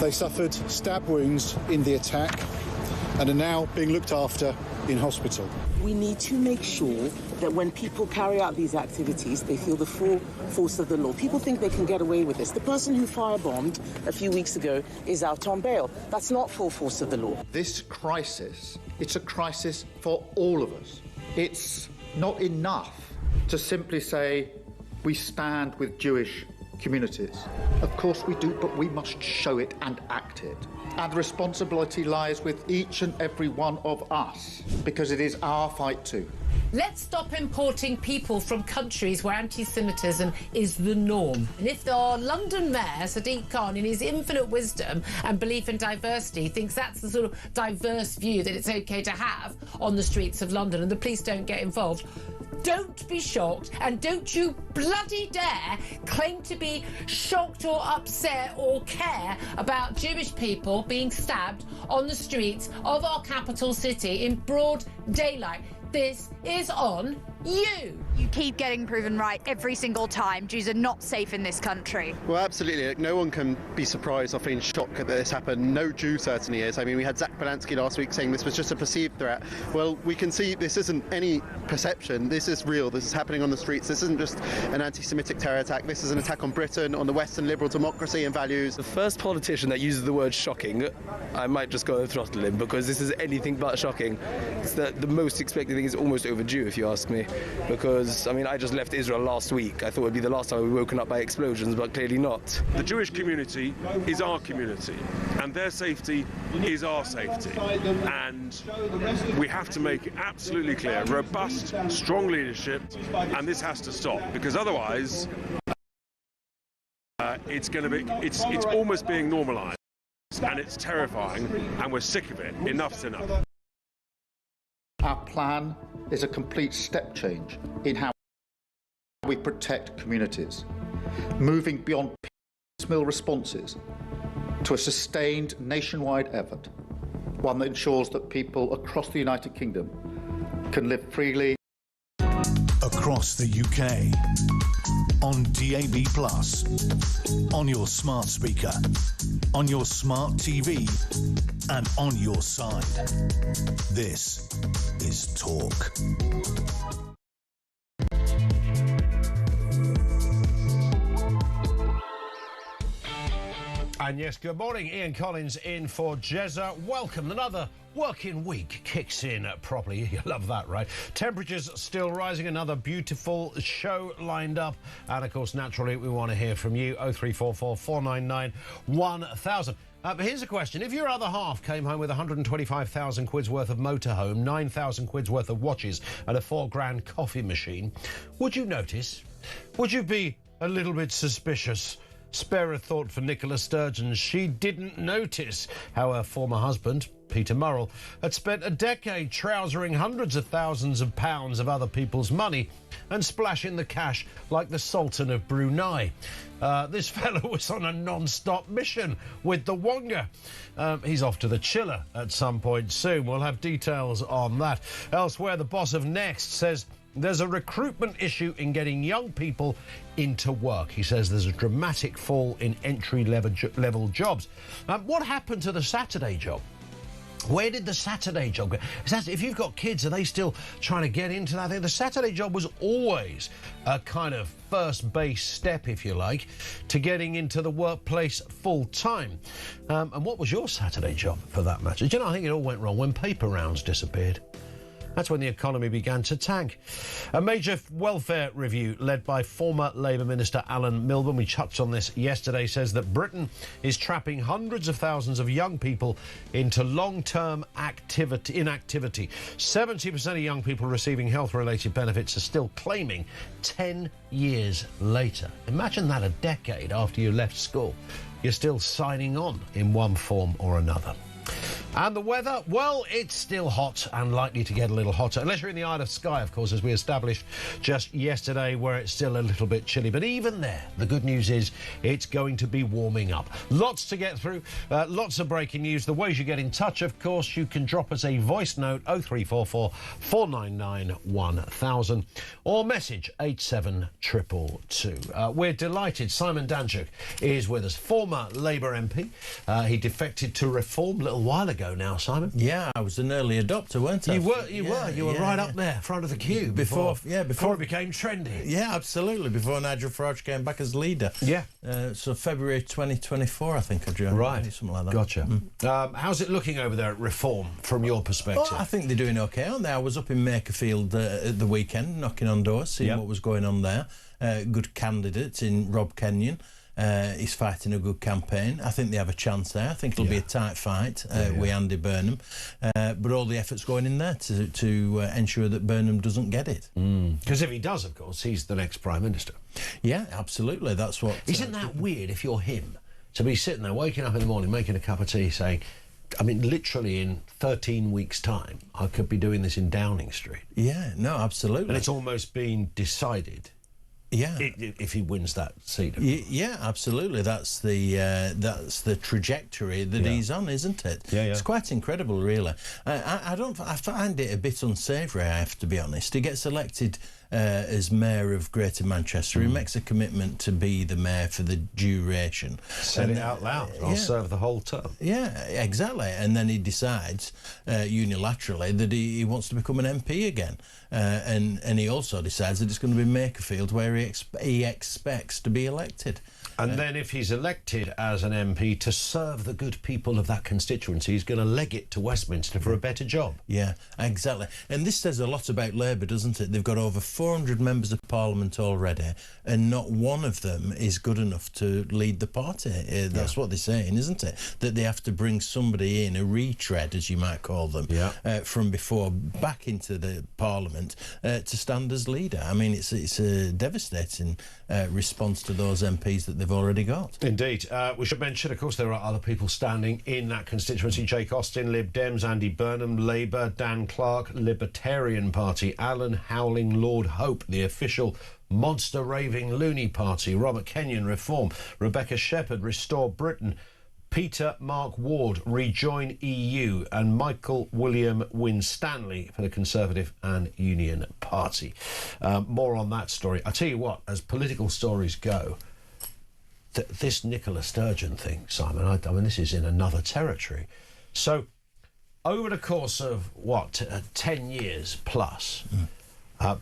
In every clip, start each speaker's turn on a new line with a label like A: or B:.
A: They suffered stab wounds in the attack and are now being looked after in hospital.
B: We need to make sure that when people carry out these activities, they feel the full force of the law. People think they can get away with this. The person who firebombed a few weeks ago is out on bail. That's not full force of the law.
C: This crisis, it's a crisis for all of us. It's not enough to simply say we stand with Jewish communities. Of course we do, but we must show it and act it. And the responsibility lies with each and every one of us, because it is our fight too.
D: Let's stop importing people from countries where anti-Semitism is the norm. And if our London Mayor, Sadiq Khan, in his infinite wisdom and belief in diversity, thinks that's the sort of diverse view that it's OK to have on the streets of London and the police don't get involved, don't be shocked, and don't you bloody dare claim to be shocked or upset or care about Jewish people being stabbed on the streets of our capital city in broad daylight. This is on you.
E: You keep getting proven right every single time. Jews are not safe in this country.
F: Well, absolutely. No one can be surprised or feeling shocked that this happened. No Jew certainly is. I mean, we had Zach Balansky last week saying this was just a perceived threat. Well, we can see this isn't any perception. This is real. This is happening on the streets. This isn't just an anti-Semitic terror attack. This is an attack on Britain, on the Western liberal democracy and values.
G: The first politician that uses the word shocking, I might just go and throttle him, because this is anything but shocking. It's the most expected thing is almost overdue, if you ask me, because, I mean, I just left Israel last week. I thought it would be the last time we were woken up by explosions, but clearly not.
H: The Jewish community is our community, and their safety is our safety. And we have to make it absolutely clear, robust, strong leadership, and this has to stop, because otherwise it's almost being normalised, and it's terrifying, and we're sick of it. Enough's enough.
C: Our plan is a complete step change in how we protect communities, moving beyond piecemeal responses to a sustained nationwide effort, one that ensures that people across the United Kingdom can live freely.
I: Across the UK, on DAB+, on your smart speaker, on your smart TV, and on your side. This is Talk.
J: And yes, good morning. Ian Collins in for Jezza. Welcome. Another working week kicks in properly. You love that, right? Temperatures still rising. Another beautiful show lined up. And, of course, naturally, we want to hear from you. 0344 499 1000. But here's a question. If your other half came home with 125,000 quid's worth of motorhome, 9,000 quid's worth of watches and a £4,000 coffee machine, would you notice? Would you be a little bit suspicious? Spare a thought for Nicola Sturgeon. She didn't notice how her former husband, Peter Murrell, had spent a decade trousering hundreds of thousands of pounds of other people's money and splashing the cash like the Sultan of Brunei. This fellow was on a non-stop mission with the Wonga. He's off to the chiller at some point soon. We'll have details on that. Elsewhere, the boss of Next says there's a recruitment issue in getting young people into work. He says there's a dramatic fall in entry-level jobs. What happened to the Saturday job? Where did the Saturday job go? If you've got kids, are they still trying to get into that thing? The Saturday job was always a kind of first base step, if you like, to getting into the workplace full-time. And what was your Saturday job, for that matter? Do you know, I think it all went wrong when paper rounds disappeared. That's when the economy began to tank. A major welfare review led by former Labour Minister Alan Milburn, we touched on this yesterday, says that Britain is trapping hundreds of thousands of young people into long-term inactivity. 70% of young people receiving health-related benefits are still claiming 10 years later. Imagine that, a decade after you left school. You're still signing on in one form or another. And the weather, well, it's still hot and likely to get a little hotter, unless you're in the Isle of Skye, of course, as we established just yesterday, where it's still a little bit chilly. But even there, the good news is it's going to be warming up. Lots to get through, lots of breaking news. The ways you get in touch, of course, you can drop us a voice note, 0344 499 1000, or message 87222. We're delighted. Simon Danczuk is with us, former Labour MP. He defected to Reform a little while ago now, Simon.
K: Yeah, I was an early adopter, weren't I?
J: You were right up there, front of the queue before it became trendy.
K: Yeah, absolutely. Before Nigel Farage came back as leader.
J: Yeah.
K: So February 2024, I think I joined.
J: Right,
K: something like that.
J: Gotcha. How's it looking over there at Reform from your perspective?
K: Oh, I think they're doing okay, aren't they? I was up in Makerfield at the weekend, knocking on doors, seeing what was going on there. Good candidate in Rob Kenyon. He's fighting a good campaign. I think they have a chance there. I think it'll be a tight fight with Andy Burnham. But all the effort's going in there to ensure that Burnham doesn't get it.
J: Because if he does, of course, he's the next Prime Minister.
K: Yeah, absolutely. That's what...
J: Isn't that weird if you're him? To be sitting there, waking up in the morning, making a cup of tea, saying, I mean, literally in 13 weeks' time, I could be doing this in Downing Street.
K: Yeah, no, absolutely.
J: And it's almost been decided.
K: Yeah,
J: if he wins that seat.
K: Yeah, absolutely. That's the trajectory that he's on, isn't it?
J: Yeah.
K: It's quite incredible, really. I find it a bit unsavoury, I have to be honest. He gets elected as mayor of Greater Manchester. He makes a commitment to be the mayor for the duration.
J: Said it out loud. I'll serve the whole term.
K: Yeah, exactly. And then he decides unilaterally that he wants to become an MP again. And he also decides that it's going to be Makerfield where he expects to be elected.
J: And then if he's elected as an MP to serve the good people of that constituency, he's going to leg it to Westminster for a better job.
K: Yeah, exactly. And this says a lot about Labour, doesn't it? They've got over 400 members of Parliament already, and not one of them is good enough to lead the party. That's what they're saying, isn't it? That they have to bring somebody in, a retread, as you might call them, from before back into the Parliament to stand as leader. I mean, it's a devastating response to those MPs that they've already got.
J: Indeed. We should mention, of course, there are other people standing in that constituency. Jake Austin, Lib Dems, Andy Burnham, Labour, Dan Clark, Libertarian Party, Alan Howling, Lord Hope, the official monster raving loony party, Robert Kenyon, Reform, Rebecca Shepherd, Restore Britain, Peter Mark Ward, Rejoin EU, and Michael William Winstanley for the Conservative and Union Party. More on that story. I tell you what, as political stories go, this Nicola Sturgeon thing, Simon, I mean, this is in another territory. So, over the course of, 10 years plus,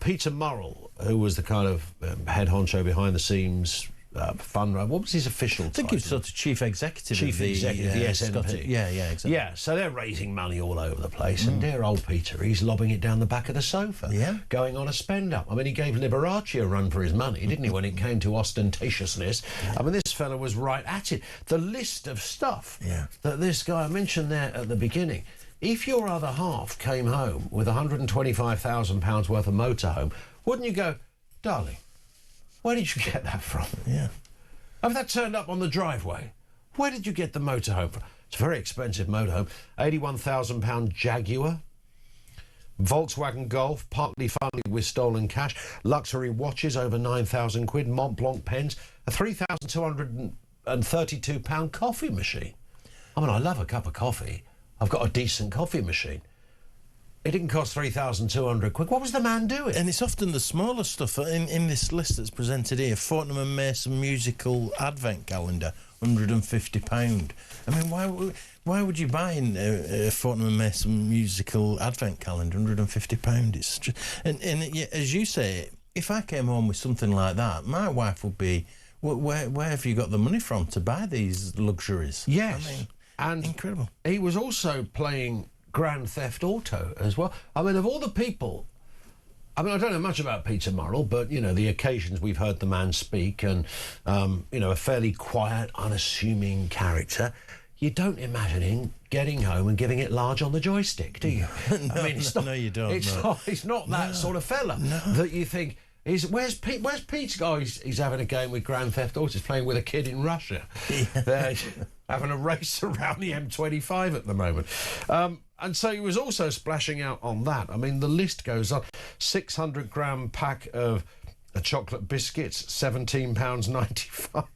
J: Peter Murrell, who was the kind of head honcho behind the scenes fundraiser, what was his official title?
K: I think he was sort of chief executive
J: of the SNP.
K: Yeah, exactly.
J: Yeah, so they're raising money all over the place, and dear old Peter, he's lobbing it down the back of the sofa, going on a spend-up. I mean, he gave Liberace a run for his money, didn't he, when it came to ostentatiousness? I mean, this fella was right at it. The list of stuff that this guy, I mentioned there at the beginning, if your other half came home with £125,000 worth of motorhome, wouldn't you go, darling, where did you get that from?
K: Yeah.
J: Have that turned up on the driveway? Where did you get the motorhome from? It's a very expensive motorhome. £81,000 Jaguar. Volkswagen Golf, partly funded with stolen cash. Luxury watches, over 9,000 quid. Mont Blanc pens. A £3,232 coffee machine. I mean, I love a cup of coffee. I've got a decent coffee machine. It didn't cost 3,200 quid. What was the man doing?
K: And it's often the smaller stuff in this list that's presented here. Fortnum and Mason musical advent calendar, £150. I mean, why would you buy a Fortnum and Mason musical advent calendar, £150? It's just, and as you say, if I came home with something like that, my wife would be, where have you got the money from to buy these luxuries?
J: Yes,
K: I mean,
J: and
K: incredible.
J: He was also playing Grand Theft Auto as well. I mean, of all the people, I mean, I don't know much about Peter Murrell, but, you know, the occasions we've heard the man speak and, you know, a fairly quiet, unassuming character, you don't imagine him getting home and giving it large on the joystick, do you?
K: No,
J: I mean, it's not,
K: no, you don't.
J: It's not that sort of fella that you think, Where's Pete? Oh, he's having a game with Grand Theft Auto. He's playing with a kid in Russia. They're having a race around the M25 at the moment. And so he was also splashing out on that. I mean, the list goes on. 600-gram pack of chocolate biscuits, £17.95.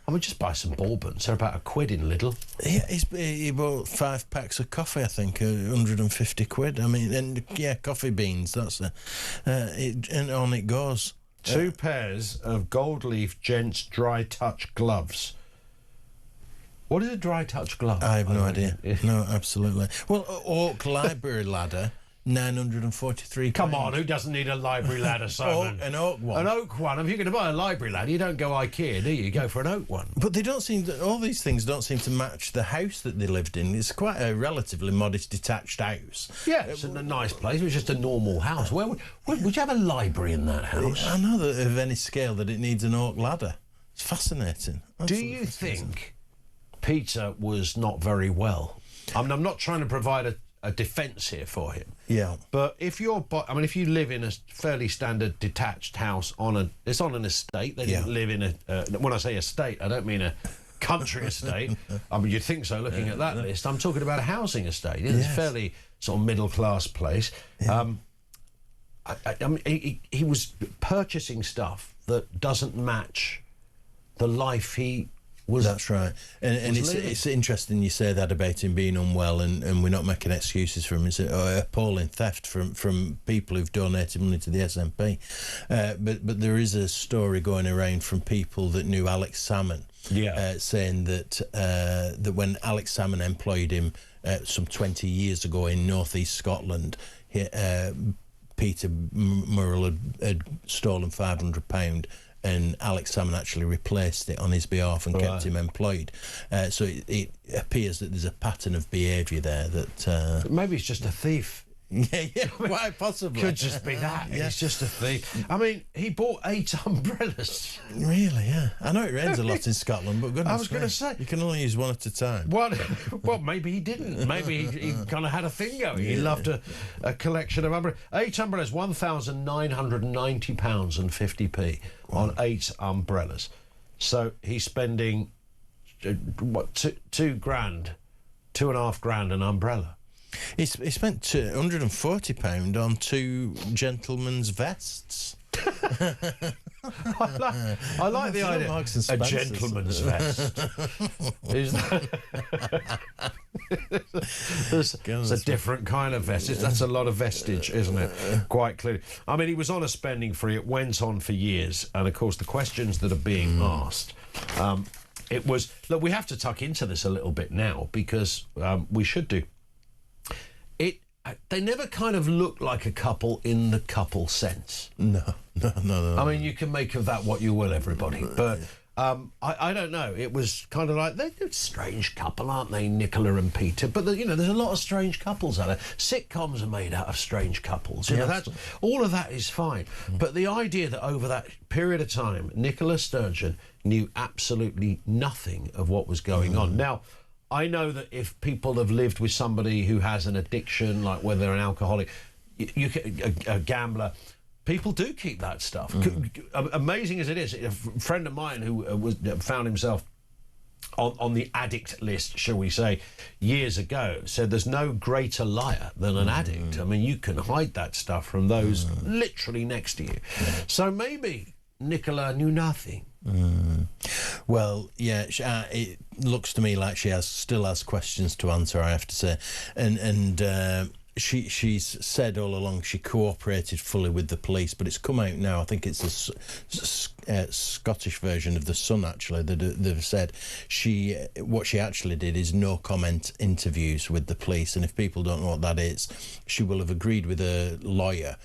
J: I mean, just buy some bourbons. They're about £1 in Lidl.
K: Yeah, he bought 5 packs of coffee, I think, 150 quid. I mean, and yeah, coffee beans, that's and on it goes.
J: 2 pairs of gold leaf gents dry touch gloves. What is a dry touch glove?
K: I have no idea. No, absolutely. Well, Oak Library ladder, 943.
J: Come on, who doesn't need a library ladder, Simon?
K: An oak one.
J: An oak one. If you're going to buy a library ladder, you don't go IKEA, do you? You go for an oak one.
K: But they don't seem to, all these things don't seem to match the house that they lived in. It's quite a relatively modest detached house.
J: Yeah, it's in a nice place. It was just a normal house. Where would you have a library in that house?
K: I know that of any scale that it needs an oak ladder. It's fascinating.
J: Do you think Peter was not very well? I mean, I'm not trying to provide a defence here for him.
K: Yeah.
J: But if you're, if you live in a fairly standard detached house it's on an estate. They didn't live in when I say estate, I don't mean a country estate. I mean, you'd think so looking at that list. I'm talking about a housing estate. It's a fairly sort of middle class place. Yeah. I mean, he was purchasing stuff that doesn't match the life he was.
K: That's right. And it's interesting you say that about him being unwell, and we're not making excuses for him. It's appalling theft from people who've donated money to the SNP. But there is a story going around from people that knew Alex Salmon, saying that when Alex Salmon employed him some 20 years ago in North East Scotland, Peter Murrell had stolen £500, and Alex Salmon actually replaced it on his behalf and kept him employed. So it appears that there's a pattern of behaviour there that...
J: Maybe he's just a thief.
K: Yeah, quite possibly.
J: Could just be that. Yeah. He's just a thief. I mean, he bought 8 umbrellas.
K: Really, yeah. I know it rains a lot in Scotland, but goodness,
J: I was going to say,
K: you can only use one at a time.
J: Well, maybe he didn't. Maybe he kind of had a thing going. He loved a collection of umbrellas. 8 umbrellas, £1,990 and 50p on 8 umbrellas. So he's spending £2,000, £2.5 an umbrella.
K: He spent £140 on 2 gentlemen's vests.
J: I like the idea. A gentleman's vest. There's a different kind of vest. That's a lot of vestige, isn't it? Quite clearly. I mean, he was on a spending spree. It went on for years. And, of course, the questions that are being asked... it was... Look, we have to tuck into this a little bit now because we should do. They never kind of look like a couple in the couple sense.
K: No.
J: I mean, you can make of that what you will, everybody. But I don't know. It was kind of like, they're a strange couple, aren't they, Nicola and Peter? But, there's a lot of strange couples out there. Sitcoms are made out of strange couples. All of that is fine. But the idea that over that period of time, Nicola Sturgeon knew absolutely nothing of what was going on. Now, I know that if people have lived with somebody who has an addiction, like whether they're an alcoholic, a gambler, people do keep that stuff. Amazing as it is, a friend of mine who found himself on the addict list, shall we say, years ago, said there's no greater liar than an addict. I mean, you can hide that stuff from those literally next to you. So maybe Nicola knew nothing.
K: Well, yeah, it looks to me like she still has questions to answer, I have to say, and she's said all along she cooperated fully with the police, but it's come out now. I think it's a Scottish version of The Sun, actually, that they've said what she actually did is no comment interviews with the police, and if people don't know what that is, she will have agreed with a lawyer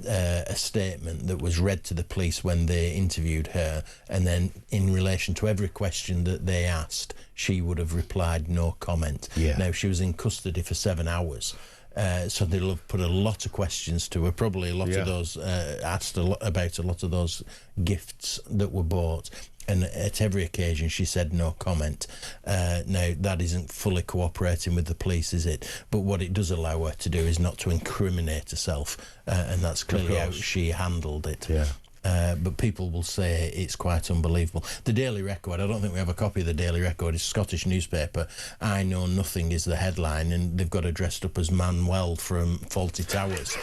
K: a statement that was read to the police when they interviewed her, and then in relation to every question that they asked, she would have replied no comment. Now, she was in custody for 7 hours, so they'll have put a lot of questions to her, probably a lot of those asked about a lot of those gifts that were bought, and at every occasion she said no comment. Now, that isn't fully cooperating with the police, is it? But what it does allow her to do is not to incriminate herself, and that's clearly how she handled it. but people will say it's quite unbelievable. The Daily Record, I don't think we have a copy of the Daily Record. It's a Scottish newspaper. I Know Nothing is the headline, and they've got her dressed up as Manuel from Fawlty Towers,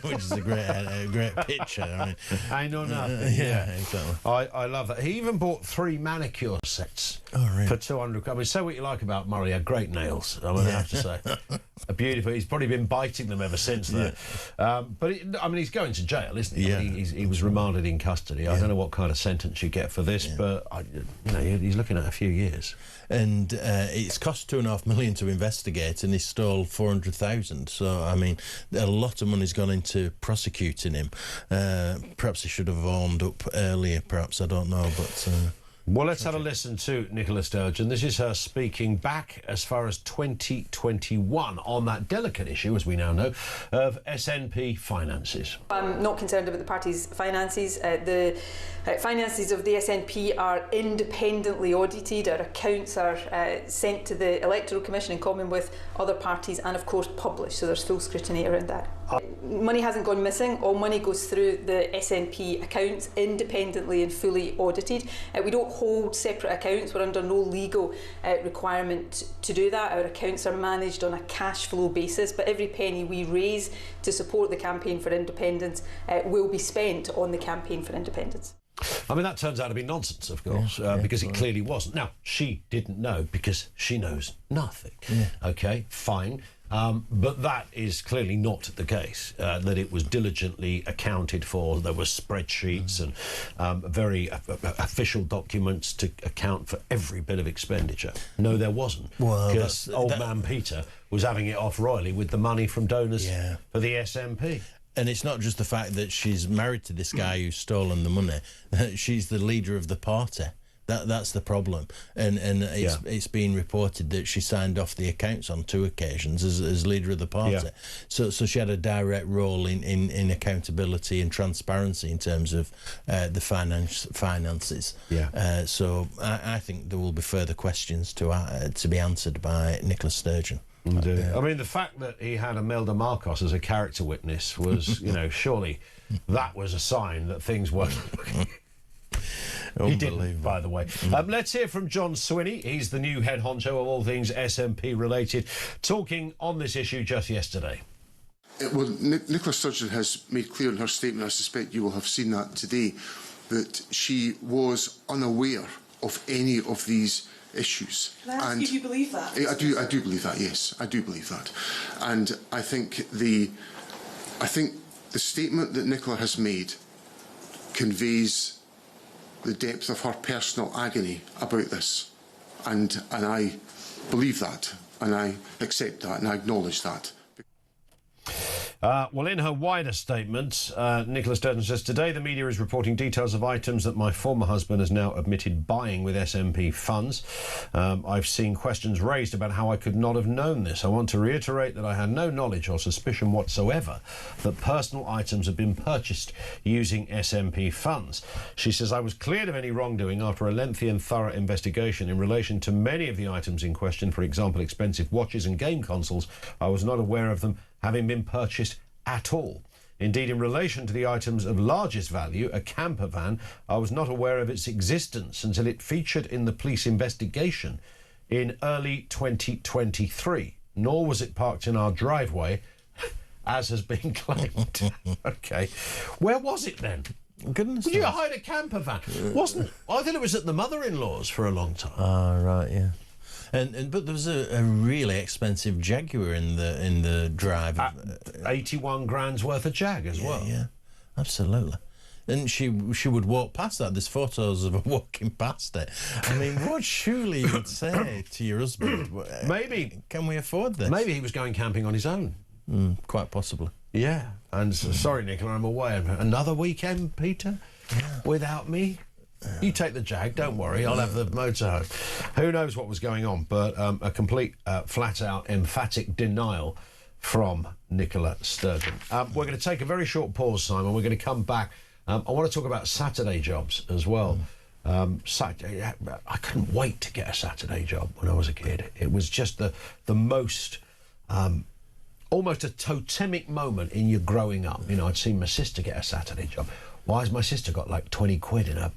K: which is a great picture. I mean,
J: I Know Nothing.
K: Yeah, exactly.
J: I love that. He even bought 3 manicure sets for 200. I mean, say what you like about Murray, he had great nails, I have to say. Beautiful. He's probably been biting them ever since then. But he's going to jail, isn't he?
K: Yeah.
J: I mean, he was remanded in custody. I don't know what kind of sentence you get for this, but he's looking at a few years.
K: And it's cost $2.5 million to investigate, and he stole 400,000. So I mean, a lot of money's gone into prosecuting him. Perhaps he should have owned up earlier. Perhaps, I don't know, but.
J: Well, let's have a listen to Nicola Sturgeon. This is her speaking back as far as 2021 on that delicate issue, as we now know, of SNP finances.
L: I'm not concerned about the party's finances. The finances of the SNP are independently audited. Our accounts are sent to the Electoral Commission in common with other parties and, of course, published, so there's full scrutiny around that. Money hasn't gone missing. All money goes through the SNP accounts, independently and fully audited. We don't hold separate accounts. We're under no legal requirement to do that. Our accounts are managed on a cash flow basis, but every penny we raise to support the campaign for independence will be spent on the campaign for independence.
J: I mean, that turns out to be nonsense, of course, because it clearly wasn't. Now, she didn't know because she knows nothing. OK, fine. But that is clearly not the case, that it was diligently accounted for. There were spreadsheets and very official documents to account for every bit of expenditure. No, there wasn't. Because old man Peter was having it off royally with the money from donors for the SNP.
K: And it's not just the fact that she's married to this guy who's stolen the money. She's the leader of the party. That's the problem. And it's been reported that she signed off the accounts on 2 occasions as leader of the party. So she had a direct role in accountability and transparency in terms of the finances. So I think there will be further questions to be answered by Nicola Sturgeon.
J: I mean, the fact that he had Imelda Marcos as a character witness was, surely that was a sign that things weren't. He didn't, by the way. Let's hear from John Swinney. He's the new head honcho of all things SNP related, talking on this issue just yesterday.
M: Well, Nicola Sturgeon has made clear in her statement, I suspect you will have seen that today, that she was unaware of any of these issues.
N: Can I ask if you believe that?
M: I do believe that, yes. I do believe that. And I think the statement that Nicola has made conveys the depth of her personal agony about this. And I believe that, and I accept that, and I acknowledge that.
J: Well, in her wider statement, Nicola Sturgeon says, today the media is reporting details of items that my former husband has now admitted buying with SNP funds. I've seen questions raised about how I could not have known this. I want to reiterate that I had no knowledge or suspicion whatsoever that personal items have been purchased using SNP funds. She says, I was cleared of any wrongdoing after a lengthy and thorough investigation in relation to many of the items in question, for example, expensive watches and game consoles. I was not aware of them having been purchased at all. Indeed, in relation to the items of largest value, a camper van, I was not aware of its existence until it featured in the police investigation in early 2023, nor was it parked in our driveway, as has been claimed. OK. Where was it then?
K: Goodness.
J: Did you hide a camper van? Wasn't? I thought it was at the mother-in-law's for a long time.
K: Ah, right, yeah. But there was a really expensive Jaguar in the drive.
J: 81 grand's worth of Jag as well.
K: Yeah, absolutely. And she would walk past that. There's photos of her walking past it. I mean, what surely you would say to your husband?
J: Maybe.
K: Can we afford this?
J: Maybe he was going camping on his own.
K: Quite possibly.
J: Yeah. And sorry, Nicola, I'm away. Another weekend, Peter, without me? You take the Jag, don't worry, I'll have the motorhome. Who knows what was going on, but a complete, flat-out, emphatic denial from Nicola Sturgeon. We're going to take a very short pause, Simon. We're going to come back. I want to talk about Saturday jobs as well. I couldn't wait to get a Saturday job when I was a kid. It was just the most... almost a totemic moment in your growing up. You know, I'd seen my sister get a Saturday job. Why has my sister got like 20 quid in her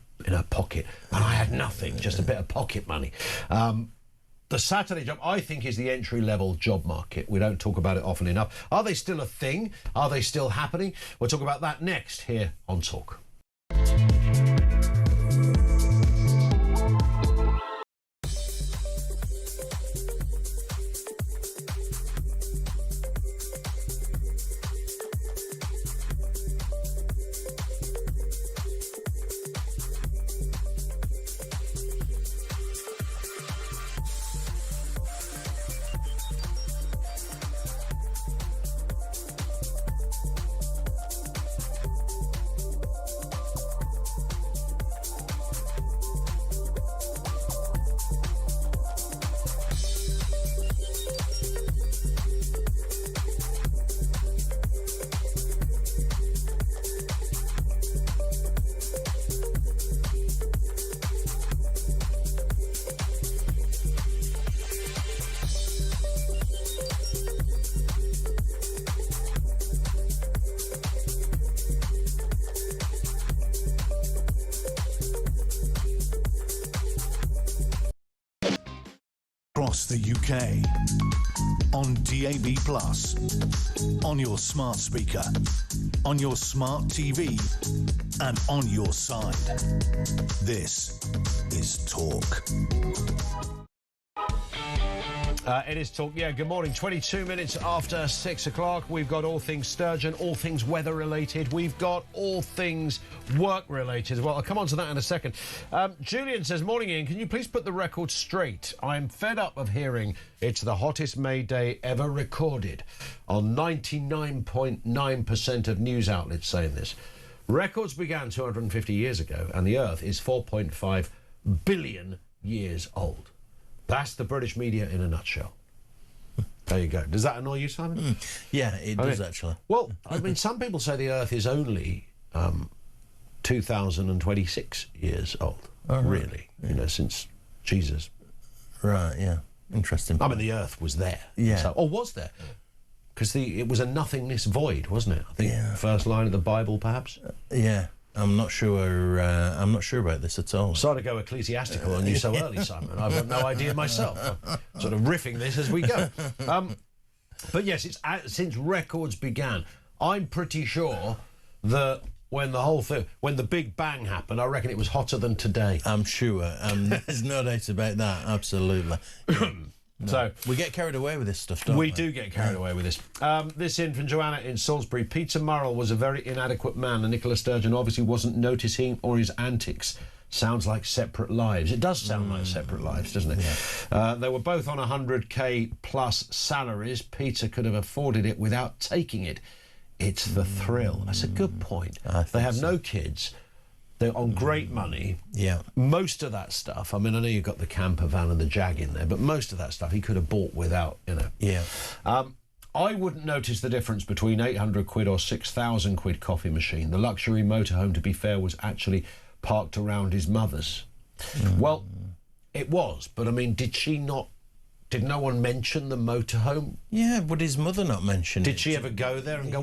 J: pocket and I had nothing, just a bit of pocket money? The Saturday job, I think, is the entry-level job market. We don't talk about it often enough. Are they still a thing? Are they still happening? We'll talk about that next here on Talk.
I: Across the UK, on DAB+, on your smart speaker, on your smart TV, and on your side. This is Talk.
J: It is Talk. Yeah, good morning. 22 minutes after 6 o'clock. We've got all things Sturgeon, all things weather-related. We've got all things work-related as well. I'll come on to that in a second. Julian says, morning, Ian. Can you please put the record straight? I'm fed up of hearing it's the hottest May day ever recorded. On 99.9% of news outlets saying this. Records began 250 years ago, and the Earth is 4.5 billion years old. That's the British media in a nutshell. There you go. Does that annoy you, Simon?
K: Yeah, it does, actually.
J: Well, I mean, some people say the Earth is only 2,026 years old, really, you know, since Jesus.
K: Right, yeah. Interesting.
J: I mean, the Earth was there.
K: Yeah.
J: So, or was there? Because it was a nothingness void, wasn't it? I think first line of the Bible, perhaps?
K: Yeah. I'm not sure. I'm not sure about this at all.
J: Sorry to go ecclesiastical on you so early, Simon. I've got no idea myself. I'm sort of riffing this as we go. But yes, it's since records began. I'm pretty sure that when the Big Bang happened, I reckon it was hotter than today.
K: I'm sure. There's no doubt about that. Absolutely. No.
J: So
K: we get carried away with this stuff, don't we?
J: We do get carried away with this. This in from Joanna in Salisbury. Peter Murrell was a very inadequate man, and Nicola Sturgeon obviously wasn't noticing or his antics. Sounds like separate lives. It does sound like separate lives, doesn't it? Yeah. They were both on 100k plus salaries. Peter could have afforded it without taking it. It's the thrill. That's a good point. They have no kids. They're on great money.
K: Yeah.
J: Most of that stuff, I mean, I know you've got the camper van and the Jag in there, but most of that stuff he could have bought without, you know.
K: Yeah.
J: I wouldn't notice the difference between 800 quid or 6,000 quid coffee machine. The luxury motorhome, to be fair, was actually parked around his mother's. Well, it was, but I mean, did no one mention the motorhome?
K: Yeah, would his mother not mention it?
J: Did she ever go there and go,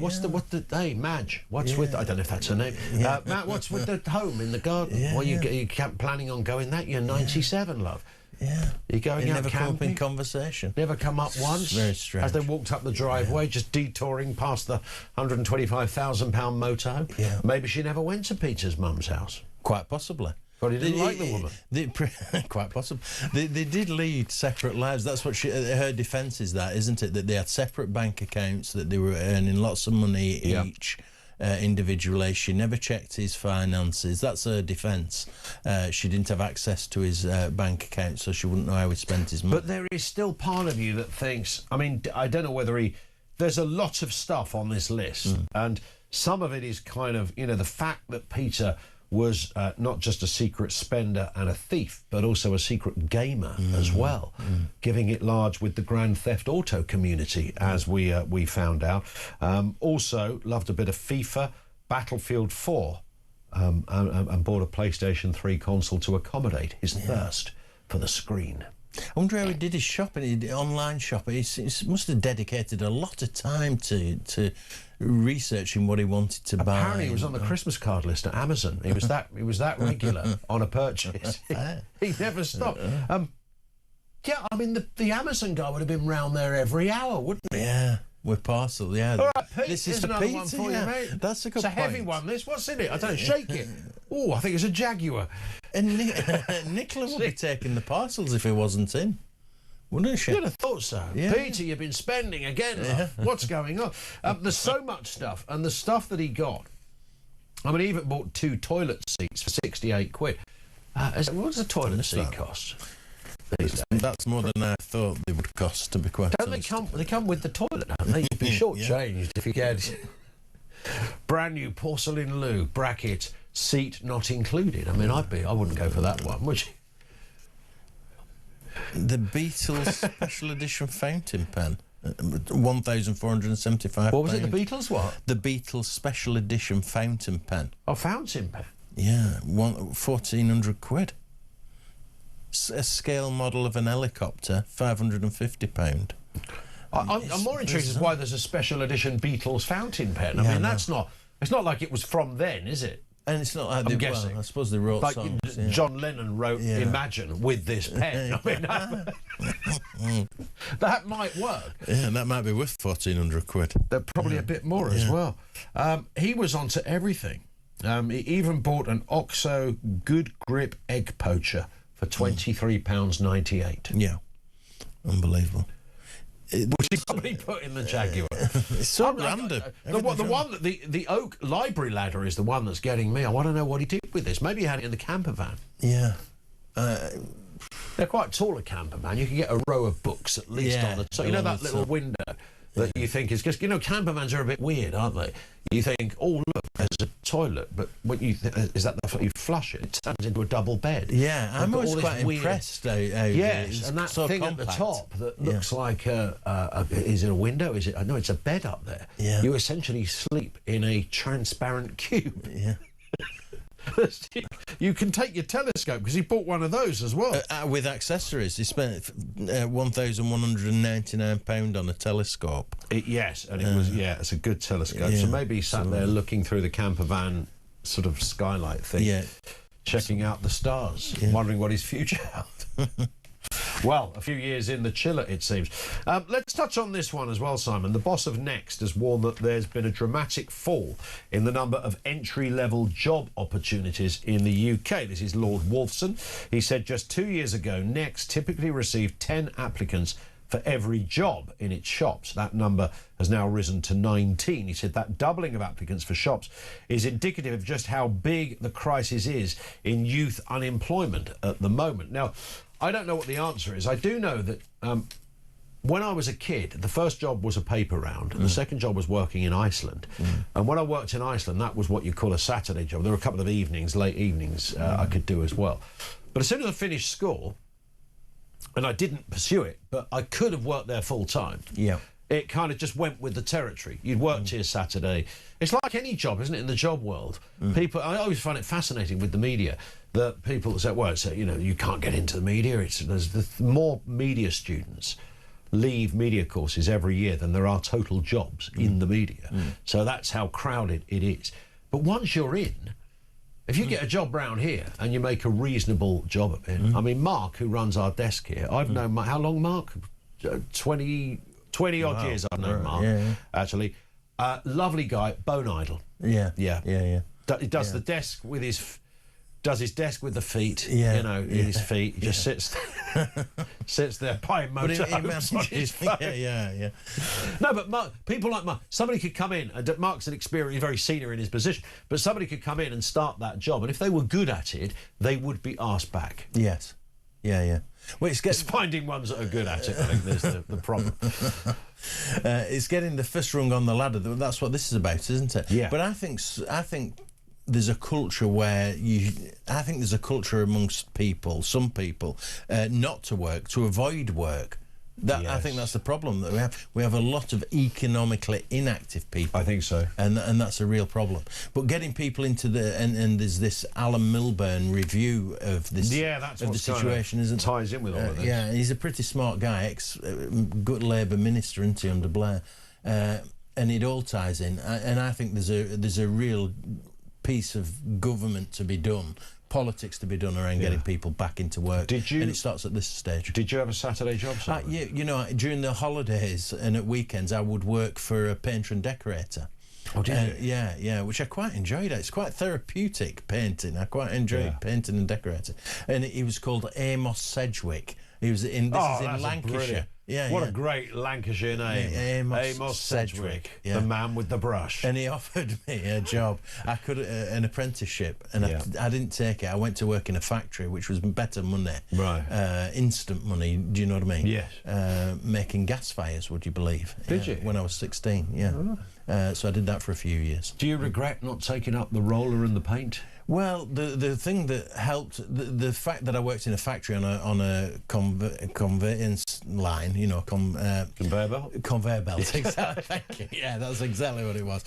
J: hey, Madge, what's with, I don't know if that's her name, Matt, what's with the home in the garden?
K: Yeah,
J: well, you kept planning on going that, you're 97, love.
K: Yeah.
J: You're going out
K: never
J: camping?
K: come up in conversation.
J: Never come up once?
K: Very strange.
J: As they walked up the driveway, just detouring past the £125,000 motorhome?
K: Yeah.
J: Maybe she never went to Peter's mum's house.
K: Quite possibly.
J: But he didn't like the woman.
K: Quite possible. They did lead separate lives. That's what her defence is, that, isn't it? That they had separate bank accounts, that they were earning lots of money each individually. She never checked his finances. That's her defence. She didn't have access to his bank account, so she wouldn't know how he spent his money.
J: But there is still part of you that thinks, I mean, I don't know whether there's a lot of stuff on this list, and some of it is kind of, you know, the fact that Peter was not just a secret spender and a thief, but also a secret gamer as well, giving it large with the Grand Theft Auto community, as we found out. Also loved a bit of FIFA, Battlefield 4, and bought a PlayStation 3 console to accommodate his thirst for the screen.
K: I wonder how he did his shopping, online shopping. He must have dedicated a lot of time to researching what he wanted to buy.
J: Apparently, he was on the Christmas card list at Amazon. He was that regular on a purchase. He never stopped. Yeah, I mean, the Amazon guy would have been round there every hour, wouldn't he?
K: Yeah, with parcel. Yeah.
J: All right, Pete,
K: this is
J: here's another one for you, mate.
K: That's a good
J: It's a
K: point.
J: heavy one. This. What's in it? I don't know. Shake it. Oh, I think it's a Jaguar.
K: And Nicola would be taking the parcels if he wasn't in, wouldn't she?
J: You'd have thought so.
K: Yeah.
J: Peter, you've been spending again. Love. What's going on? There's so much stuff, and the stuff that he got. I mean, he even bought 2 toilet seats for 68 quid. What does a toilet seat cost?
K: That's more than I thought they would cost, to be quite honest.
J: They come with the toilet, don't they? You'd be shortchanged if you get brand new porcelain loo, bracket, seat not included. I mean, I wouldn't go for that one, would you?
K: The Beatles special edition fountain pen, £1,475.
J: What was it? The Beatles what?
K: The Beatles special edition fountain pen.
J: Oh, fountain pen.
K: Yeah, 1,400 quid. A scale model of an helicopter, £550.
J: I'm more intrigued as why there's a special edition Beatles fountain pen. I mean, it's not like it was from then, is it?
K: And it's not like
J: I'm guessing.
K: Well, I suppose they wrote
J: like
K: songs.
J: John Lennon wrote Imagine with this pen. I mean, that might work.
K: Yeah, that might be worth 1,400 quid.
J: They're probably a bit more as well. He was onto everything. He even bought an OXO Good Grip egg poacher for £23.98.
K: Yeah, unbelievable.
J: Which he probably put in the Jaguar.
K: It's so random.
J: The one that the Oak Library ladder is the one that's getting me. I want to know what he did with this. Maybe he had it in the camper van.
K: Yeah.
J: They're quite tall, a camper van. You can get a row of books at least on the top. You know that little window that you think is just, camper vans are a bit weird, aren't they? You think, oh, look, there's a toilet, but when you is that you flush it, it turns into a double bed.
K: Yeah, I'm always quite impressed how
J: yes, and that
K: so
J: thing
K: compact.
J: at the top that looks like is it a window? Is it? No, it's a bed up there.
K: Yeah.
J: You essentially sleep in a transparent cube.
K: Yeah.
J: You can take your telescope, because he bought one of those as well.
K: With accessories. He spent £1,199 on a telescope.
J: Yes, and it was, it's a good telescope. So maybe he sat there looking through the camper van sort of skylight thing, checking out the stars, wondering what his future held. Well, a few years in the chiller, it seems. Let's touch on this one as well, Simon. The boss of Next has warned that there's been a dramatic fall in the number of entry-level job opportunities in the UK. This is Lord Wolfson. He said just 2 years ago, Next typically received 10 applicants for every job in its shops. That number has now risen to 19. He said that doubling of applicants for shops is indicative of just how big the crisis is in youth unemployment at the moment. Now, I don't know what the answer is. I do know that when I was a kid, the first job was a paper round, and the second job was working in Iceland. And when I worked in Iceland, that was what you call a Saturday job. There were a couple of evenings, late evenings, I could do as well. But as soon as I finished school, and I didn't pursue it, but I could have worked there full time.
K: Yeah.
J: It kind of just went with the territory. You'd worked here Saturday. It's like any job, isn't it, in the job world? People, I always find it fascinating with the media that people say, well, it's, you can't get into the media. There's more media students leave media courses every year than there are total jobs in the media. So that's how crowded it is. But once you're in, if you get a job round here and you make a reasonable job of it, I mean, Mark, who runs our desk here, I've known Mark, how long, Mark? 20 odd years I've known Mark, actually. Lovely guy, bone idle.
K: Yeah.
J: He does the desk with his... Does his desk with the feet,
K: in
J: his feet. He just sits there buying motorhomes on his phone.
K: Yeah.
J: No, but Mark, people like Mark, somebody could come in, and Mark's an experienced, very senior in his position, but somebody could come in and start that job, and if they were good at it, they would be asked back.
K: Yes. Yeah. Well,
J: it's finding ones that are good at it, I think, there's the problem.
K: It's getting the first rung on the ladder. That's what this is about, isn't it?
J: Yeah.
K: But I think there's a culture where I think there's a culture amongst people, some people, not to work, to avoid work. I think that's the problem that we have. We have a lot of economically inactive people.
J: I think so,
K: and that's a real problem. But getting people into and there's this Alan Milburn review of this.
J: Yeah, that's
K: of the situation, isn't it?
J: Ties in with all of this.
K: Yeah, he's a pretty smart guy, good Labour minister, isn't he, under Blair, and it all ties in. And I think there's a real piece of government to be done. Politics to be done around getting people back into work. And it starts at this stage.
J: Did you have a Saturday job?
K: Yeah, you know, during the holidays and at weekends, I would work for a painter and decorator.
J: Oh, did you?
K: Yeah, which I quite enjoyed. It's quite therapeutic painting. I quite enjoyed painting and decorating. And he was called Amos Sedgwick. He was in Lancashire.
J: Yeah, what a great Lancashire name. Amos Sedgwick, the man with the brush.
K: And he offered me a job. I could an apprenticeship, and I didn't take it. I went to work in a factory, which was better money,
J: right?
K: Instant money. Do you know what I mean?
J: Yes.
K: Making gas fires. Would you believe?
J: Did you?
K: When I was 16, yeah. Oh. So I did that for a few years.
J: Do you regret not taking up the roller and the paint?
K: Well, the thing that helped, the fact that I worked in a factory on a conveyance line, you know,
J: conveyor belt?
K: Conveyor belt, exactly. Thank you. Yeah, that's exactly what it was.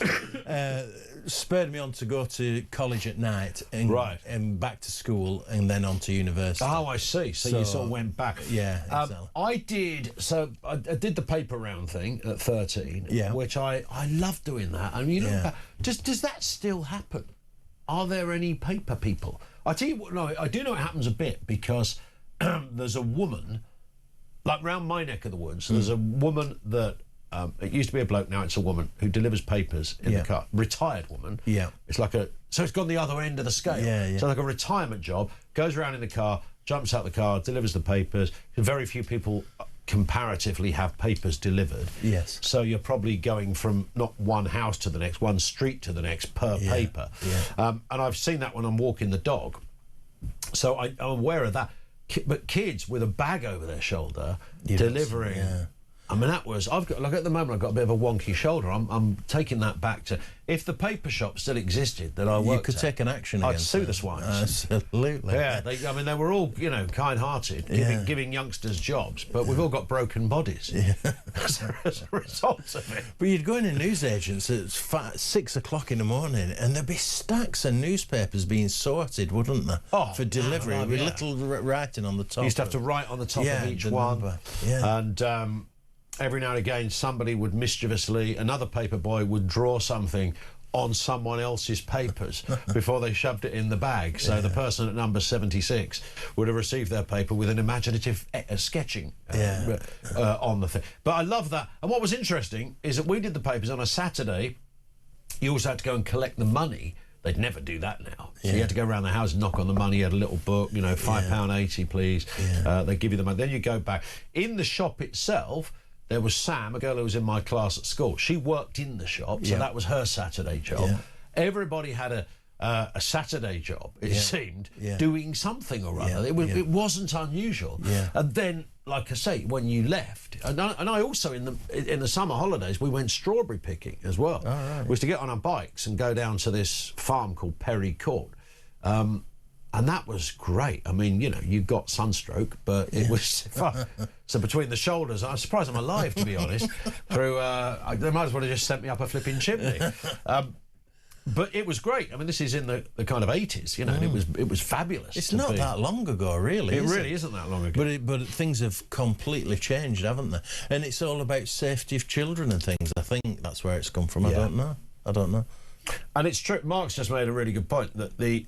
K: Spurred me on to go to college at night and back to school and then on to university.
J: Oh, I see. So you sort of went back.
K: Yeah, exactly.
J: I did the paper round thing at 13, which I loved doing that. I mean, you know, does that still happen? Are there any paper people? I tell you what, no, I do know it happens a bit because there's a woman, like round my neck of the woods, there's a woman that, it used to be a bloke, now it's a woman, who delivers papers in the car. Retired woman.
K: Yeah.
J: It's like so it's gone the other end of the scale.
K: Yeah.
J: So like a retirement job, goes around in the car, jumps out the car, delivers the papers. Very few people comparatively have papers delivered.
K: Yes.
J: So you're probably going from not one house to the next, one street to the next per paper.
K: Yeah.
J: And I've seen that when I'm walking the dog. So I'm aware of that. But kids with a bag over their shoulder delivering. I mean, at the moment I've got a bit of a wonky shoulder. I'm taking that back to, if the paper shop still existed that I worked
K: You could take an action against
J: I'd sue the swines.
K: Absolutely.
J: Yeah, they were all, you know, kind-hearted, giving youngsters jobs, but we've all got broken bodies as a result of it.
K: But you'd go in a newsagents at 6 o'clock in the morning and there'd be stacks of newspapers being sorted, wouldn't there? For delivery, with little writing on the top.
J: You used to have to write on the top of each one.
K: Number.
J: And every now and again, somebody would mischievously, another paper boy would draw something on someone else's papers before they shoved it in the bag. So the person at number 76 would have received their paper with an imaginative sketching on the thing. But I love that. And what was interesting is that we did the papers on a Saturday. You also had to go and collect the money. They'd never do that now. So you had to go around the house and knock on the money. You had a little book, you know, £5.80, please. They give you the money. Then you go back. In the shop itself, there was Sam, a girl who was in my class at school. She worked in the shop, so that was her Saturday job. Everybody had a Saturday job, it seemed, doing something or other. It wasn't unusual. And then, like I say, when you left, and I also, in the summer holidays, we went strawberry picking as well. We used to get on our bikes and go down to this farm called Perry Court. And that was great. I mean, you know, you got sunstroke, but it was fun. So between the shoulders, I'm surprised I'm alive, to be honest. They might as well have just sent me up a flipping chimney. But it was great. I mean, this is in the kind of 80s, you know, and it was fabulous.
K: It's not that long ago, really.
J: It really isn't that long ago.
K: But things have completely changed, haven't they? And it's all about safety of children and things. I think that's where it's come from. I don't know.
J: And it's true. Mark's just made a really good point that the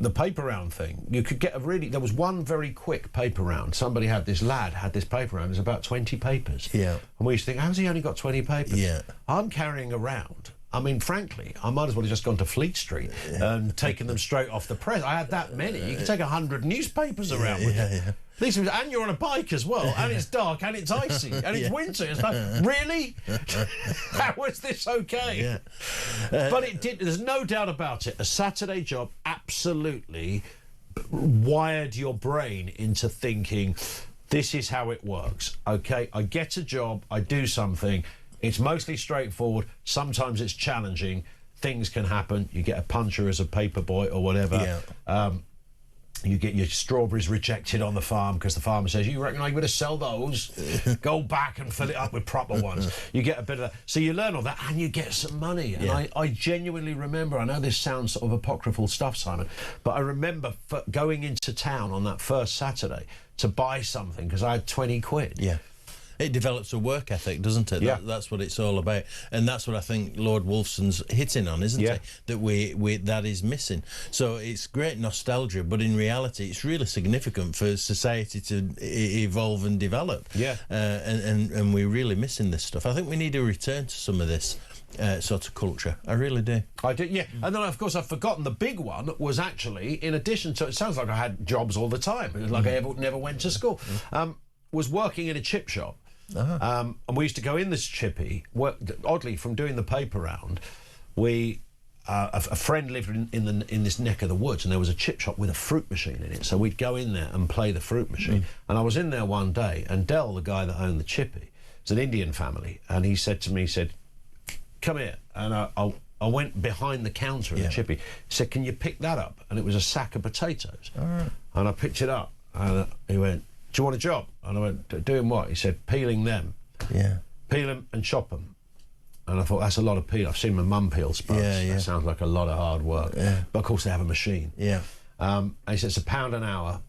J: paper round thing, you could get there was one very quick paper round. This lad had this paper round. There's about 20 papers.
K: Yeah.
J: And we used to think, how's he only got 20 papers?
K: Yeah.
J: I'm carrying around. I mean, frankly, I might as well have just gone to Fleet Street and taken them straight off the press. I had that many. You can take 100 newspapers around with you. And you're on a bike as well, and it's dark, and it's icy, and it's winter. It's like, really? How was this okay? But it did. There's no doubt about it. A Saturday job absolutely wired your brain into thinking, this is how it works. Okay, I get a job, I do something. It's mostly straightforward. Sometimes it's challenging. Things can happen. You get a puncher as a paper boy or whatever. You get your strawberries rejected on the farm because the farmer says, you reckon I'm going to sell those? Go back and fill it up with proper ones. You get a bit of that. So you learn all that and you get some money. And I genuinely remember, I know this sounds sort of apocryphal stuff, Simon, but I remember going into town on that first Saturday to buy something because I had 20 quid.
K: Yeah. It develops a work ethic, doesn't it?
J: Yeah.
K: That's what it's all about, and that's what I think Lord Wolfson's hitting on, isn't it? That we that is missing. So it's great nostalgia, but in reality, it's really significant for society to evolve and develop.
J: Yeah.
K: And we're really missing this stuff. I think we need to return to some of this sort of culture. I really do.
J: I do, yeah. And then, of course, I've forgotten the big one was actually, in addition to, it sounds like I had jobs all the time. It was like I never went to school. Was working in a chip shop. And we used to go in this chippy. Oddly, from doing the paper round, a friend lived in this neck of the woods, and there was a chip shop with a fruit machine in it. So we'd go in there and play the fruit machine. And I was in there one day, and Dell, the guy that owned the chippy, it's an Indian family, and he said to me, "Come here," and I went behind the counter of the chippy. He said, "Can you pick that up?" And it was a sack of potatoes. And I picked it up, and he went, "Do you want a job?" And I went, "Doing what?" He said, "Peeling them."
K: Yeah.
J: Peel them and chop them. And I thought, that's a lot of peel. I've seen my mum peel spuds. That sounds like a lot of hard work. But of course they have a machine. And he said, it's £1 an hour.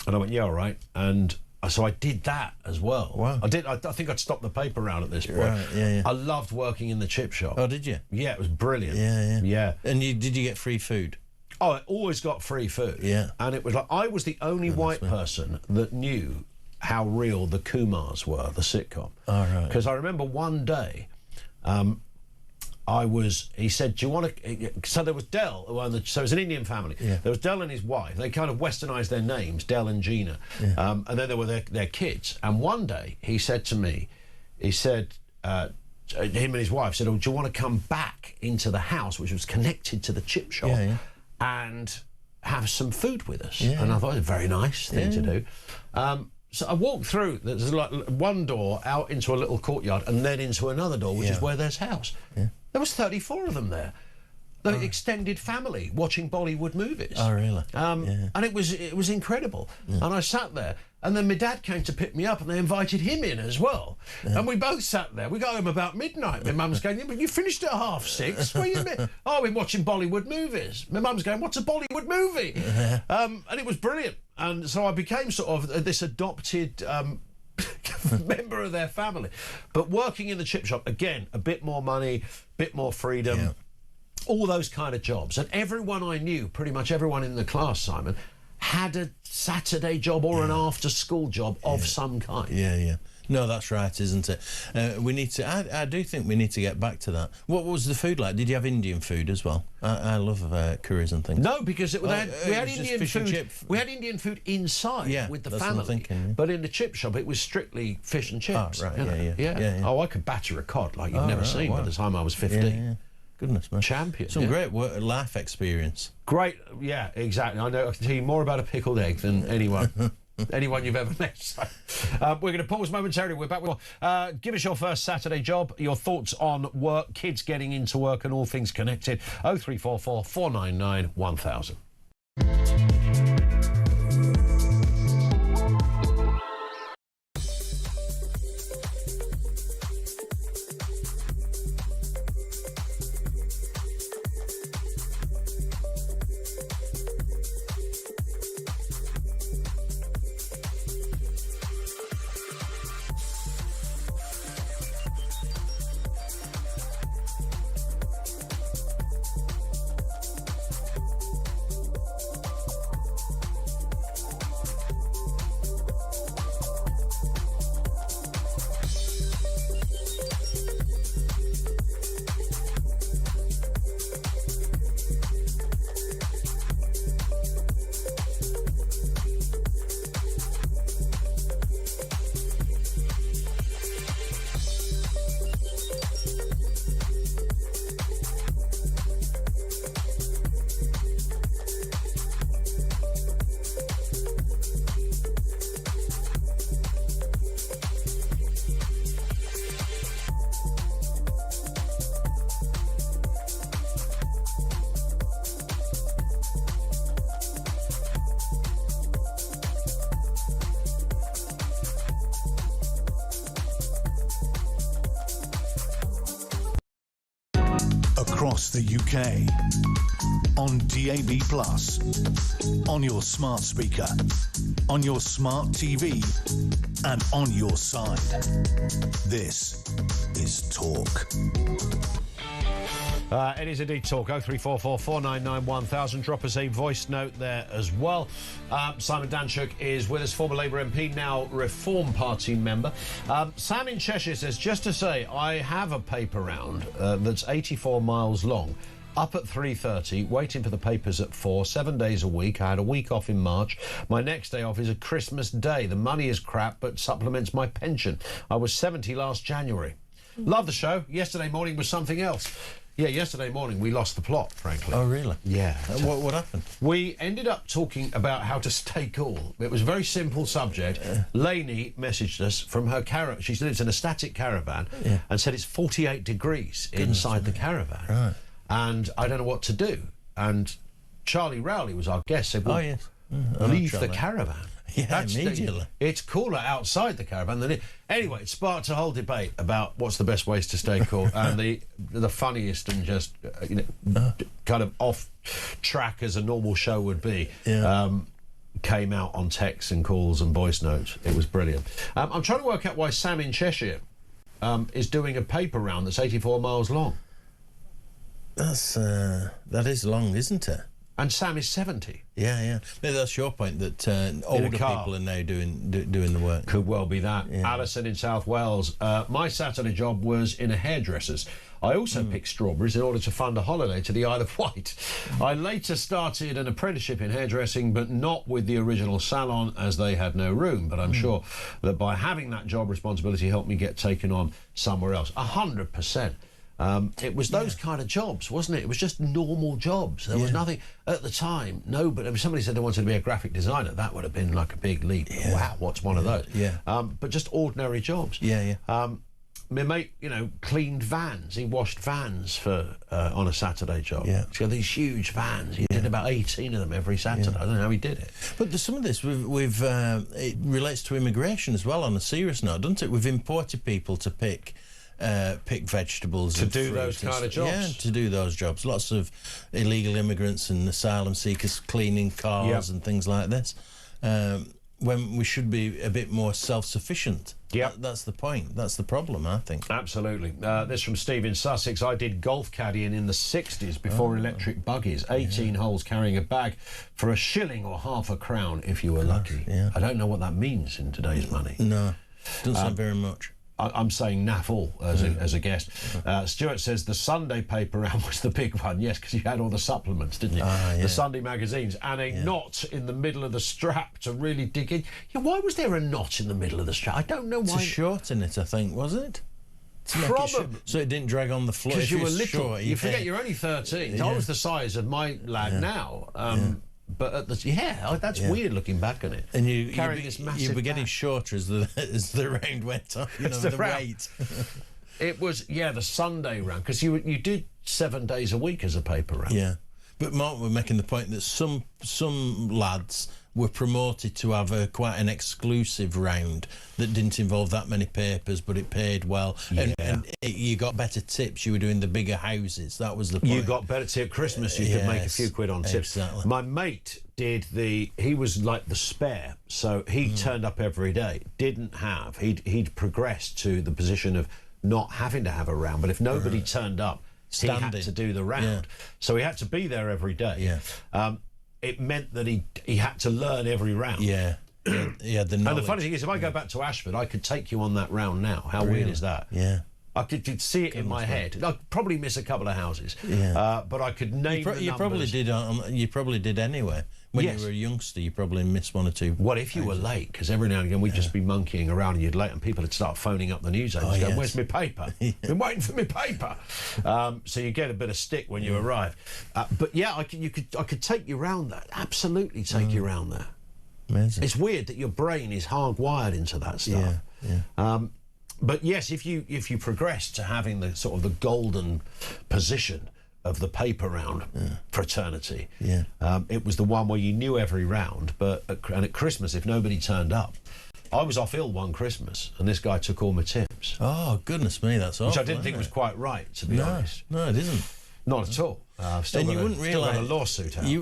J: And I went, yeah, all right. And so I did that as well.
K: Wow.
J: I think I'd stopped the paper round at this point.
K: Right,
J: I loved working in the chip shop.
K: Oh, did you?
J: Yeah, it was brilliant.
K: Yeah. And did you get free food?
J: Oh, I always got free food.
K: Yeah.
J: And it was like, I was the only white person that knew how real the Kumars were, the sitcom.
K: Oh, right.
J: Because I remember one day, he said, do you want to, so there was Dell, so it was an Indian family. There was Dell and his wife. They kind of westernised their names, Dell and Gina. And then there were their kids. And one day he said to me, him and his wife said, oh, do you want to come back into the house, which was connected to the chip shop, and have some food with us? And I thought it was a very nice thing to do. So I walked through, there's like one door out into a little courtyard and then into another door, which is where there's house. There was 34 of them there. The extended family watching Bollywood movies.
K: Oh, really?
J: And it was incredible. And I sat there, and then my dad came to pick me up, and they invited him in as well. And we both sat there. We got home about midnight. My mum's going, yeah, but you finished at 6:30. What you mean? Oh, we're watching Bollywood movies. My mum's going, what's a Bollywood movie? And it was brilliant. And so I became sort of this adopted member of their family. But working in the chip shop, again, a bit more money, bit more freedom, all those kind of jobs. And everyone I knew, pretty much everyone in the class, Simon, had a Saturday job or an after-school job of some kind.
K: No, that's right, isn't it? We need to. I do think we need to get back to that. What was the food like? Did you have Indian food as well? I love curries and things.
J: No, because we had Indian food. We had Indian food inside with the family, but in the chip shop it was strictly fish and chips.
K: Oh, right,
J: Oh, I could batter a cod like you've never seen by the time I was 15.
K: Goodness, man.
J: Champion.
K: Some great life experience.
J: Great, yeah, exactly. I know I can tell you more about a pickled egg than anyone. Anyone you've ever met. So, we're going to pause momentarily. We're back with more. Give us your first Saturday job, your thoughts on work, kids getting into work and all things connected. 0344 499 1000.
I: across the UK. On DAB+, on your smart speaker, on your smart TV, and on your side. This is Talk.
J: It is indeed Talk. 0344 499 1000. Drop us a voice note there as well. Simon Danchuk is with us, former Labour MP, now Reform Party member. Sam in Cheshire says, just to say, I have a paper round that's 84 miles long. Up at 3:30, waiting for the papers at 4, 7 days a week. I had a week off in March. My next day off is a Christmas Day. The money is crap, but supplements my pension. I was 70 last January. Love the show. Yesterday morning was something else. Yeah, yesterday morning we lost the plot, frankly.
K: Oh, really?
J: Yeah.
K: What happened?
J: We ended up talking about how to stay cool. It was a very simple subject. Lainey messaged us from her caravan. She lives in a static caravan and said it's 48 degrees inside the caravan.
K: Right.
J: And I don't know what to do. And Charlie Rowley was our guest, said, well,
K: Oh, yes.
J: leave the caravan.
K: Yeah, immediately.
J: It's cooler outside the caravan than it. Anyway, it sparked a whole debate about what's the best ways to stay cool, and the funniest and just kind of off track as a normal show would be. Came out on texts and calls and voice notes. It was brilliant. I'm trying to work out why Sam in Cheshire is doing a paper round that's 84 miles long.
K: That is long, isn't it?
J: And Sam is 70.
K: Yeah. Maybe that's your point, that older people are now doing the work.
J: Could well be that. Yeah. Alison in South Wales. My Saturday job was in a hairdresser's. I also picked strawberries in order to fund a holiday to the Isle of Wight. I later started an apprenticeship in hairdressing, but not with the original salon, as they had no room. But I'm sure that by having that job responsibility helped me get taken on somewhere else. 100%. It was those kind of jobs, wasn't it? It was just normal jobs. There was nothing at the time. No, but if somebody said they wanted to be a graphic designer, that would have been like a big leap. Wow, what's one of those? But just ordinary jobs. My mate, cleaned vans. He washed vans for on a Saturday job. So these huge vans. He did about 18 of them every Saturday. I don't know how he did it.
K: But there's some of this we've it relates to immigration as well on a serious note, doesn't it? We've imported people to pick vegetables
J: to do those kind of jobs.
K: Yeah, to do those jobs. Lots of illegal immigrants and asylum seekers cleaning cars and things like this. When we should be a bit more self-sufficient. That's the point. That's the problem, I think.
J: Absolutely. This from Steve in Sussex. I did golf caddying in the 60s before electric buggies. 18 holes carrying a bag for £1 or half a crown if you were lucky. I don't know what that means in today's money.
K: No, doesn't sound very much.
J: I'm saying naff all as a guest. Stuart says the Sunday paper round was the big one. Yes, because you had all the supplements, didn't you? The Sunday magazines. And a knot in the middle of the strap to really dig in. Yeah, why was there a knot in the middle of the strap? I don't know why.
K: To shorten it, I think, was it?
J: Probably.
K: So it didn't drag on the floor.
J: Because you were little. Short, you forget you're only 13. I was the size of my lad now. But at that's weird looking back on it.
K: And you
J: carrying this massive.
K: You were getting shorter as the round went up. The weight.
J: It was the Sunday round, because you did 7 days a week as a paper round.
K: Yeah, but Mark were making the point that some lads were promoted to have quite an exclusive round that didn't involve that many papers, but it paid well. And you got better tips. You were doing the bigger houses. That was the point.
J: You got better tips at Christmas. You could make a few quid on tips.
K: Exactly.
J: My mate did he was like the spare, so he turned up every day. He'd progressed to the position of not having to have a round, but if nobody turned up, he had to do the round. So he had to be there every day. It meant that he had to learn every round.
K: He had the knowledge.
J: And the funny thing is, if I go back to Ashford, I could take you on that round now. How weird is that?
K: Yeah.
J: I could see it in my head. I'd probably miss a couple of houses. But I could name the numbers.
K: You probably did anyway. When you were a youngster, you probably missed one or two.
J: Well, if you were late, because every now and again we'd just be monkeying around and you'd late, and people would start phoning up the news agents going, "Where's my paper? Been waiting for my paper." So you get a bit of stick when you arrive. But I could take you round that. Absolutely take you round there.
K: Amazing.
J: It's weird that your brain is hardwired into that stuff. But yes, if you progress to having the sort of the golden position of the paper round fraternity, it was the one where you knew every round, and at Christmas, if nobody turned up, I was off ill one Christmas, and this guy took all my tips.
K: Oh, goodness me, that's awful.
J: Which I didn't think was quite right, to be honest.
K: No, it isn't.
J: Not at all. I've still got a lawsuit out.
K: You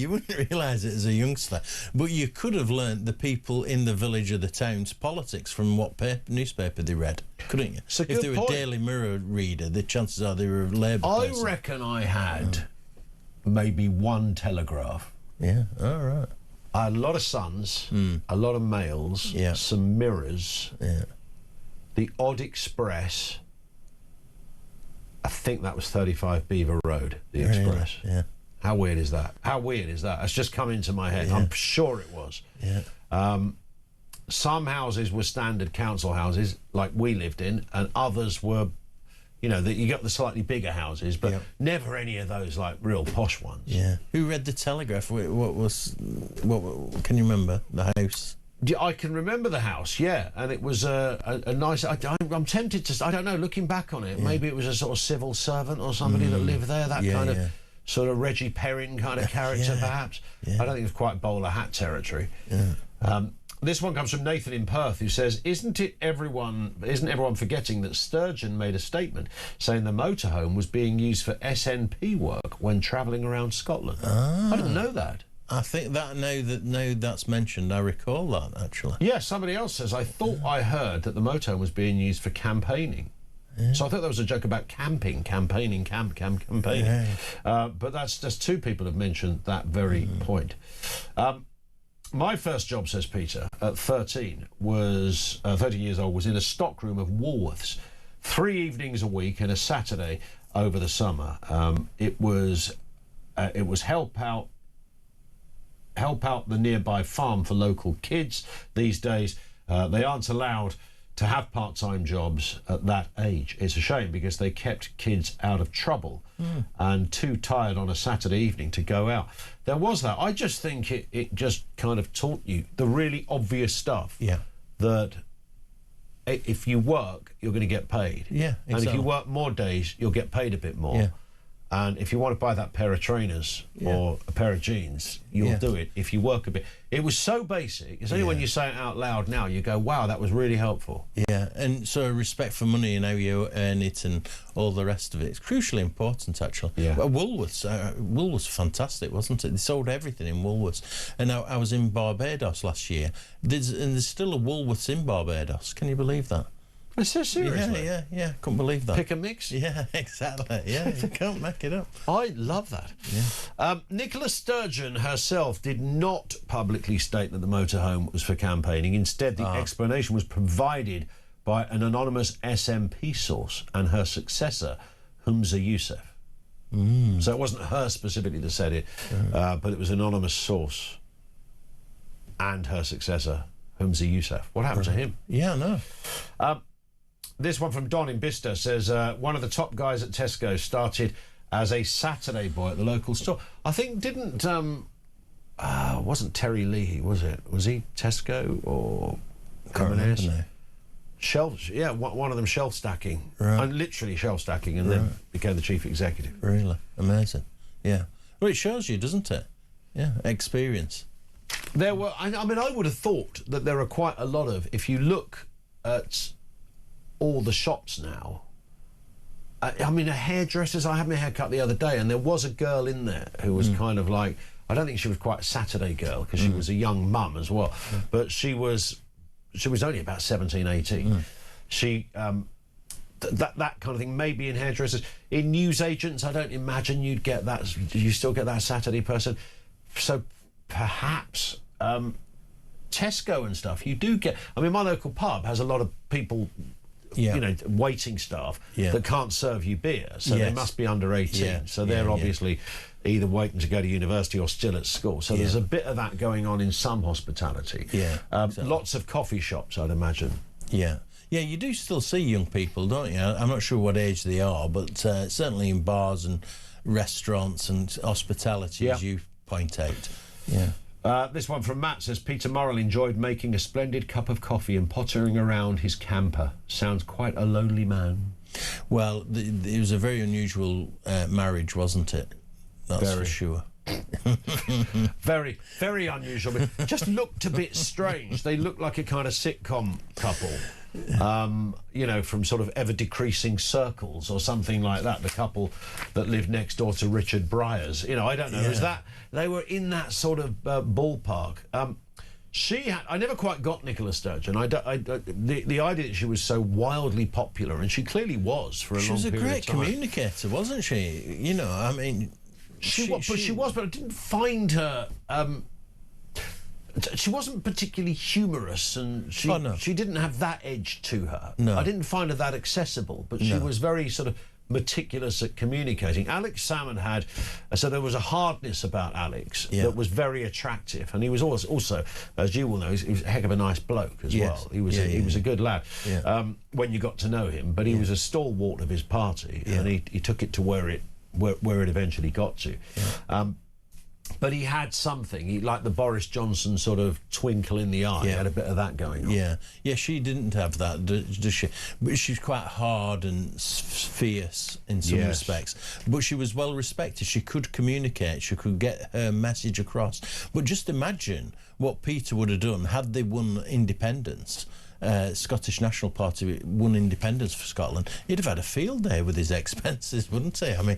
K: wouldn't realise it as a youngster, but you could have learnt the people in the village or the town's politics from what newspaper they read, couldn't you? If they were a Daily Mirror reader, the chances are they were a Labour person.
J: I reckon I had maybe one Telegraph.
K: Yeah, all right.
J: I had a lot of Suns, a lot of Mails, some Mirrors, the odd Express. I think that was 35 Beaver Road, the Express.
K: Yeah.
J: How weird is that? It's just come into my head. I'm sure it was.
K: Yeah.
J: Some houses were standard council houses, like we lived in, and others were, you got the slightly bigger houses, but never any of those like real posh ones.
K: Yeah. Who read the Telegraph? What can you remember? The house.
J: I can remember the house, and it was a nice. I'm tempted to. I don't know. Looking back on it, maybe it was a sort of civil servant or somebody that lived there. That kind of sort of Reggie Perrin kind of character, perhaps. I don't think it was quite bowler hat territory. This one comes from Nathan in Perth, who says, Isn't everyone forgetting that Sturgeon made a statement saying the motorhome was being used for SNP work when travelling around Scotland? I didn't know that.
K: I think that now that's mentioned, I recall that, actually.
J: Yeah, somebody else says, I thought I heard that the motorhome was being used for campaigning. So I thought that was a joke about campaigning. But that's just two people have mentioned that very point. My first job, says Peter, at 13 years old, was in a stockroom of Woolworths. 3 evenings a week and a Saturday over the summer. It was help out the nearby farm for local kids. These days, they aren't allowed to have part-time jobs at that age. It's a shame because they kept kids out of trouble and too tired on a Saturday evening to go out. There was that. I just think it just kind of taught you the really obvious stuff.
K: Yeah.
J: That if you work, you're going to get paid.
K: Yeah, exactly.
J: And if you work more days, you'll get paid a bit more.
K: Yeah.
J: And if you want to buy that pair of trainers or a pair of jeans, you'll do it if you work a bit. It was so basic. It's only when you say it out loud now, you go, wow, that was really helpful.
K: Yeah, and so respect for money and how you earn it and all the rest of it. It's crucially important, actually.
J: Yeah.
K: Well, Woolworths was fantastic, wasn't it? They sold everything in Woolworths. And I was in Barbados last year. There's still a Woolworths in Barbados. Can you believe that?
J: Is this seriously?
K: Yeah. Couldn't believe that.
J: Pick a mix?
K: Yeah, exactly. Yeah, you can't make it up.
J: I love that.
K: Yeah.
J: Nicola Sturgeon herself did not publicly state that the motorhome was for campaigning. Instead, the explanation was provided by an anonymous SNP source and her successor, Humza Yousaf. So it wasn't her specifically that said it, but it was an anonymous source and her successor, Humza Yousaf. What happened to him?
K: Yeah, no.
J: This one from Don in Bicester says, one of the top guys at Tesco started as a Saturday boy at the local store. I think wasn't Terry Leahy, was it? Was he Tesco or
K: Can't remember.
J: Shelf, one of them shelf stacking.
K: Right.
J: And literally shelf stacking, and then became the chief executive.
K: Really? Amazing. Yeah. Well, it shows you, doesn't it? Yeah, experience.
J: There were, I mean, I would have thought that there are quite a lot of, if you look at all the shops now, I mean, hairdressers, I had my hair cut the other day, and there was a girl in there who was kind of like, I don't think she was quite a Saturday girl, because she was a young mum as well, but she was only about 17, 18. She, that kind of thing, maybe in hairdressers. In newsagents, I don't imagine you'd get that, you still get that Saturday person. So perhaps Tesco and stuff, you do get, I mean, my local pub has a lot of people, you know, waiting staff that can't serve you beer, so they must be under 18, so they're obviously either waiting to go to university or still at school, so there's a bit of that going on in some hospitality.
K: Exactly.
J: Lots of coffee shops, I'd imagine.
K: Yeah, you do still see young people, don't you? I'm not sure what age they are, but certainly in bars and restaurants and hospitality, as you point out.
J: This one from Matt says, Peter Morrill enjoyed making a splendid cup of coffee and pottering around his camper. Sounds quite a lonely man.
K: Well, it was a very unusual marriage, wasn't it? That's for sure.
J: Very, very unusual. But just looked a bit strange. They looked like a kind of sitcom couple. you know, from sort of ever-decreasing circles or something like that, the couple that lived next door to Richard Bryars. You know, I don't know, is that... They were in that sort of ballpark. I never quite got Nicola Sturgeon. The idea that she was so wildly popular, and she clearly was for a long period of time.
K: She was a great communicator, wasn't she? You know, I mean...
J: She was, but I didn't find her... she wasn't particularly humorous, and she didn't have that edge to her.
K: No.
J: I didn't find her that accessible, but she was very sort of meticulous at communicating. Alex Salmond had, so there was a hardness about Alex that was very attractive, and he was also, as you will know, he was a heck of a nice bloke as well. He was a good lad when you got to know him, but he was a stalwart of his party, and he took it to where it eventually got to. But he had something. He, like the Boris Johnson sort of twinkle in the eye. He had a bit of that going on.
K: Yeah, she didn't have that, does she? But she's quite hard and fierce in some respects. But she was well respected. She could communicate. She could get her message across. But just imagine what Peter would have done had they won independence. Scottish National Party won independence for Scotland, he'd have had a field day with his expenses, wouldn't he? I mean,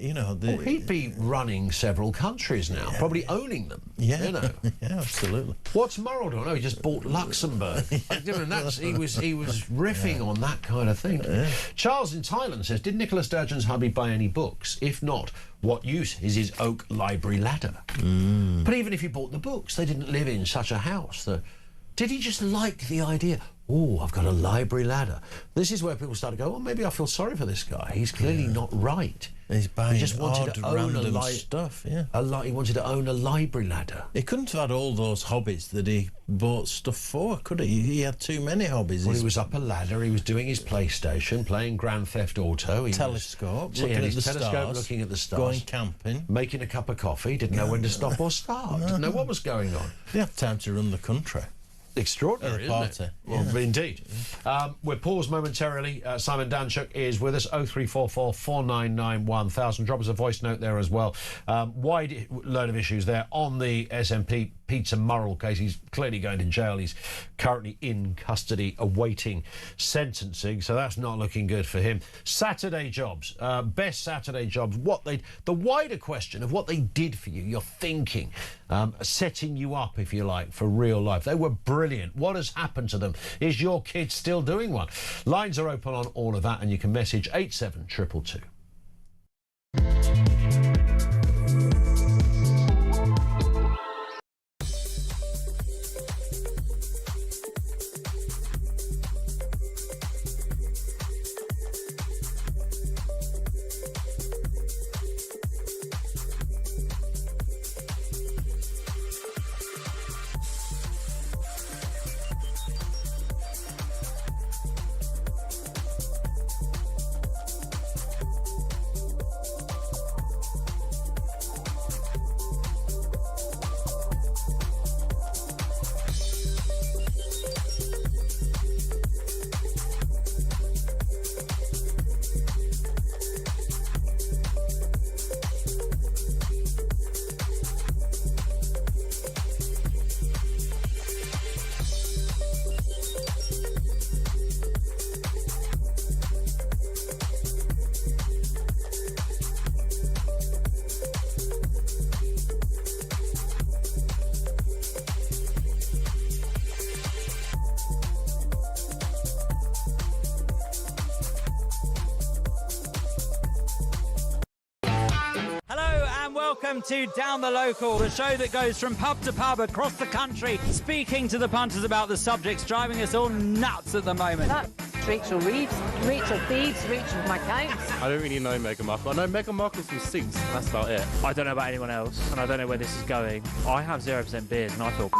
K: you know...
J: he'd be running several countries now, probably owning them, you know.
K: Yeah, absolutely.
J: What's Morrill doing? Oh, he just bought Luxembourg. He was riffing on that kind of thing. Charles in Thailand says, did Nicola Sturgeon's hubby buy any books? If not, what use is his oak library ladder? But even if he bought the books, they didn't live in such a house. Did he just like the idea? Oh, I've got a library ladder. This is where people start to go, well, maybe I feel sorry for this guy. He's clearly not right.
K: He's buying
J: he just wanted to own
K: random stuff,
J: he wanted to own a library ladder.
K: He couldn't have had all those hobbies that he bought stuff for, could he? He had too many hobbies.
J: Well, he was up a ladder, he was doing his PlayStation, playing Grand Theft Auto.
K: Telescope, looking at the stars.
J: Looking at the stars.
K: Going camping.
J: Making a cup of coffee, didn't know when to stop or start. Didn't know what was going on.
K: He had time to run the country.
J: Extraordinary, isn't it? Well, indeed. We're paused momentarily. Simon Danchuk is with us. 0344 499 1000. Drop us a voice note there as well. Wide load of issues there on the SNP Peter Murrell case. He's clearly going to jail. He's currently in custody awaiting sentencing, so that's not looking good for him. Saturday jobs, best Saturday jobs. The wider question of what they did for you, your thinking, setting you up, if you like, for real life. They were brilliant. What has happened to them? Is your kid still doing one? Lines are open on all of that, and you can message 87222.
N: Welcome to Down the Local, the show that goes from pub to pub across the country, speaking to the punters about the subjects driving us all nuts at the moment.
O: That's Rachel Reeves, Rachel Thieves, Rachel McCounts.
P: I don't really know Meghan Markle. I know Meghan Markle's from Suits, that's about it.
Q: I don't know about anyone else, and I don't know where this is going. I have 0% beard, and I feel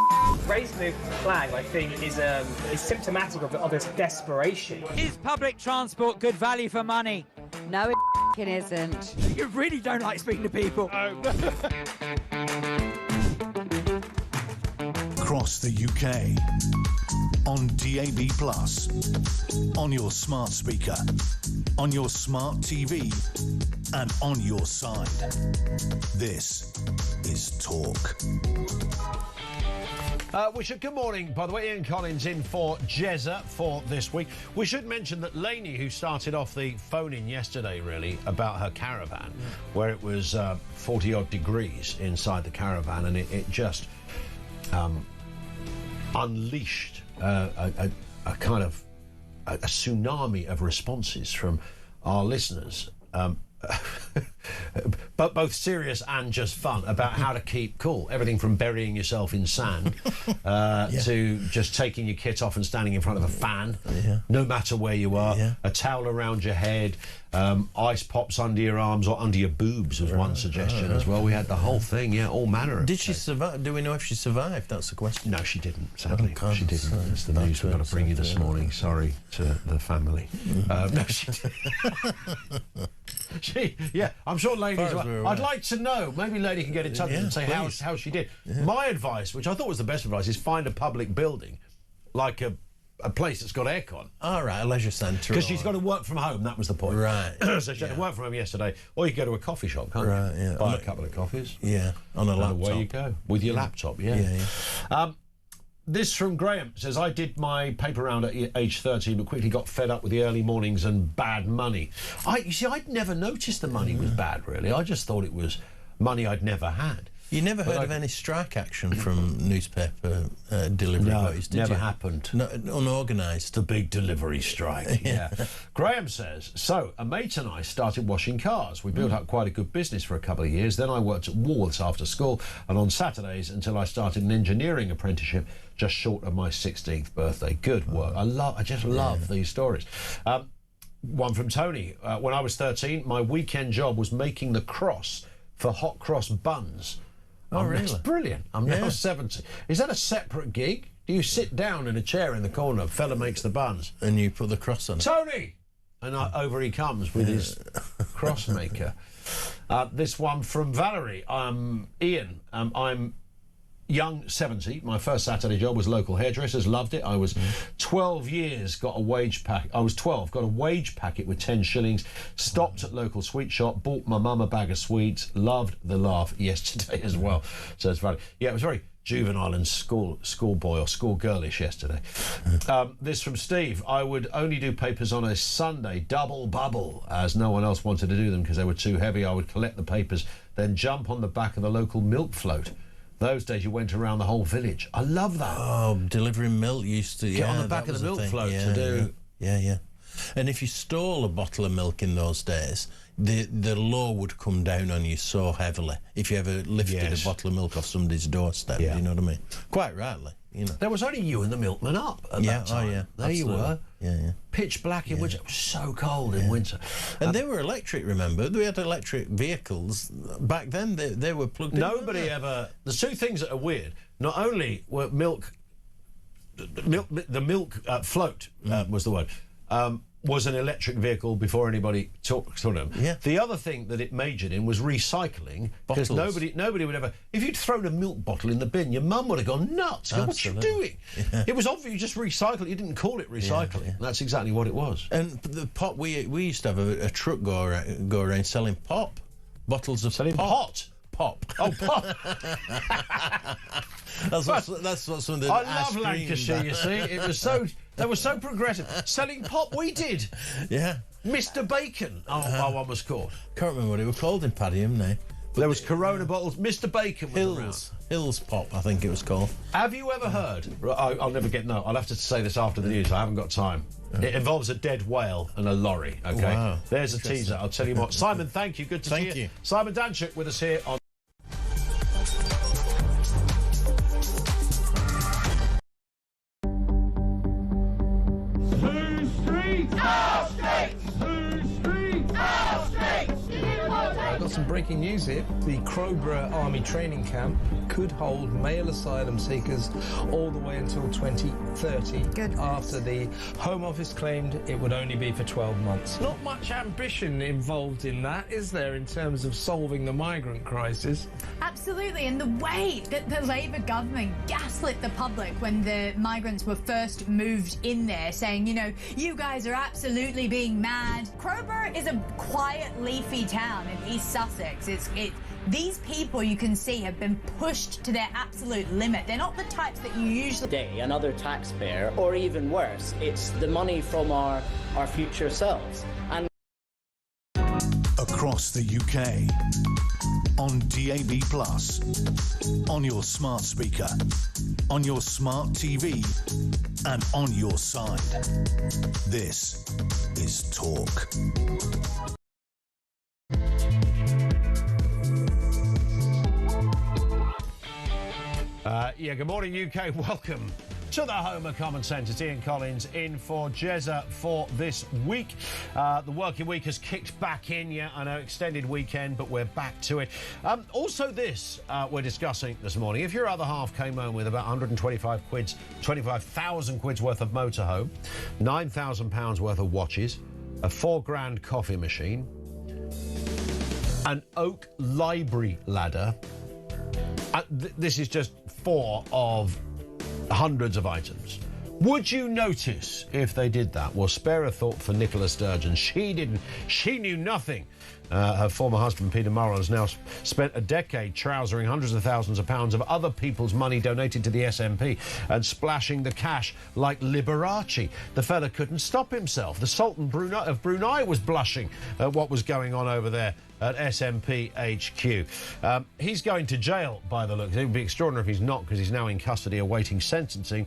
R: raising the flag, I think, is symptomatic of this desperation.
N: Is public transport good value for money?
O: No, it isn't.
N: You really don't like speaking to people.
I: Across the UK, on DAB+, on your smart speaker, on your smart TV, and on your side. This is Talk.
J: Good morning, by the way. Ian Collins in for Jezza for this week. We should mention that Lainey, who started off the phone-in yesterday, really, about her caravan, where it was 40-odd degrees inside the caravan, and it just unleashed a kind of a tsunami of responses from our listeners. But both serious and just fun about how to keep cool. Everything from burying yourself in sand to just taking your kit off and standing in front of a fan, no matter where you are, a towel around your head, ice pops under your arms or under your boobs was one suggestion as well. We had the whole thing, all manner of
K: Did she survive? Do we know if she survived? That's the question.
J: No, she didn't, sadly. She didn't. That's the news we've got to bring you this morning. Sorry to the family. No, she didn't. I'm sure Lainey's well. I'd like to know. Maybe Lainey can get in touch and say how she did. My advice, which I thought was the best advice, is find a public building, like a place that's got aircon.
K: All right, a leisure centre.
J: Because she's got to work from home, that was the point.
K: Right.
J: So she had to work from home yesterday, or you go to a coffee shop, can't you? Buy a couple of coffees.
K: Yeah, on a laptop.
J: And away you go. With your laptop, This from Graham says, I did my paper round at age 13 but quickly got fed up with the early mornings and bad money. You see, I'd never noticed the money was bad, really. I just thought it was money I'd never had.
K: You never heard of any strike action from newspaper delivery boys, did you?
J: Never happened.
K: No, unorganised.
J: The big delivery strike, Graham says, so a mate and I started washing cars. We built up quite a good business for a couple of years. Then I worked at Woolworths after school and on Saturdays until I started an engineering apprenticeship just short of my 16th birthday. Good work. I just love these stories. One from Tony. When I was 13, my weekend job was making the cross for hot cross buns.
K: Oh, really?
J: That's brilliant. I'm now 70. Is that a separate gig? Do you sit down in a chair in the corner, a fella makes the buns,
K: and you put the cross on it?
J: Tony! And over he comes with his cross maker. This one from Valerie. Ian, I'm young, 70. My first Saturday job was local hairdressers. Loved it. I was 12 years, got a wage packet. I was 12, got a wage packet with 10 shillings. Stopped at local sweet shop. Bought my mum a bag of sweets. Loved the laugh yesterday as well. So it's very, it was very juvenile and schoolboy or schoolgirlish yesterday. This from Steve. I would only do papers on a Sunday, double bubble, as no one else wanted to do them because they were too heavy. I would collect the papers, then jump on the back of the local milk float. Those days you went around the whole village. I love that.
K: Oh, delivering milk used to...
J: Get on the back of the milk float to do...
K: Yeah. And if you stole a bottle of milk in those days, the law would come down on you so heavily if you ever lifted a bottle of milk off somebody's doorstep, you know what I mean? Quite rightly, you know.
J: There was only you and the milkman up at that time. There
K: absolutely.
J: You were.
K: Yeah.
J: Pitch black in winter. It was so cold in winter.
K: And they were electric, remember? We had electric vehicles. Back then, they were plugged in.
J: Nobody ever... There's two things that are weird. Not only were the milk float was the word, was an electric vehicle before anybody talked to them.
K: Yeah.
J: The other thing that it majored in was recycling, because nobody would ever... If you'd thrown a milk bottle in the bin, your mum would have gone nuts. What are you doing? Yeah. It was obvious you just recycled. You didn't call it recycling. That's exactly what it was.
K: And the pop, we used to have a truck go around selling pop. Bottles of
J: pot.
K: Pop.
J: Oh, pop.
K: That's what some of the...
J: I love Lancashire, you see. It was so... They were so progressive. Selling pop, we did.
K: Yeah.
J: Mr. Bacon, our one was called.
K: Can't remember what it was called in Padiham now.
J: There was Corona bottles. Mr. Bacon was around.
K: Hills Pop, I think it was called.
J: Have you ever heard... I'll never get... No, I'll have to say this after the news. I haven't got time. It involves a dead whale and a lorry, OK?
K: Wow.
J: There's a teaser. I'll tell you what. Simon, thank you. Good to see you. Simon Danchuk with us here on...
S: I've got some breaking news here. The Crowborough Army Training Camp could hold male asylum seekers all the way until 2030. After the Home Office claimed it would only be for 12 months. Not much ambition involved in that, is there, in terms of solving the migrant crisis?
E: Absolutely, and the way that the Labour government gaslit the public when the migrants were first moved in there, saying, you know, you guys are absolutely being mad. Crowborough is a quiet, leafy town in East Sussex. Sussex. These people, you can see, have been pushed to their absolute limit. They're not the types that you usually...
T: Day, another taxpayer, or even worse, it's the money from our future selves. And
I: across the UK, on DAB+, on your smart speaker, on your smart TV, and on your side. This is Talk.
J: Good morning, UK. Welcome to the home of common sense. It's Ian Collins in for Jezza for this week. The working week has kicked back in. Yeah, I know, extended weekend, but we're back to it. Also this we're discussing this morning. If your other half came home with about 25,000 quid's worth of motorhome, £9,000 worth of watches, a £4,000 coffee machine, an oak library ladder, this is just 4 of hundreds of items. Would you notice if they did that? Well, spare a thought for Nicola Sturgeon. She didn't. She knew nothing. Her former husband, Peter Murrell, has now spent a decade trousering hundreds of thousands of pounds of other people's money donated to the SNP and splashing the cash like Liberace. The fella couldn't stop himself. The Sultan of Brunei was blushing at what was going on over there at SNP HQ. He's going to jail, by the looks. It would be extraordinary if he's not, because he's now in custody awaiting sentencing.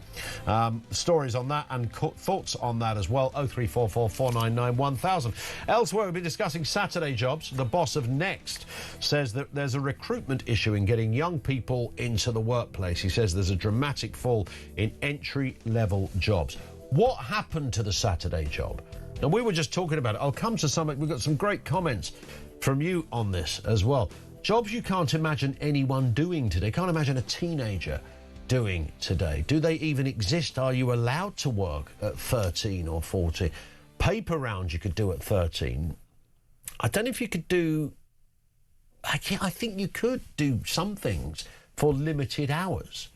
J: Stories on that and thoughts on that as well. 0344 499 1000. Elsewhere, we'll be discussing Saturday jobs. The boss of Next says that there's a recruitment issue in getting young people into the workplace. He says there's a dramatic fall in entry-level jobs. What happened to the Saturday job? Now, we were just talking about it. I'll come to some. We've got some great comments from you on this as well. Jobs you can't imagine anyone doing today. Can't imagine a teenager doing today. Do they even exist? Are you allowed to work at 13 or 14? Paper round you could do at 13. I don't know if you could do... I think you could do some things for limited hours.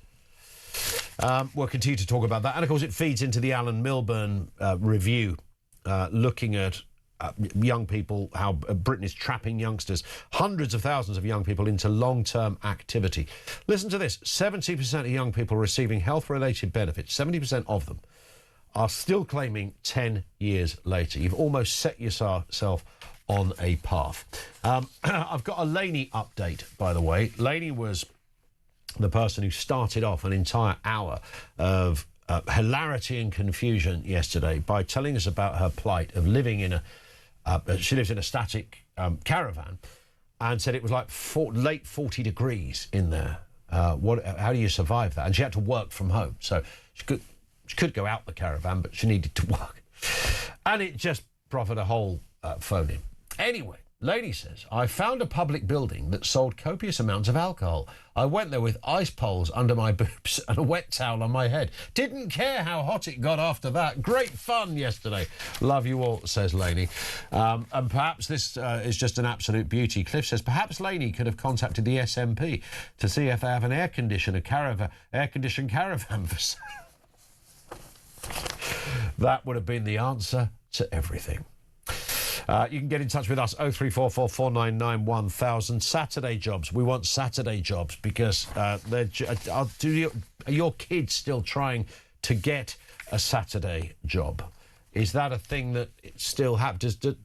J: We'll continue to talk about that. And, of course, it feeds into the Alan Milburn review, looking at young people, how Britain is trapping youngsters, hundreds of thousands of young people into long-term activity. Listen to this. 70% of young people receiving health-related benefits, 70% of them, are still claiming 10 years later. You've almost set yourself on a path. I've got a Laney update, by the way. Laney was the person who started off an entire hour of hilarity and confusion yesterday by telling us about her plight of living in she lives in a static caravan, and said it was like late 40 degrees in there. How do you survive that? And she had to work from home, so she could go out the caravan, but she needed to work. And it just proffered a whole phone-in. Anyway, lady says, I found a public building that sold copious amounts of alcohol. I went there with ice poles under my boobs and a wet towel on my head. Didn't care how hot it got after that. Great fun yesterday. Love you all, says Laney. And perhaps this is just an absolute beauty. Cliff says, perhaps Laney could have contacted the SNP to see if they have an air-conditioned caravan for sale. That would have been the answer to everything. You can get in touch with us, 0344 499 1000. Saturday jobs. We want Saturday jobs because are your kids still trying to get a Saturday job? Is that a thing that it still happens? Do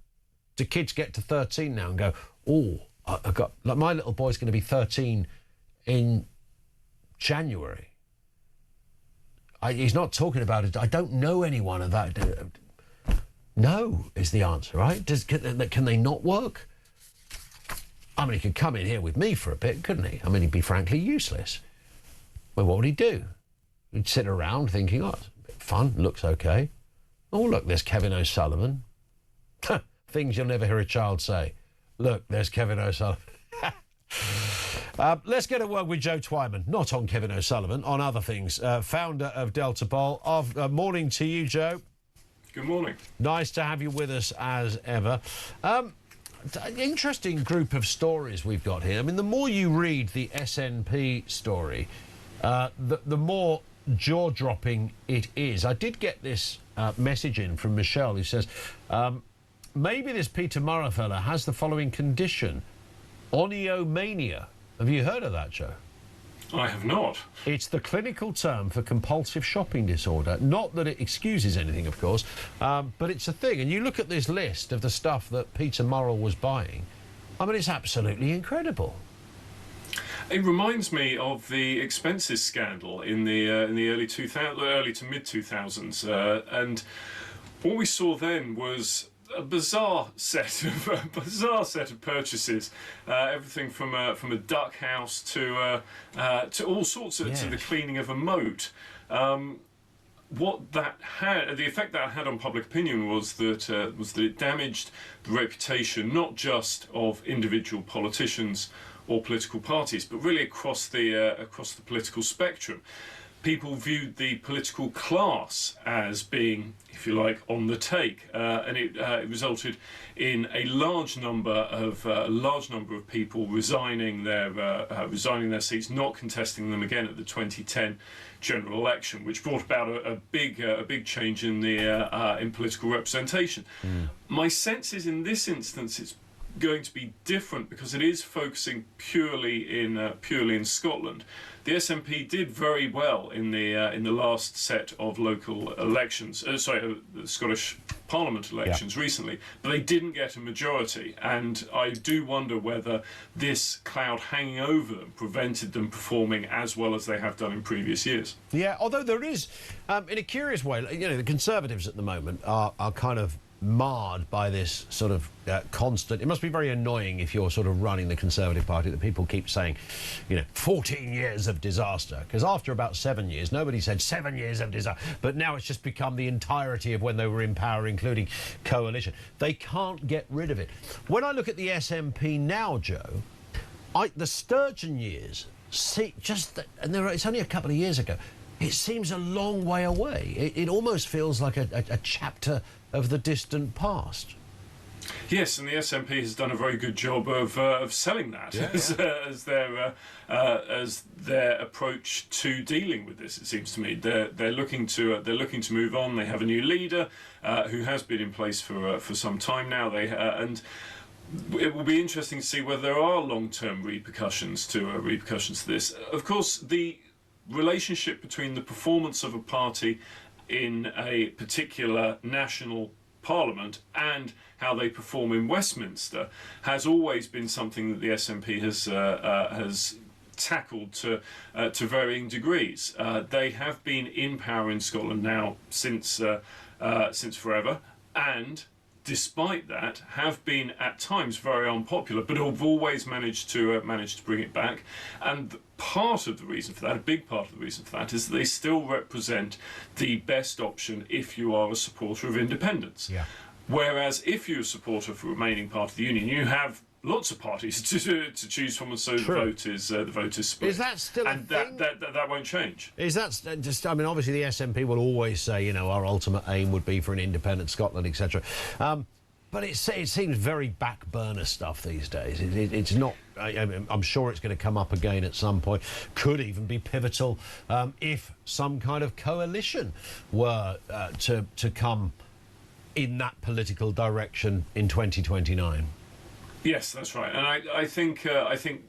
J: kids get to 13 now and go, oh, I got, like, my little boy's going to be 13 in January. He's not talking about it. I don't know anyone of that. No, is the answer, right? Can they not work? I mean, he could come in here with me for a bit, couldn't he? I mean, he'd be frankly useless. Well, what would he do? He'd sit around thinking, oh, it's a bit fun, looks okay. Oh, look, there's Kevin O'Sullivan. Things you'll never hear a child say. Look, there's Kevin O'Sullivan. Let's get a word with Joe Twyman, not on Kevin O'Sullivan, on other things. Founder of Delta Bowl. Morning to you, Joe.
U: Good morning.
J: Nice to have you with us as ever. Interesting group of stories we've got here. I mean, the more you read the SNP story, the more jaw-dropping it is. I did get this message in from Michelle who says, maybe this Peter Murrell fella has the following condition. Oniomania. Have you heard of that, Joe?
U: I have not.
J: It's the clinical term for compulsive shopping disorder. Not that it excuses anything, of course, but it's a thing. And you look at this list of the stuff that Peter Murrell was buying, I mean, it's absolutely incredible.
U: It reminds me of the expenses scandal in the early to mid 2000s, and what we saw then was a bizarre set of purchases, everything from a duck house to all sorts of, to the cleaning of a moat. What that had, the effect that had on public opinion was that it damaged the reputation not just of individual politicians or political parties, but really across the political spectrum. People viewed the political class as being, if you like, on the take, and it resulted in a large number of people resigning their seats, not contesting them again at the 2010 general election, which brought about a big change in in political representation. My sense is, in this instance, it's going to be different because it is focusing purely in Scotland. The SNP did very well in the last set of local elections, the Scottish Parliament elections recently, but they didn't get a majority, and I do wonder whether this cloud hanging over them prevented them performing as well as they have done in previous years.
J: Yeah, although there is, in a curious way, the Conservatives at the moment are kind of marred by this sort of constant. It must be very annoying if you're sort of running the Conservative Party that people keep saying, 14 years of disaster, because after about 7 years nobody said 7 years of disaster, but now it's just become the entirety of when they were in power, including coalition. They can't get rid of it. When I look at the SNP now, Joe, the Sturgeon years, it's only a couple of years ago. It seems a long way away. It almost feels like a chapter of the distant past.
U: Yes, and the SNP has done a very good job of selling that as their approach to dealing with this. It seems to me they're looking to move on. They have a new leader who has been in place for some time now. And it will be interesting to see whether there are long-term repercussions to this. Of course, the relationship between the performance of a party in a particular national parliament and how they perform in Westminster has always been something that the SNP has tackled to varying degrees. They have been in power in Scotland now since forever, and despite that, have been at times very unpopular, but have always managed to bring it back. And part of the reason for that, a big part of the reason for that, is that they still represent the best option if you are a supporter of independence. Yeah. Whereas if you're a supporter of a remaining part of the union, you have lots of parties to choose from, and so the vote is split.
J: Is that still a thing?
U: That won't change.
J: Is that just? I mean, obviously the SNP will always say, our ultimate aim would be for an independent Scotland, etc. But it seems very back burner stuff these days. It's not. I'm sure it's going to come up again at some point. Could even be pivotal if some kind of coalition were to come in that political direction in 2029.
U: Yes, that's right, and I think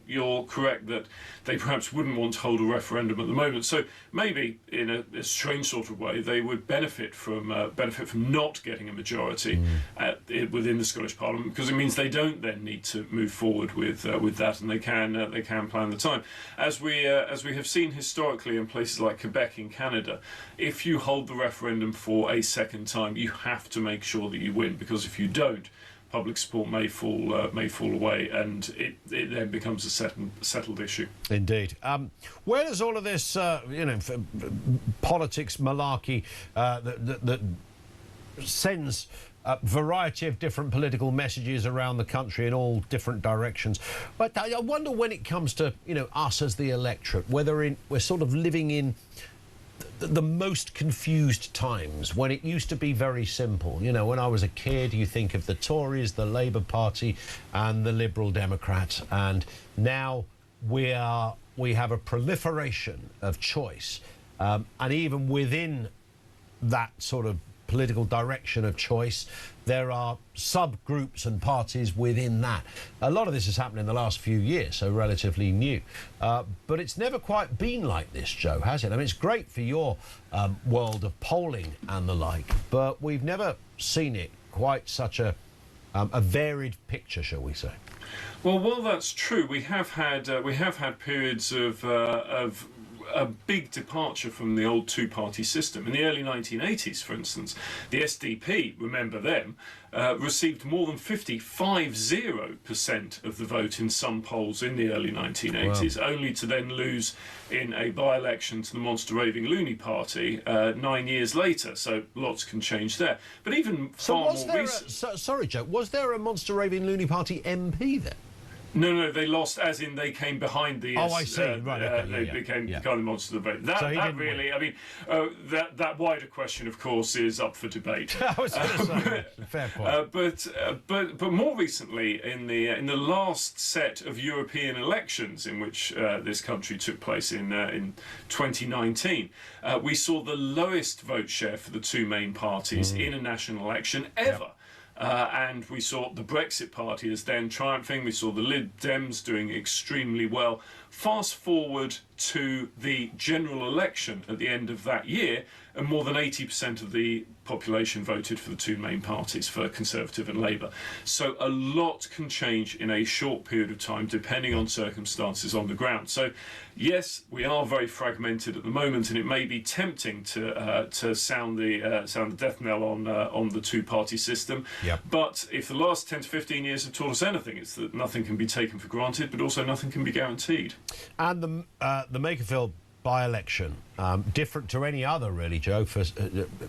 U: you're correct that they perhaps wouldn't want to hold a referendum at the moment. So maybe, in a strange sort of way, they would benefit from not getting a majority within the Scottish Parliament, because it means they don't then need to move forward with that, and they can plan the time. As we have seen historically in places like Quebec in Canada, if you hold the referendum for a second time, you have to make sure that you win, because if you don't, public support may fall away, and it then becomes a settled issue.
J: Indeed. Where does all of this, politics malarkey that sends a variety of different political messages around the country in all different directions? But I wonder when it comes to us as the electorate, whether we're sort of living in the most confused times, when it used to be very simple. When I was a kid, you think of the Tories, the Labour Party and the Liberal Democrats, and now we have a proliferation of choice, and even within that sort of political direction of choice, there are subgroups and parties within that. A lot of this has happened in the last few years, so relatively new. But it's never quite been like this, Joe, has it? I mean, it's great for your world of polling and the like, but we've never seen it quite such a varied picture, shall we say?
U: Well, while that's true, we have had periods of a big departure from the old two-party system. In the early 1980s, for instance, the SDP, remember them, received more than 50% of the vote in some polls in the early 1980s, only to then lose in a by-election to the monster raving Looney Party 9 years later. So lots can change there. But even far more recent...
J: Sorry, Joe, was there a monster raving Looney Party MP then?
U: No, they lost, as in they came behind the...
J: Oh, I see. Right, okay,
U: they became kind of monster of the vote. That really, I mean, that wider question, of course, is up for debate.
J: I was going to say, fair point.
U: But more recently, in the last set of European elections in which this country took place in 2019, we saw the lowest vote share for the two main parties in a national election ever. Yep. And we saw the Brexit Party as then triumphing. We saw the Lib Dems doing extremely well. Fast forward to the general election at the end of that year, and more than 80% of the population voted for the two main parties, for Conservative and Labour. So a lot can change in a short period of time, depending on circumstances on the ground. So, yes, we are very fragmented at the moment, and it may be tempting to sound the death knell on the two-party system. Yep. But if the last 10 to 15 years have taught us anything, it's that nothing can be taken for granted, but also nothing can be guaranteed.
J: And the Makerfield by-election, different to any other, really, Joe, for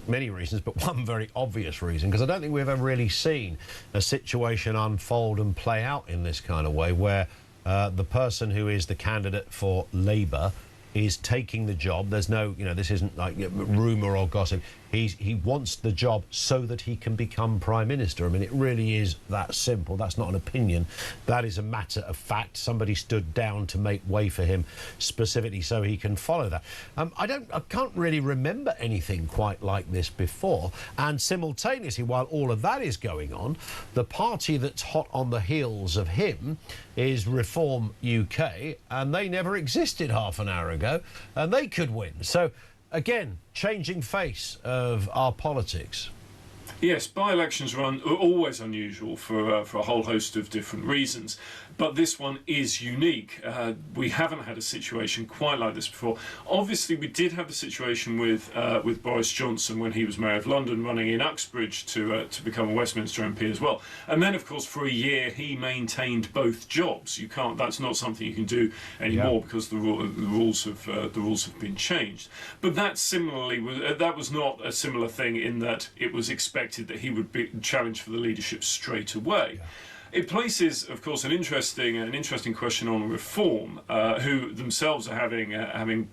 J: many reasons, but one very obvious reason, because I don't think we've ever really seen a situation unfold and play out in this kind of way, where the person who is the candidate for Labour is taking the job. There's no, this isn't like rumour or gossip. He wants the job so that he can become Prime Minister. I mean, it really is that simple. That's not an opinion. That is a matter of fact. Somebody stood down to make way for him specifically so he can follow that. I can't really remember anything quite like this before. And simultaneously, while all of that is going on, the party that's hot on the heels of him is Reform UK, and they never existed half an hour ago, and they could win. So, again, changing face of our politics.
U: Yes, by-elections are always unusual for a whole host of different reasons, but this one is unique. We haven't had a situation quite like this before. Obviously, we did have the situation with Boris Johnson when he was Mayor of London, running in Uxbridge to become a Westminster MP as well. And then, of course, for a year he maintained both jobs. You can't. That's not something you can do anymore because the rules have been changed. But that was not a similar thing in that it was expected that he would be challenged for the leadership straight away. Yeah. It places, of course, an interesting question on Reform, who themselves are having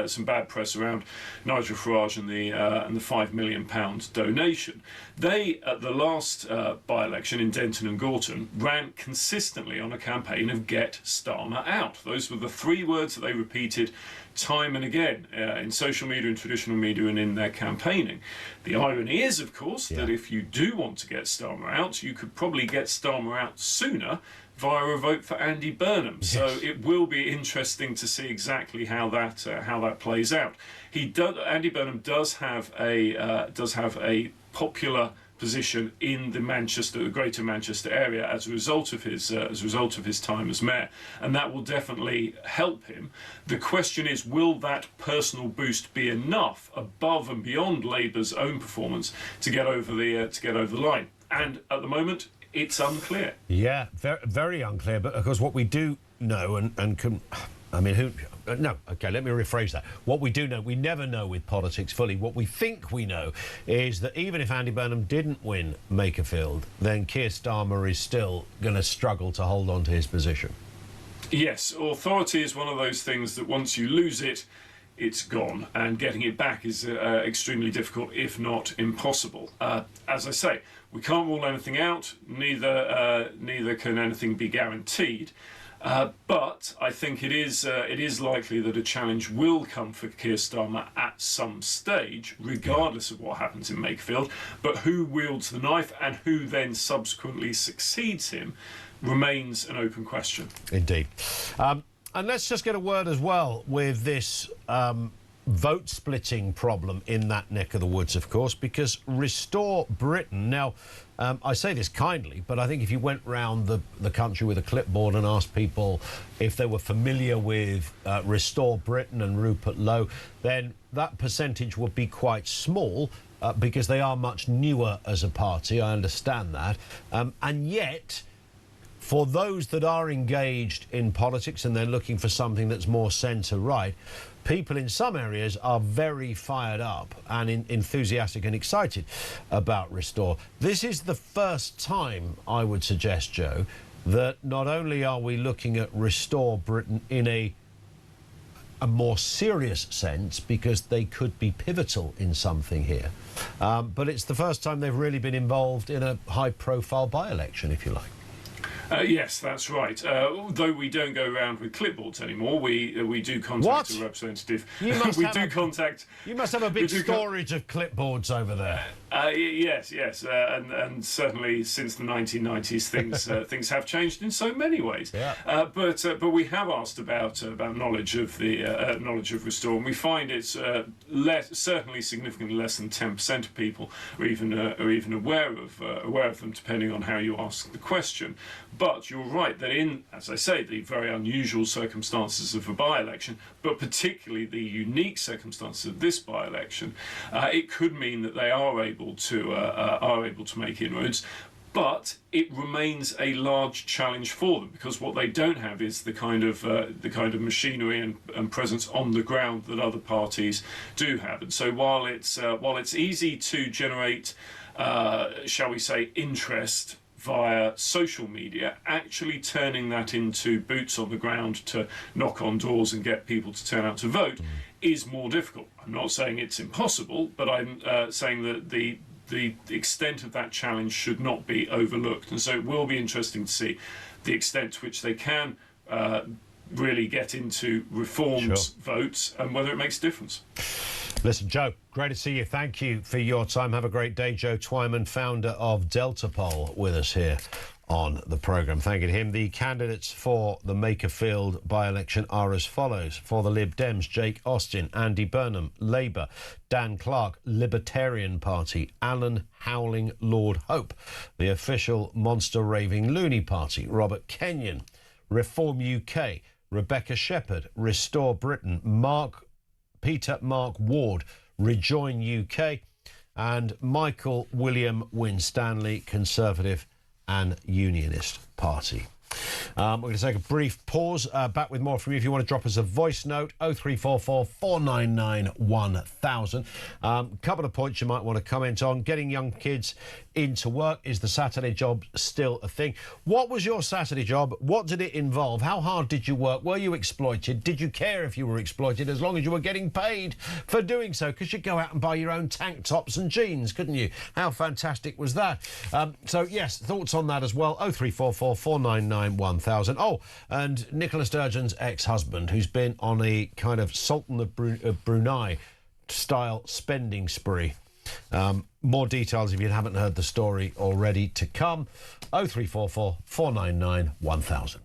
U: some bad press around Nigel Farage and the £5 million donation. They, at the last by-election in Denton and Gorton, ran consistently on a campaign of "Get Starmer Out." Those were the three words that they repeated time and again in social media and traditional media and in their campaigning. The irony is, of course, that if you do want to get Starmer out, you could probably get Starmer out sooner via a vote for Andy Burnham. Yes. So it will be interesting to see exactly how that plays out. Andy Burnham does have a popular position in the Greater Manchester area as a result of his time as mayor, and that will definitely help him. The question is, will that personal boost be enough above and beyond Labour's own performance to get over the line? And at the moment, it's unclear.
J: Yeah, very, very unclear. But of course, what we do know and can. I mean, no, OK, let me rephrase that. What we do know, we never know with politics fully. What we think we know is that even if Andy Burnham didn't win Makerfield, then Keir Starmer is still going to struggle to hold on to his position.
U: Yes, authority is one of those things that once you lose it, it's gone, and getting it back is extremely difficult, if not impossible. As I say, we can't rule anything out, neither can anything be guaranteed. But I think it is likely that a challenge will come for Keir Starmer at some stage, regardless of what happens in Makerfield. But who wields the knife and who then subsequently succeeds him remains an open question.
J: Indeed. And let's just get a word as well with this vote splitting problem in that neck of the woods, of course, because Restore Britain, now I say this kindly, but I think if you went round the country with a clipboard and asked people if they were familiar with Restore Britain and Rupert Lowe, then that percentage would be quite small because they are much newer as a party. I understand that. And yet, for those that are engaged in politics and they're looking for something that's more centre-right, people in some areas are very fired up and enthusiastic and excited about Restore. This is the first time, I would suggest, Joe, that not only are we looking at Restore Britain in a more serious sense, because they could be pivotal in something here, but it's the first time they've really been involved in a high-profile by-election, if you like.
U: Yes, that's right. Though we don't go around with clipboards anymore, we do contact a representative.
J: You must
U: You
J: must have a big storage of clipboards over there.
U: Yes, and certainly since the 1990s, things have changed in so many ways. Yeah. But we have asked about knowledge of the knowledge of Restore, and we find it's certainly significantly less than 10% of people are even aware of them, depending on how you ask the question. But you're right that in, as I say, the very unusual circumstances of a by-election, but particularly the unique circumstances of this by-election, it could mean that they are able to make inroads. But it remains a large challenge for them, because what they don't have is the kind of machinery and presence on the ground that other parties do have. And so while it's easy to generate, shall we say, interest via social media, actually turning that into boots on the ground to knock on doors and get people to turn out to vote is more difficult. I'm not saying it's impossible, but I'm saying that the extent of that challenge should not be overlooked. And so it will be interesting to see the extent to which they can really get into reforms votes and whether it makes a difference.
J: Listen, Joe, great to see you. Thank you for your time. Have a great day. Joe Twyman, founder of Delta Poll, with us here on the programme. Thanking him. The candidates for the Makerfield by-election are as follows. For the Lib Dems, Jake Austin, Andy Burnham, Labour, Dan Clark, Libertarian Party, Alan Howling, Lord Hope, the official Monster Raving Loony Party, Robert Kenyon, Reform UK, Rebecca Shepherd, Restore Britain, Peter Mark Ward, Rejoin UK, and Michael William Winstanley, Conservative and Unionist Party. We're going to take a brief pause. Back with more from you if you want to drop us a voice note. 0344 499 1000. Couple of points you might want to comment on. Getting young kids into work. Is the Saturday job still a thing? What was your Saturday job? What did it involve? How hard did you work? Were you exploited? Did you care if you were exploited, as long as you were getting paid for doing so? Because you'd go out and buy your own tank tops and jeans, couldn't you? How fantastic was that? So, yes, thoughts on that as well. 0344 499 1000. Oh, and Nicola Sturgeon's ex-husband, who's been on a kind of Sultan of Brunei style spending spree. More details if you haven't heard the story already to come. 0344 499 1000.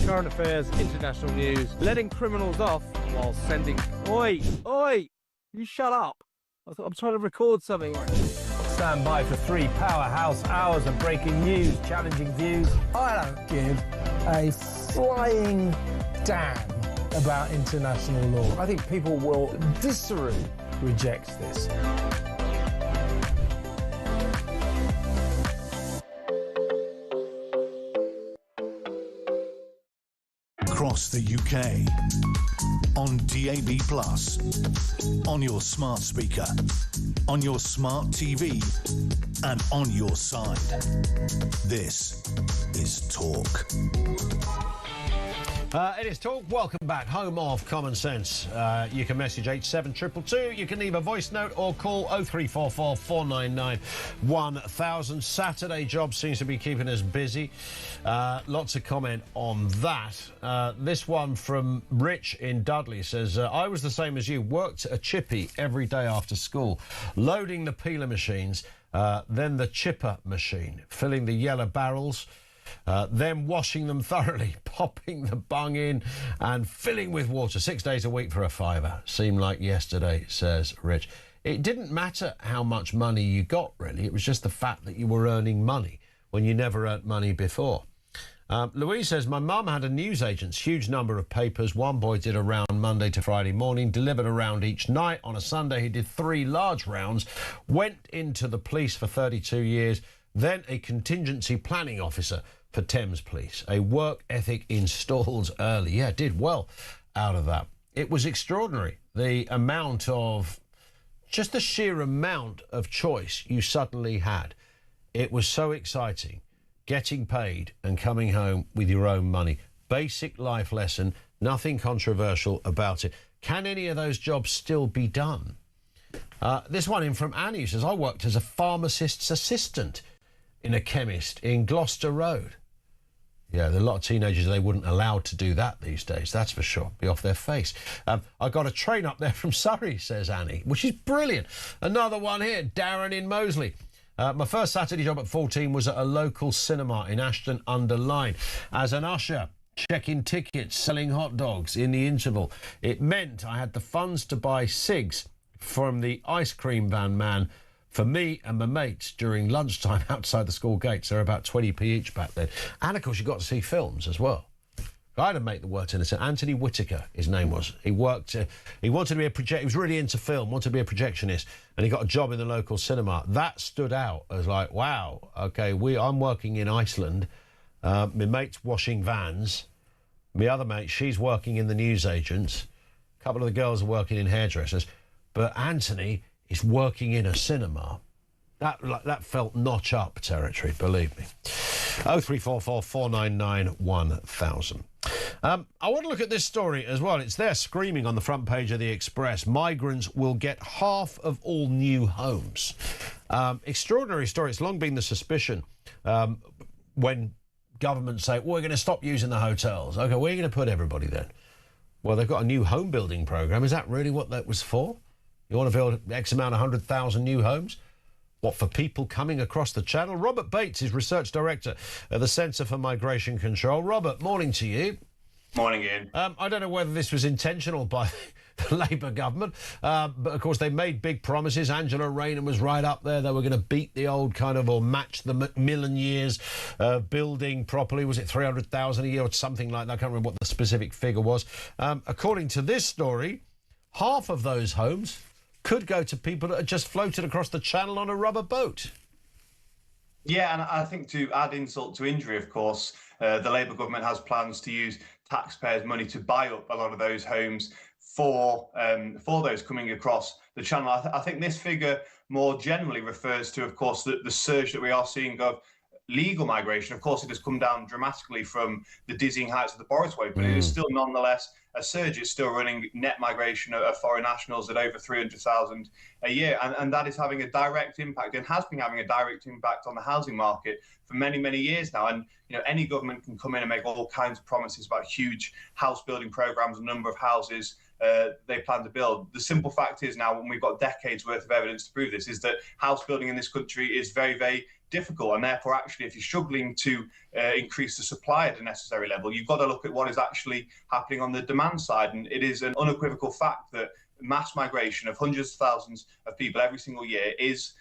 P: current affairs, international news, letting criminals off while sending... Oi! Oi! You shut up. I'm trying to record something.
J: Stand by for 3 powerhouse hours of breaking news, challenging views.
S: I don't give a flying damn about international law. I think people will viscerally reject this.
I: Across the UK, on DAB+, on your smart speaker, on your smart TV, and on your side. This is Talk.
J: It is Talk. Welcome back. Home of Common Sense. You can message 87222. You can leave a voice note or call 0344 499 1000. Saturday job seems to be keeping us busy. Lots of comment on that. This one from Rich in Dudley says, I was the same as you. Worked a chippy every day after school, loading the peeler machines, then the chipper machine, filling the yellow barrels, then washing them thoroughly, popping the bung in and filling with water 6 days a week for a £5. Seemed like yesterday, says Rich. It didn't matter how much money you got, really. It was just the fact that you were earning money when you never earned money before. Louise says, my mum had a newsagent's huge number of papers. One boy did a round Monday to Friday morning, delivered a round each night. On a Sunday, he did 3 large rounds, went into the police for 32 years, then a contingency planning officer for Thames Police. A work ethic installed early. Yeah, did well out of that. It was extraordinary, the amount of, just the sheer amount of choice you suddenly had. It was so exciting, getting paid and coming home with your own money. Basic life lesson, nothing controversial about it. Can any of those jobs still be done? This one in from Annie says, I worked as a pharmacist's assistant in a chemist in Gloucester Road. Yeah, there are a lot of teenagers they wouldn't allow to do that these days, that's for sure. Be off their face. I got a train up there from Surrey, says Annie, which is brilliant. Another one here, Darren in Moseley. My first Saturday job at 14 was at a local cinema in Ashton-under-Lyne as an usher, checking tickets, selling hot dogs in the interval. It meant I had the funds to buy cigs from the ice cream van man for me and my mates during lunchtime outside the school gates. They're about 20p each back then. And, of course, you got to see films as well. I had a mate that worked in it. Anthony Whitaker, his name was. He worked, he wanted to be he was really into film, wanted to be a projectionist, and he got a job in the local cinema. That stood out as like, wow, OK, I'm working in Iceland. My mate's washing vans. My other mate, she's working in the newsagents. A couple of the girls are working in hairdressers. But Anthony is working in a cinema. That felt notch up territory, believe me. 0344 499 1000. I want to look at this story as well. It's there screaming on the front page of the Express. Migrants will get half of all new homes. Extraordinary story. It's long been the suspicion when governments say, well, we're going to stop using the hotels. OK, where are you going to put everybody then? Well, they've got a new home building programme. Is that really what that was for? You want to build X amount of 100,000 new homes? What, for people coming across the channel? Robert Bates is Research Director at the Centre for Migration Control. Robert, morning to you.
A: Morning, Ian.
J: I don't know whether this was intentional by the Labour government, but of course they made big promises. Angela Rayner was right up there. They were going to beat the old kind of, or match the Macmillan years building properly. Was it 300,000 a year or something like that? I can't remember what the specific figure was. According to this story, half of those homes could go to people that are just floated across the channel on a rubber boat.
A: Yeah, and I think to add insult to injury, of course, the Labour government has plans to use taxpayers' money to buy up a lot of those homes for those coming across the channel. I think this figure more generally refers to, of course, the surge that we are seeing of legal migration. Of course, it has come down dramatically from the dizzying heights of the Boris wave, but it is still nonetheless a surge. It's still running net migration of foreign nationals at over 300,000 a year. And that is having a direct impact and has been having a direct impact on the housing market for many, many years now. And, you know, any government can come in and make all kinds of promises about huge house building programs, a number of houses they plan to build. The simple fact is now, when we've got decades worth of evidence to prove this, is that house building in this country is very, very difficult, and therefore actually if you're struggling to increase the supply at a necessary level, you've got to look at what is actually happening on the demand side. And it is an unequivocal fact that mass migration of hundreds of thousands of people every single year is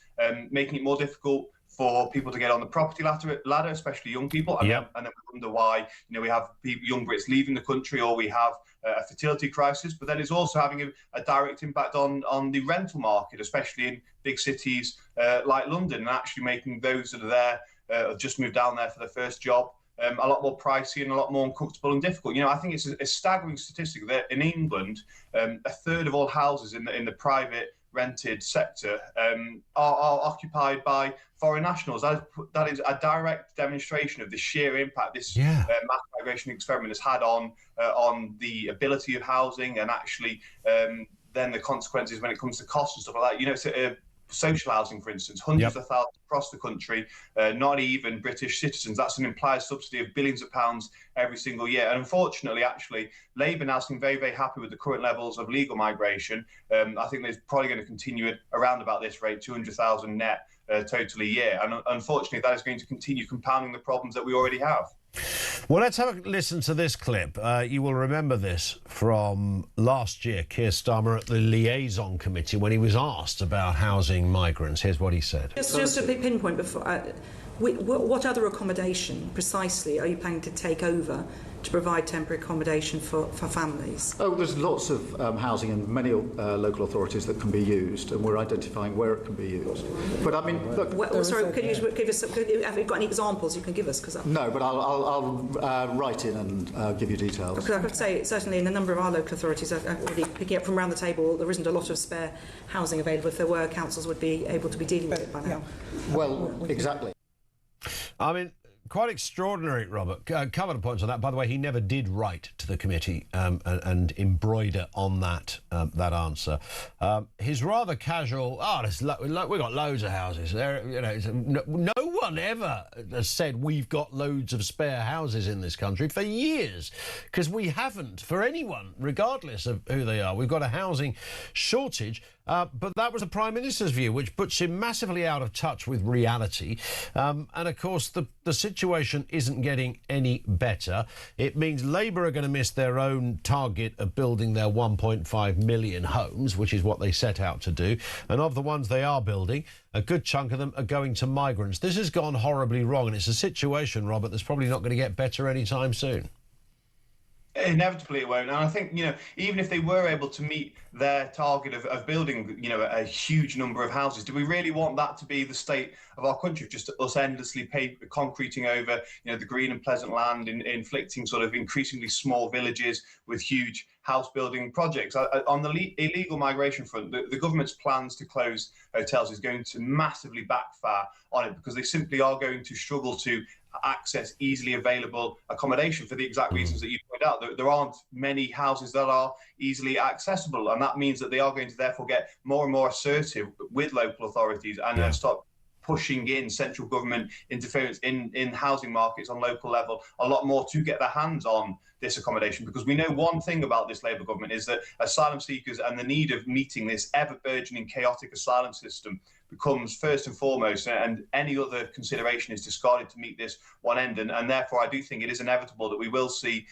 A: making it more difficult for people to get on the property ladder, especially young people. And then we wonder why, we have young Brits leaving the country, or we have a fertility crisis. But then it's also having a direct impact on the rental market, especially in big cities like London, and actually making those that are there, have just moved down there for their first job, a lot more pricey and a lot more uncomfortable and difficult. I think it's a staggering statistic that in England, a third of all houses in the private rented sector are occupied by foreign nationals. That is a direct demonstration of the sheer impact this mass migration experiment has had on the ability of housing, and actually then the consequences when it comes to costs and stuff like that. It's social housing, for instance, hundreds of thousands across the country, not even British citizens. That's an implied subsidy of billions of pounds every single year. And unfortunately, actually, Labour now seem very, very happy with the current levels of legal migration. I think they're probably going to continue at around about this rate, 200,000 net total a year. And unfortunately, that is going to continue compounding the problems that we already have.
J: Well, let's have a listen to this clip. You will remember this from last year, Keir Starmer at the Liaison Committee, when he was asked about housing migrants. Here's what he said.
B: Just a pinpoint before. What other accommodation precisely are you planning to take over to provide temporary accommodation for families?
C: Oh, there's lots of housing in many local authorities that can be used, and we're identifying where it can be used. But I mean, look.
B: Sorry, could you give us? Have you got any examples you can give us?
C: No, but I'll write in and give you details.
B: Because I could say certainly in a number of our local authorities, already picking up from around the table, there isn't a lot of spare housing available. If there were, councils would be able to be dealing with it by now.
C: Well, exactly.
J: I mean, quite extraordinary, Robert. A couple of points on that. By the way, he never did write to the committee and embroider on that answer. His rather casual, we've got loads of houses. No one ever has said we've got loads of spare houses in this country for years, because we haven't, for anyone, regardless of who they are. We've got a housing shortage. But that was the Prime Minister's view, which puts him massively out of touch with reality. And, of course, the situation isn't getting any better. It means Labour are going to miss their own target of building their 1.5 million homes, which is what they set out to do. And of the ones they are building, a good chunk of them are going to migrants. This has gone horribly wrong, and it's a situation, Robert, that's probably not going to get better anytime soon.
A: Inevitably it won't. And I think, even if they were able to meet their target of building, a huge number of houses, do we really want that to be the state of our country, just us endlessly concreting over, the green and pleasant land, inflicting sort of increasingly small villages with huge house building projects? On the illegal migration front, the government's plans to close hotels is going to massively backfire on it, because they simply are going to struggle to access easily available accommodation for the exact reasons that you pointed out. There aren't many houses that are easily accessible, and that means that they are going to therefore get more and more assertive with local authorities and start pushing in central government interference in housing markets on local level a lot more to get their hands on this accommodation. Because we know one thing about this Labour government is that asylum seekers and the need of meeting this ever-burgeoning chaotic asylum system becomes first and foremost, and any other consideration is discarded to meet this one end. And therefore, I do think it is inevitable that we will see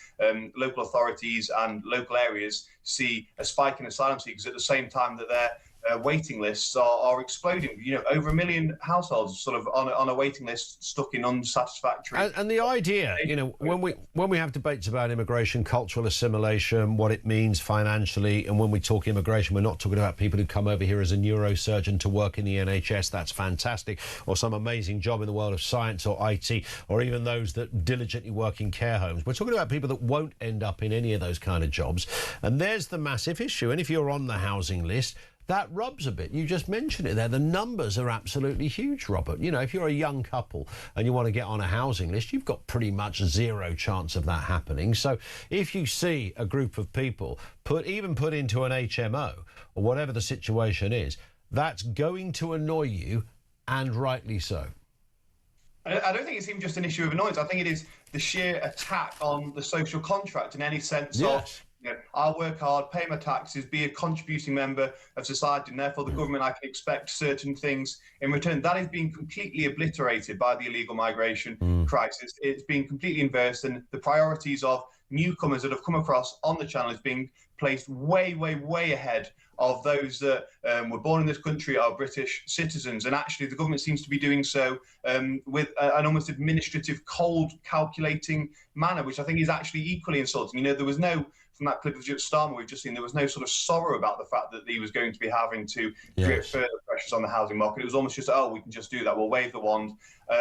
A: local authorities and local areas see a spike in asylum seekers at the same time that their waiting lists are exploding. Over 1 million households sort of on a waiting list, stuck in unsatisfactory.
J: And the idea, when we have debates about immigration, cultural assimilation, what it means financially, and when we talk immigration, we're not talking about people who come over here as a neurosurgeon to work in the NHS. That's fantastic, or some amazing job in the world of science or IT, or even those that diligently work in care homes. We're talking about people that won't end up in any of those kind of jobs. And there's the massive issue. And if you're on the housing list, that rubs a bit. You just mentioned it there. The numbers are absolutely huge, Robert. If you're a young couple and you want to get on a housing list, you've got pretty much zero chance of that happening. So if you see a group of people put into an HMO or whatever the situation is, that's going to annoy you, and rightly so.
A: I don't think it's even just an issue of annoyance. I think it is the sheer attack on the social contract in any sense of I'll work hard, pay my taxes, be a contributing member of society, and therefore the government, I can expect certain things in return. That is being completely obliterated by the illegal migration crisis. It's being completely inversed, and the priorities of newcomers that have come across on the channel is being placed way, way, way ahead of those that were born in this country, are British citizens. And actually the government seems to be doing so with an almost administrative, cold, calculating manner, which I think is actually equally insulting. There was no, from that clip of Starmer we've just seen, there was no sort of sorrow about the fact that he was going to be having to drip further pressures on the housing market. It was almost just, we can just do that, we'll wave the wand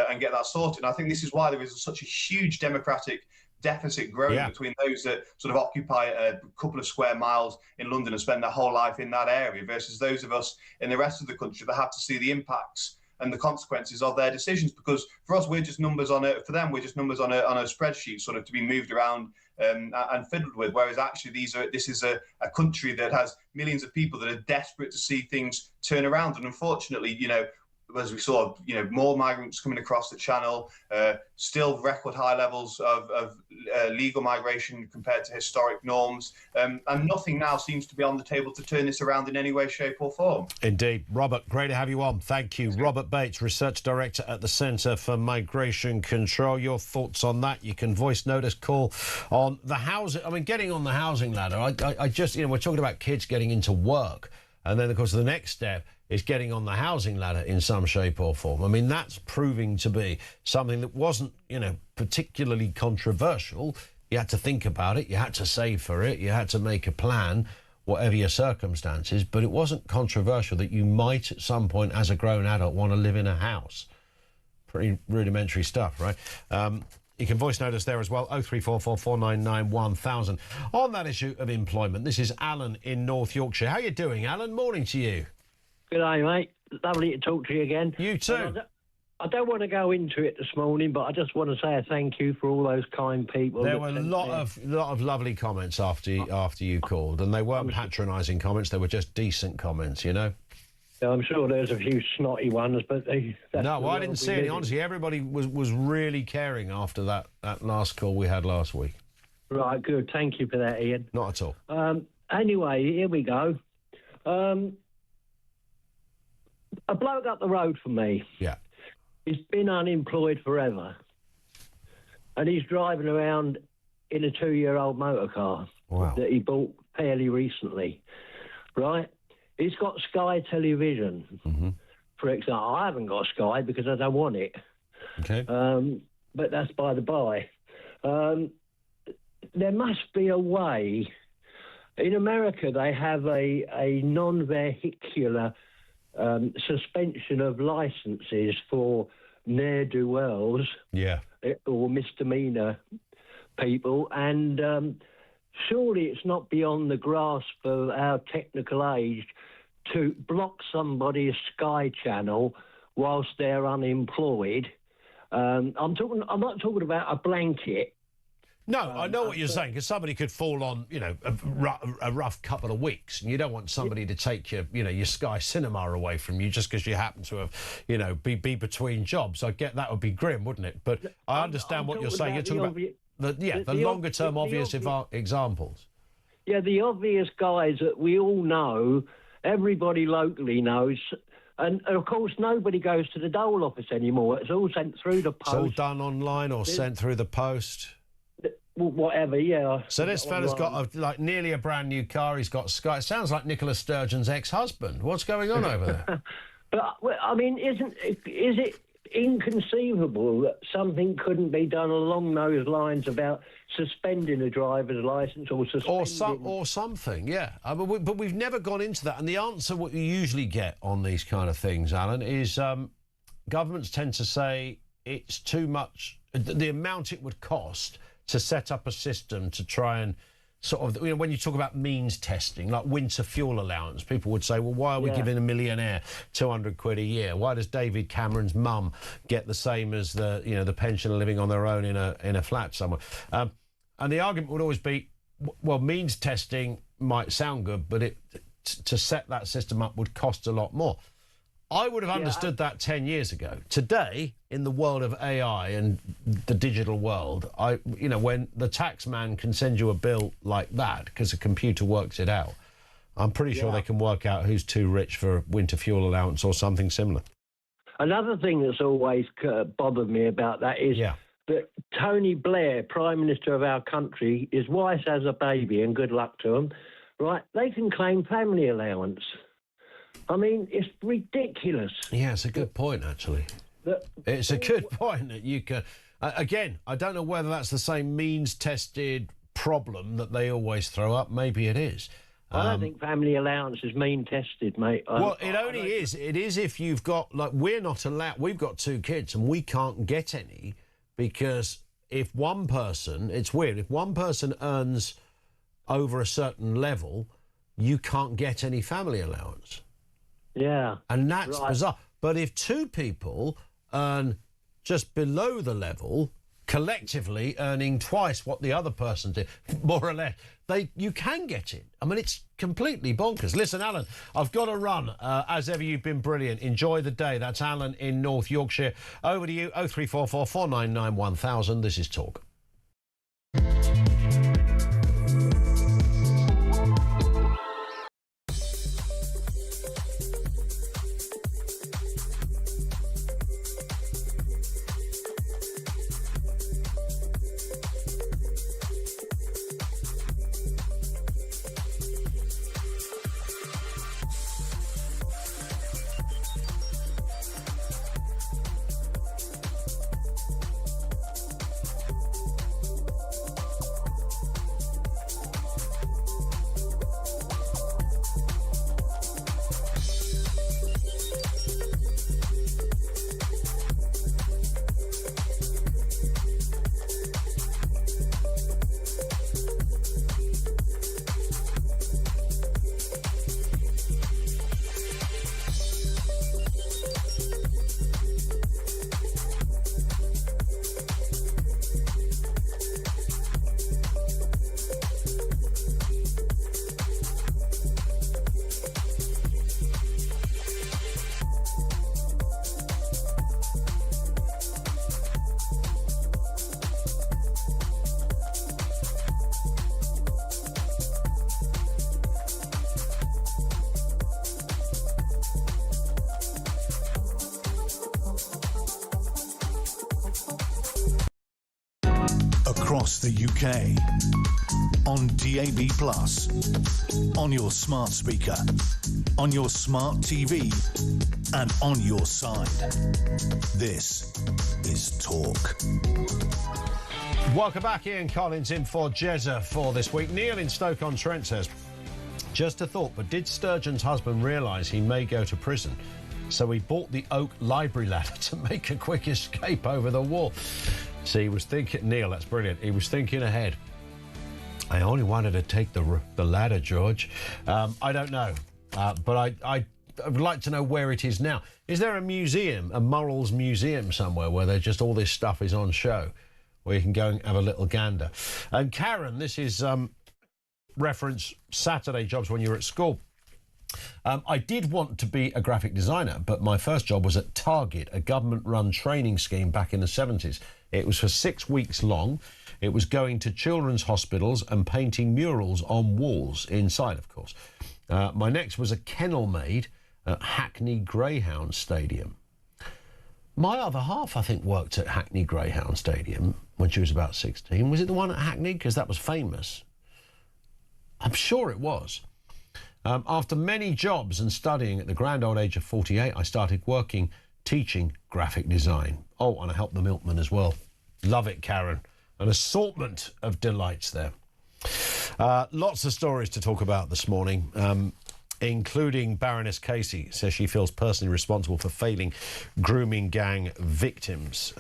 A: and get that sorted. And I think this is why there is such a huge democratic deficit growing between those that sort of occupy a couple of square miles in London and spend their whole life in that area versus those of us in the rest of the country that have to see the impacts and the consequences of their decisions. Because for us, we're just numbers on a, for them, we're just numbers on a spreadsheet, sort of to be moved around and fiddled with. Whereas actually this is a country that has millions of people that are desperate to see things turn around. And unfortunately, as we saw, more migrants coming across the channel, still record high levels of legal migration compared to historic norms, and nothing now seems to be on the table to turn this around in any way, shape or form.
J: Indeed. Robert, great to have you on. Thank you. Robert Bates, Research Director at the Centre for Migration Control. Your thoughts on that? You can voice notice, call on the housing. I mean, getting on the housing ladder, I just, we're talking about kids getting into work. And then, of course, the next step is getting on the housing ladder in some shape or form. I mean, that's proving to be something that wasn't, particularly controversial. You had to think about it. You had to save for it. You had to make a plan, whatever your circumstances. But it wasn't controversial that you might, at some point, as a grown adult, want to live in a house. Pretty rudimentary stuff, right? You can voice note us there as well, 0344 499 1000. On that issue of employment, this is Alan in North Yorkshire. How you doing, Alan? Morning to you.
D: Good day, mate. Lovely to talk to you again.
J: You too.
D: I don't want to go into it this morning, but I just want to say a thank you for all those kind people.
J: There were a lot of lovely comments after you called, and they weren't patronising comments. They were just decent comments, Yeah,
D: I'm sure there's a few snotty ones, but
J: no, I didn't see any. Honestly, everybody was really caring after that last call we had last week.
D: Right, good. Thank you for that, Ian.
J: Not at all.
D: Anyway, here we go. A bloke up the road from me.
J: Yeah.
D: He's been unemployed forever, and he's driving around in a 2-year-old motor car that he bought fairly recently, right? He's got Sky Television, for example. I haven't got Sky because I don't want it.
J: Okay.
D: But that's by the by. There must be a way. In America, they have a non-vehicular suspension of licences for ne'er-do-wells or misdemeanor people, and surely it's not beyond the grasp of our technical age to block somebody's Sky channel whilst they're unemployed. I'm not talking about a blanket.
J: No, I know what you're saying, because somebody could fall on, a rough couple of weeks, and you don't want somebody to take your Sky Cinema away from you just because you happen to have, be between jobs. I get that would be grim, wouldn't it? But I understand what you're saying. You're talking about the longer-term obvious examples.
D: Yeah, the obvious guys that we all know, everybody locally knows. And, of course, nobody goes to the dole office anymore. It's all sent through the post.
J: It's all done online or sent through the post.
D: Whatever, yeah.
J: So this fella's got nearly a brand new car. He's got Sky. It sounds like Nicola Sturgeon's ex-husband. What's going on over there?
D: But I mean, is it inconceivable that something couldn't be done along those lines about suspending a driver's license or
J: something? Yeah, but we've never gone into that. And the answer what you usually get on these kind of things, Alan, is governments tend to say it's too much. The amount it would cost to set up a system to try and sort of, when you talk about means testing, like winter fuel allowance, people would say, well, why are we giving a millionaire 200 quid a year? Why does David Cameron's mum get the same as the pensioner living on their own in a flat somewhere? And the argument would always be, well, means testing might sound good, but to set that system up would cost a lot more. I would have understood that 10 years ago. Today, in the world of AI and the digital world, when the tax man can send you a bill like that because a computer works it out, I'm pretty sure they can work out who's too rich for winter fuel allowance or something similar.
D: Another thing that's always bothered me about that is that Tony Blair, Prime Minister of our country, his wife has a baby, and good luck to them, right? They can claim family allowance. I mean, it's ridiculous.
J: Yeah, it's a good point, actually. It's a good point that you can... again, I don't know whether that's the same means-tested problem that they always throw up. Maybe it is.
D: I don't think family allowance is mean-tested, mate.
J: Well, it only is. It is if you've got... Like, we're not allowed... We've got 2 kids, and we can't get any because if one person... It's weird. If one person earns over a certain level, you can't get any family allowance.
D: Yeah.
J: And that's bizarre. But if 2 people earn just below the level, collectively earning twice what the other person did, more or less, you can get it. I mean, it's completely bonkers. Listen, Alan, I've got to run. As ever, you've been brilliant. Enjoy the day. That's Alan in North Yorkshire. Over to you, 0344 499 1000. This is Talk.
I: Across the UK, on DAB+, on your smart speaker, on your smart TV, and on your side. This is Talk.
J: Welcome back, Ian Collins in for Jezza for this week. Neil in Stoke-on-Trent says, just a thought, but did Sturgeon's husband realise he may go to prison? So he bought the oak library ladder to make a quick escape over the wall. See, he was thinking, Neil, that's brilliant. He was thinking ahead. I only wanted to take the ladder, George. I don't know, but I would like to know where it is now. Is there a museum, a morals museum somewhere where there's just all this stuff is on show, where you can go and have a little gander? And Karen, this is reference Saturday jobs when you were at school. I did want to be a graphic designer, but my first job was at Target, a government-run training scheme back in the 70s. It was for 6 weeks long. It was going to children's hospitals and painting murals on walls inside, of course. My next was a kennel maid at Hackney Greyhound Stadium. My other half, I think, worked at Hackney Greyhound Stadium when she was about 16. Was it the one at Hackney? Because that was famous. I'm sure it was. After many jobs and studying at the grand old age of 48, I started working teaching graphic design. Oh, and I helped the milkman as well. Love it, Karen. An assortment of delights there. Lots of stories to talk about this morning, including Baroness Casey says she feels personally responsible for failing grooming gang victims.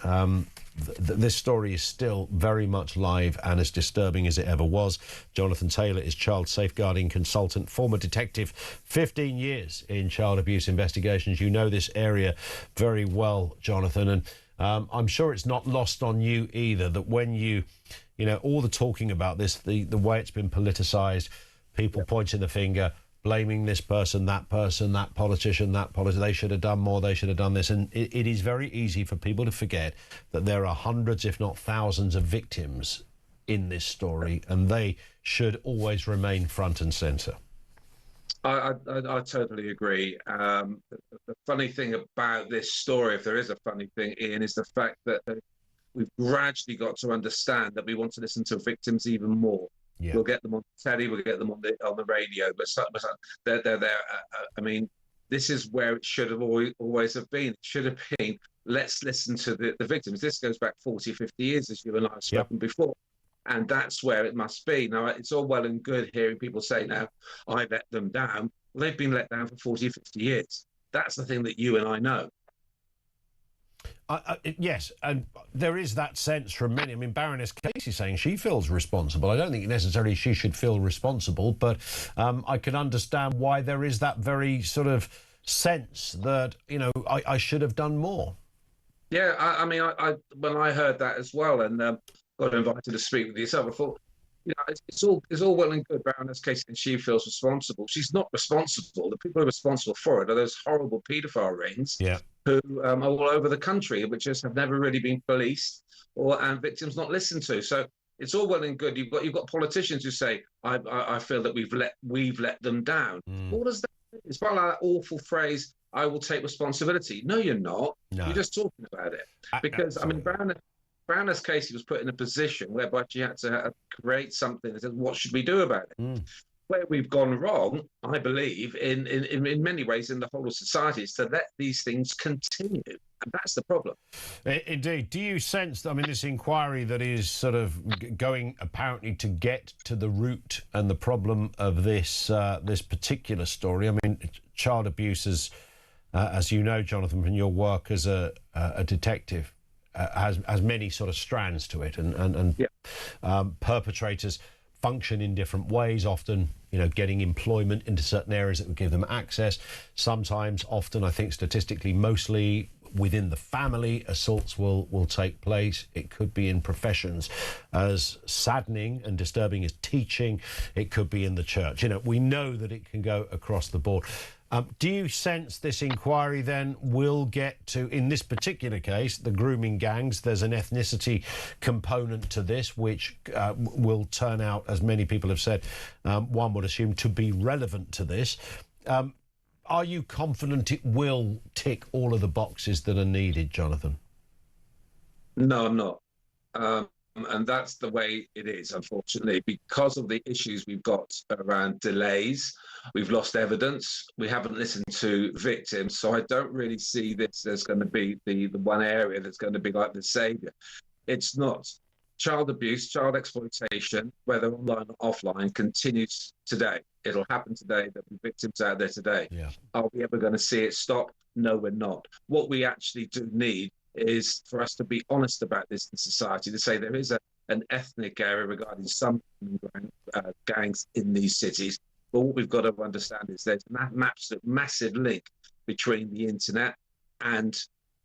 J: This story is still very much live and as disturbing as it ever was. Jonathan Taylor is child safeguarding consultant, former detective, 15 years in child abuse investigations. You know this area very well, Jonathan, and I'm sure it's not lost on you either that when you know, all the talking about this, the way it's been politicised, people pointing the finger, blaming this person, that politician, they should have done more, they should have done this. And it is very easy for people to forget that there are hundreds, if not thousands, of victims in this story, and they should always remain front and centre.
F: I totally agree. The funny thing about this story, if there is a funny thing, Ian, is the fact that we've gradually got to understand that we want to listen to victims even more. Yeah. We'll get them on telly, we'll get them on the radio, but they're there. I mean, this is where it should have always have been. It should have been, let's listen to the victims. This goes back 40, 50 years, as you and I have spoken before. And that's where it must be. Now, it's all well and good hearing people say, now, I let them down. Well, they've been let down for 40, 50 years. That's the thing that you and I know.
J: Yes, and there is that sense from many. I mean, Baroness Casey saying she feels responsible. I don't think necessarily she should feel responsible, but I can understand why there is that very sort of sense that, you know, I should have done more.
F: Yeah, I mean, when I heard that as well, and got invited to speak with yourself, I thought, you know, it's all well and good, Baroness Casey, and she feels responsible. She's not responsible. The people who are responsible for it are those horrible paedophile rings who are all over the country, which just have never really been policed and victims not listened to. So it's all well and good. You've got politicians who say, I feel that we've let them down. What does that mean? It's part of that awful phrase, I will take responsibility. No, you're not. No. You're just talking about it. Because, I mean, Baroness Casey was put in a position whereby she had to create something that said, what should we do about it? Where we've gone wrong, I believe, in many ways in the whole of society, is to let these things continue. And that's the problem.
J: Indeed. Do you sense, I mean, this inquiry that is sort of going apparently to get to the root and the problem of this this particular story? I mean, child abuse, as you know, Jonathan, from your work as a detective, has many sort of strands to it, and perpetrators function in different ways, often, you know, getting employment into certain areas that would give them access. Sometimes, often, I think statistically, mostly within the family, assaults will take place. It could be in professions as saddening and disturbing as teaching. It could be in the church. You know, we know that it can go across the board. Do you sense this inquiry then will get to, in this particular case, the grooming gangs? There's an ethnicity component to this, which will turn out, as many people have said, one would assume, to be relevant to this. Are you confident it will tick all of the boxes that are needed, Jonathan?
F: No, I'm not. And that's the way it is, unfortunately, because of the issues we've got around delays. We've lost evidence. We haven't listened to victims. So I don't really see this as going to be the one area that's going to be like the saviour. It's not. Child abuse, child exploitation, whether online or offline, continues today. It'll happen today. There'll be victims out there today. Yeah. Are we ever going to see it stop? No, we're not. What we actually do need is for us to be honest about this in society, to say there is an ethnic area regarding some gangs in these cities. But what we've got to understand is there's an absolute massive link between the internet and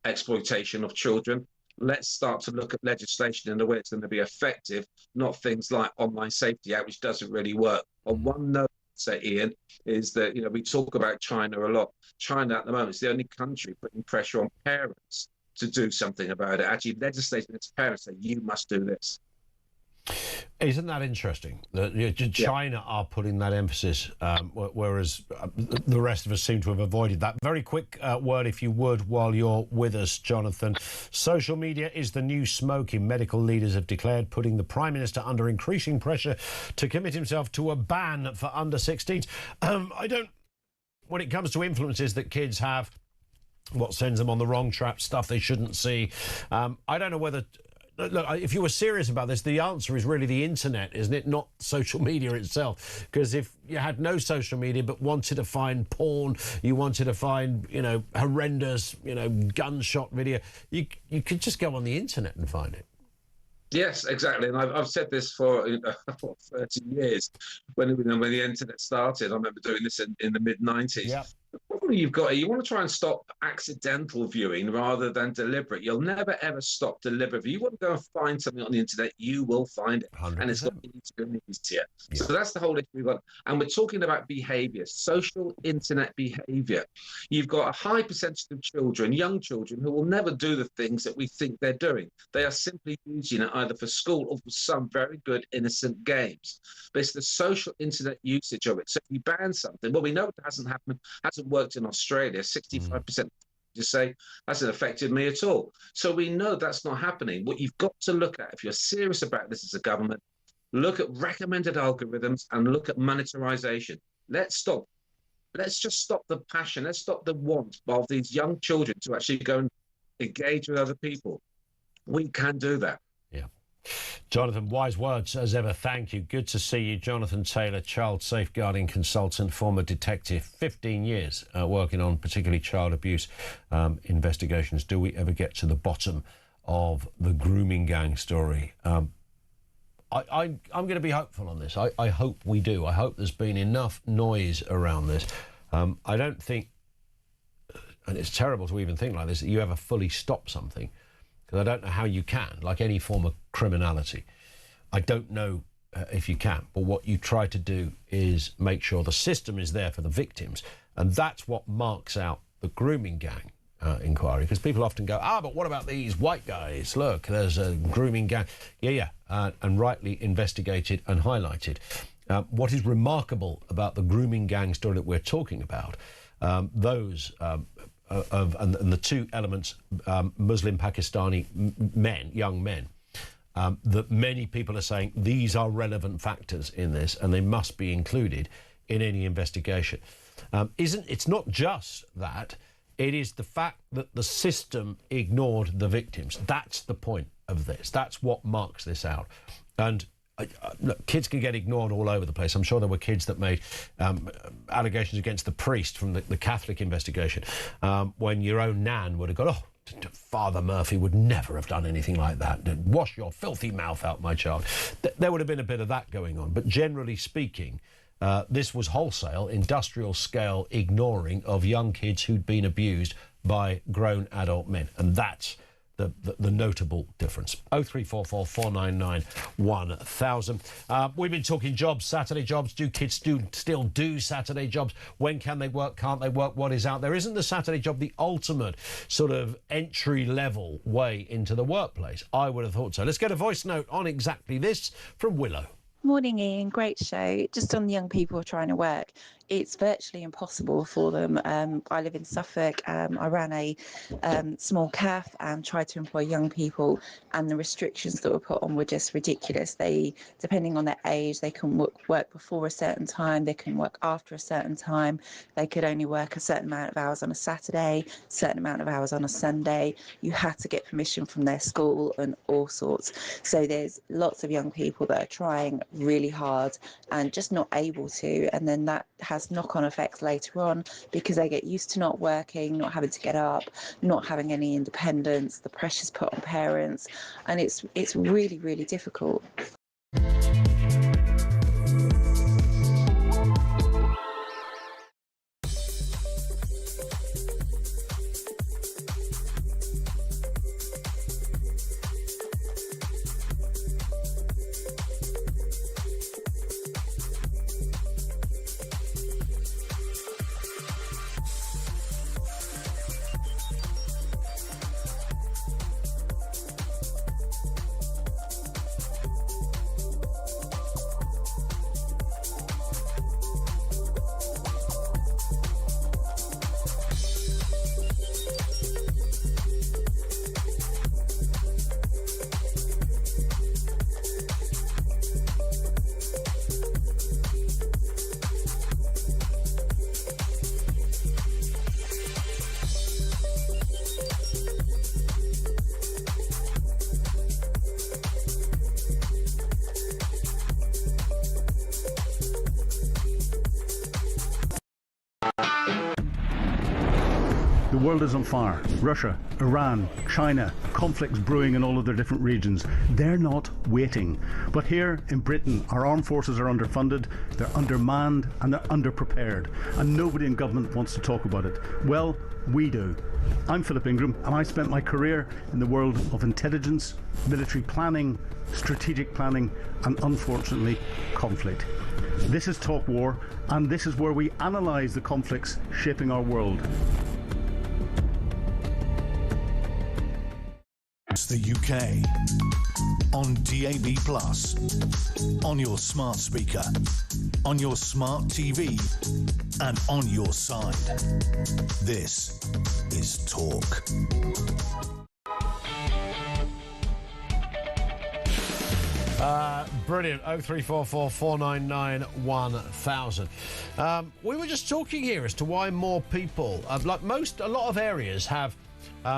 F: exploitation of children. Let's start to look at legislation in a way it's going to be effective, not things like Online Safety Act, which doesn't really work. On one note, say, Ian, is that, you know, we talk about China a lot. China at the moment is the only country putting pressure on parents to do something about it, actually legislating its parents that you must do this.
J: Isn't that interesting that China are putting that emphasis, whereas the rest of us seem to have avoided that? Very quick word, if you would, while you're with us, Jonathan. Social media is the new smoking. Medical leaders have declared, putting the Prime Minister under increasing pressure to commit himself to a ban for under 16s. When it comes to influences that kids have, what sends them on the wrong track, stuff they shouldn't see. I don't know whether... Look, if you were serious about this, the answer is really the internet, isn't it? Not social media itself. Because if you had no social media but wanted to find porn, you wanted to find, you know, horrendous, you know, gunshot video, you could just go on the internet and find it.
F: Yes, exactly. And I've said this for 30 years. When the internet started, I remember doing this in the mid-90s. Yep. The problem problem you've got, you want to try and stop accidental viewing rather than deliberate. You'll never ever stop deliberate. If you want to go and find something on the internet, you will find it,
J: 100%.
F: and it's got easier. Yeah. So that's the whole issue we've got. And we're talking about behaviour, social internet behaviour. You've got a high percentage of children, young children, who will never do the things that we think they're doing. They are simply using it either for school or for some very good innocent games. But it's the social internet usage of it. So if you ban something, well, we know it hasn't worked in Australia. 65% just say hasn't affected me at all. So we know that's not happening. What you've got to look at, if you're serious about this as a government, look at recommended algorithms and look at monetarization. Let's just stop the passion. Let's stop the want of these young children to actually go and engage with other people. We can do that.
J: Yeah. Jonathan, wise words as ever. Thank you. Good to see you. Jonathan Taylor, child safeguarding consultant, former detective, 15 years working on particularly child abuse investigations. Do we ever get to the bottom of the grooming gang story? I'm going to be hopeful on this. I hope we do. I hope there's been enough noise around this. I don't think, and it's terrible to even think like this, that you ever fully stop something, because I don't know how you can, like any form of criminality. I don't know if you can, but what you try to do is make sure the system is there for the victims, and that's what marks out the grooming gang inquiry, because people often go, but what about these white guys? Look, there's a grooming gang. And rightly investigated and highlighted. What is remarkable about the grooming gang story that we're talking about, and the two elements, Muslim Pakistani men, young men, that many people are saying these are relevant factors in this and they must be included in any investigation. It's not just that, it is the fact that the system ignored the victims. That's the point of this. That's what marks this out. And look, kids can get ignored all over the place. I'm sure there were kids that made allegations against the priest from the Catholic investigation, when your own nan would have gone, Father Murphy would never have done anything like that. Wash your filthy mouth out, my child. There would have been a bit of that going on. But generally speaking, this was wholesale, industrial scale ignoring of young kids who'd been abused by grown adult men. And that's the notable difference. 0344 499 1000. We've been talking jobs, Saturday jobs. Do kids still do Saturday jobs? When can they work? Can't they work? What is out there? Isn't the Saturday job the ultimate sort of entry-level way into the workplace? I would have thought so. Let's get a voice note on exactly this from Willow.
G: Morning, Ian. Great show. Just on the young people trying to work, it's virtually impossible for them. I live in Suffolk. I ran a small cafe and tried to employ young people, and the restrictions that were put on were just ridiculous. They, depending on their age, they can work before a certain time, they can work after a certain time, they could only work a certain amount of hours on a Saturday, certain amount of hours on a Sunday. You had to get permission from their school and all sorts. So there's lots of young people that are trying really hard and just not able to, and then that has knock-on effects later on because they get used to not working, not having to get up, not having any independence, the pressure's put on parents, and it's really, really difficult.
H: The world is on fire. Russia, Iran, China, conflicts brewing in all of their different regions. They're not waiting. But here in Britain, our armed forces are underfunded, they're undermanned, and they're underprepared. And nobody in government wants to talk about it. Well, we do. I'm Philip Ingram, and I spent my career in the world of intelligence, military planning, strategic planning, and unfortunately, conflict. This is Talk War, and this is where we analyse the conflicts shaping our world.
I: The UK on DAB+, on your smart speaker, on your smart TV, and on your side. This is Talk.
J: Brilliant. 0344 499 1000. We were just talking here as to why more people, a lot of areas have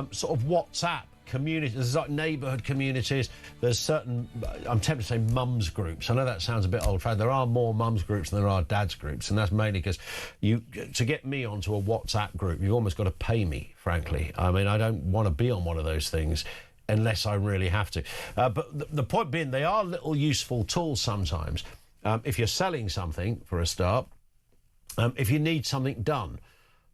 J: sort of WhatsApp communities. There's like neighbourhood communities. There's certain, I'm tempted to say mums groups. I know that sounds a bit old-fashioned. There are more mums groups than there are dads groups, and that's mainly because to get me onto a WhatsApp group, you've almost got to pay me, frankly. I mean, I don't want to be on one of those things unless I really have to. But the point being, they are little useful tools sometimes. If you're selling something, for a start, if you need something done,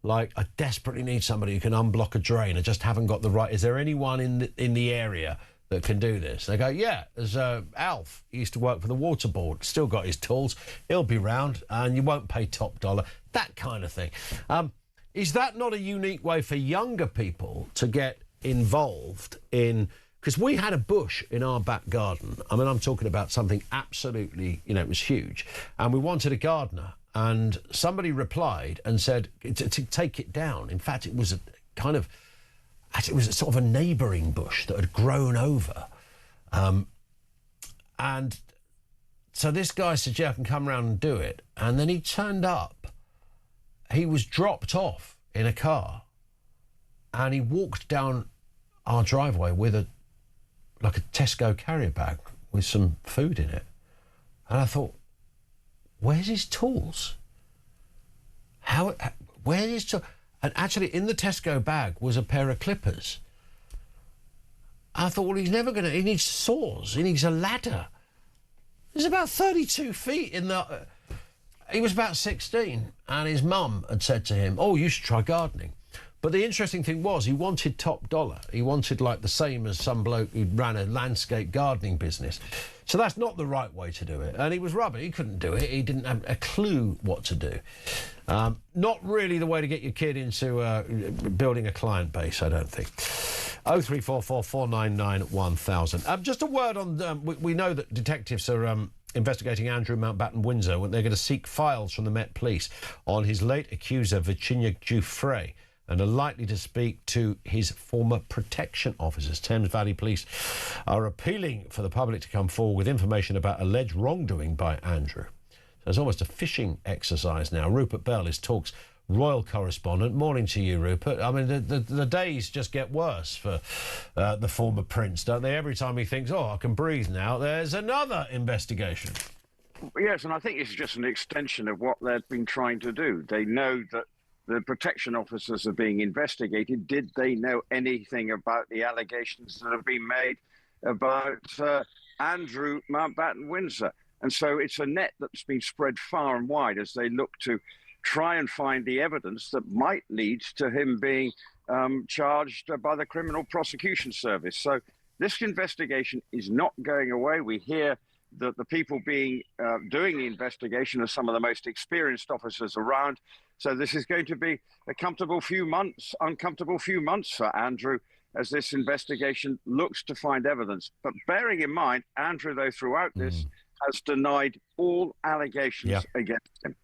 J: like, I desperately need somebody who can unblock a drain. I just haven't got the right... Is there anyone in the area that can do this? They go, yeah, there's Alf. He used to work for the water board. Still got his tools. He'll be round, and you won't pay top dollar. That kind of thing. Is that not a unique way for younger people to get involved in... Because we had a bush in our back garden. I mean, I'm talking about something absolutely, it was huge. And we wanted a gardener. And somebody replied and said to take it down. In fact, it was sort of a neighbouring bush that had grown over. And so this guy said, yeah, I can come round and do it. And then he turned up. He was dropped off in a car. And he walked down our driveway with a Tesco carrier bag with some food in it. And I thought, where's his tools? Where's his tools? And actually, in the Tesco bag was a pair of clippers. I thought, well, he needs saws, he needs a ladder. There's about 32 feet in the... He was about 16, and his mum had said to him, oh, you should try gardening. But the interesting thing was, he wanted top dollar. He wanted, like, the same as some bloke who ran a landscape gardening business. So that's not the right way to do it. And he was rubbish. He couldn't do it. He didn't have a clue what to do. Not really the way to get your kid into building a client base, I don't think. 0344 499 1000. Just a word on... we know that detectives are... investigating Andrew Mountbatten Windsor when they're going to seek files from the Met Police on his late accuser, Virginia Giuffre, and are likely to speak to his former protection officers. Thames Valley Police are appealing for the public to come forward with information about alleged wrongdoing by Andrew. So it's almost a fishing exercise now. Rupert Bell is Talk's royal correspondent. Morning to you, Rupert. I mean, the days just get worse for the former prince, don't they? Every time he thinks, oh, I can breathe now, there's another investigation.
V: Yes, and I think it's just an extension of what they've been trying to do. They know that the protection officers are being investigated. Did they know anything about the allegations that have been made about Andrew Mountbatten Windsor? And so it's a net that's been spread far and wide as they look to try and find the evidence that might lead to him being charged by the Criminal Prosecution Service. So this investigation is not going away. We hear that the people doing the investigation are some of the most experienced officers around. So this is going to be a uncomfortable few months for Andrew as this investigation looks to find evidence. But bearing in mind, Andrew, though, throughout this, has denied all allegations against him.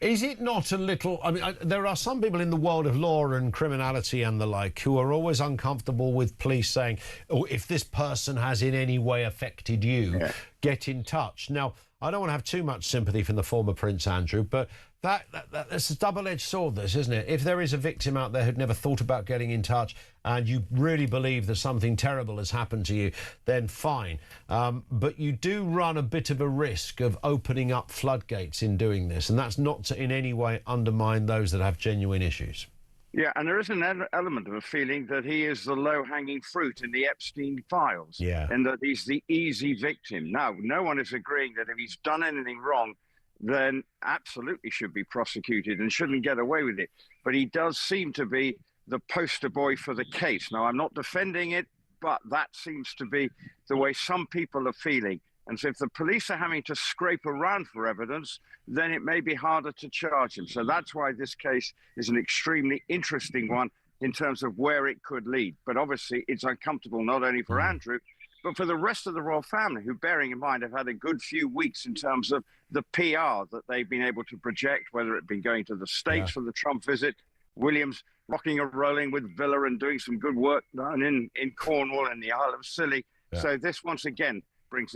J: Is it not a little... I mean, there are some people in the world of law and criminality and the like who are always uncomfortable with police saying, oh, if this person has in any way affected you, get in touch. Now, I don't want to have too much sympathy for the former Prince Andrew, but that's a double-edged sword, this, isn't it? If there is a victim out there who'd never thought about getting in touch and you really believe that something terrible has happened to you, then fine. But you do run a bit of a risk of opening up floodgates in doing this, and that's not to in any way undermine those that have genuine issues.
V: Yeah, and there is an element of a feeling that he is the low-hanging fruit in the Epstein files.
J: Yeah.
V: And that he's the easy victim. Now, no one is agreeing that if he's done anything wrong, then absolutely should be prosecuted and shouldn't get away with it. But he does seem to be the poster boy for the case. Now, I'm not defending it, but that seems to be the way some people are feeling. And so if the police are having to scrape around for evidence, then it may be harder to charge him. So that's why this case is an extremely interesting one in terms of where it could lead. But obviously, it's uncomfortable not only for Andrew, but for the rest of the royal family, who, bearing in mind, have had a good few weeks in terms of the PR that they've been able to project, whether it be going to the States for the Trump visit, William's rocking and rolling with Villa and doing some good work down in Cornwall and the Isle of Scilly.
J: Yeah.
V: So this, once again, brings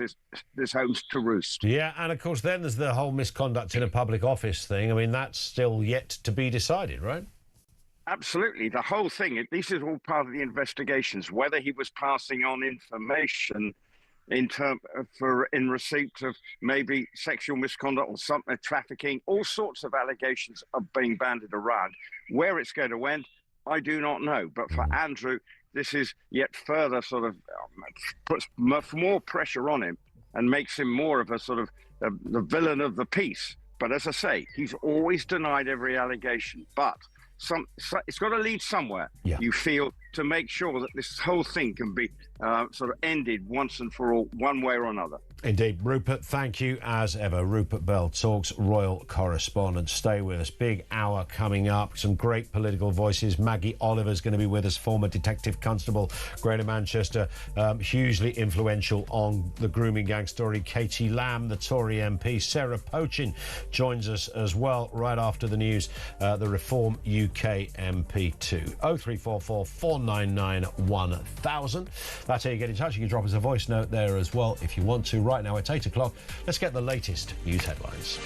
V: this home to roost.
J: Yeah, and of course then there's the whole misconduct in a public office thing. I mean, that's still yet to be decided, right?
V: Absolutely. The whole thing, this is all part of the investigations, whether he was passing on information in receipt of maybe sexual misconduct or something, trafficking, all sorts of allegations are being bandied around. Where it's going to end, I do not know. But for Andrew, this is yet further sort of puts more pressure on him and makes him more of a sort of the villain of the piece. But as I say, he's always denied every allegation. But it's got to lead somewhere, you feel, to make sure that this whole thing can be sort of ended once and for all, one way or another.
J: Indeed. Rupert, thank you as ever. Rupert Bell Talks, royal correspondent. Stay with us. Big hour coming up. Some great political voices. Maggie Oliver's going to be with us, former detective constable, Greater Manchester, hugely influential on the grooming gang story. Katie Lamb, the Tory MP. Sarah Pochin joins us as well right after the news. The Reform UK MP too. 0344 499 1000. That's how you get in touch. You can drop us a voice note there as well if you want to. Right now it's 8 o'clock. Let's get the latest news headlines.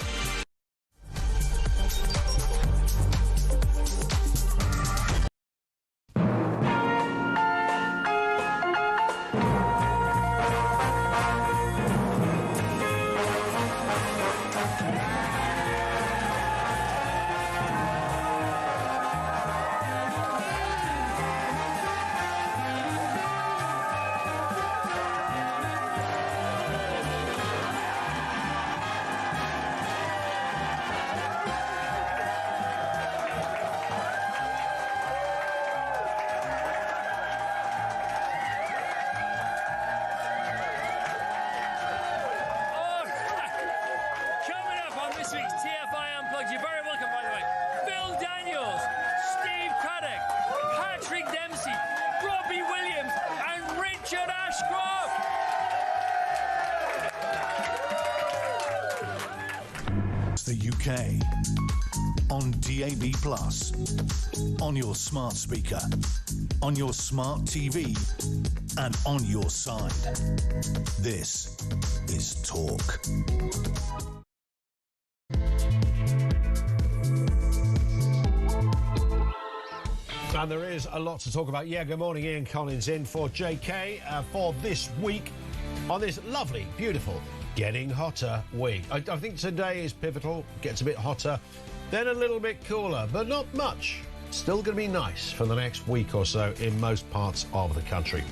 I: The UK on DAB+, on your smart speaker, on your smart TV, and on your side. This is Talk.
J: And there is a lot to talk about. Yeah, good morning. Ian Collins in for JK for this week on this lovely, beautiful, getting hotter week. I think today is pivotal. Gets a bit hotter, then a little bit cooler, but not much. Still going to be nice for the next week or so in most parts of the country.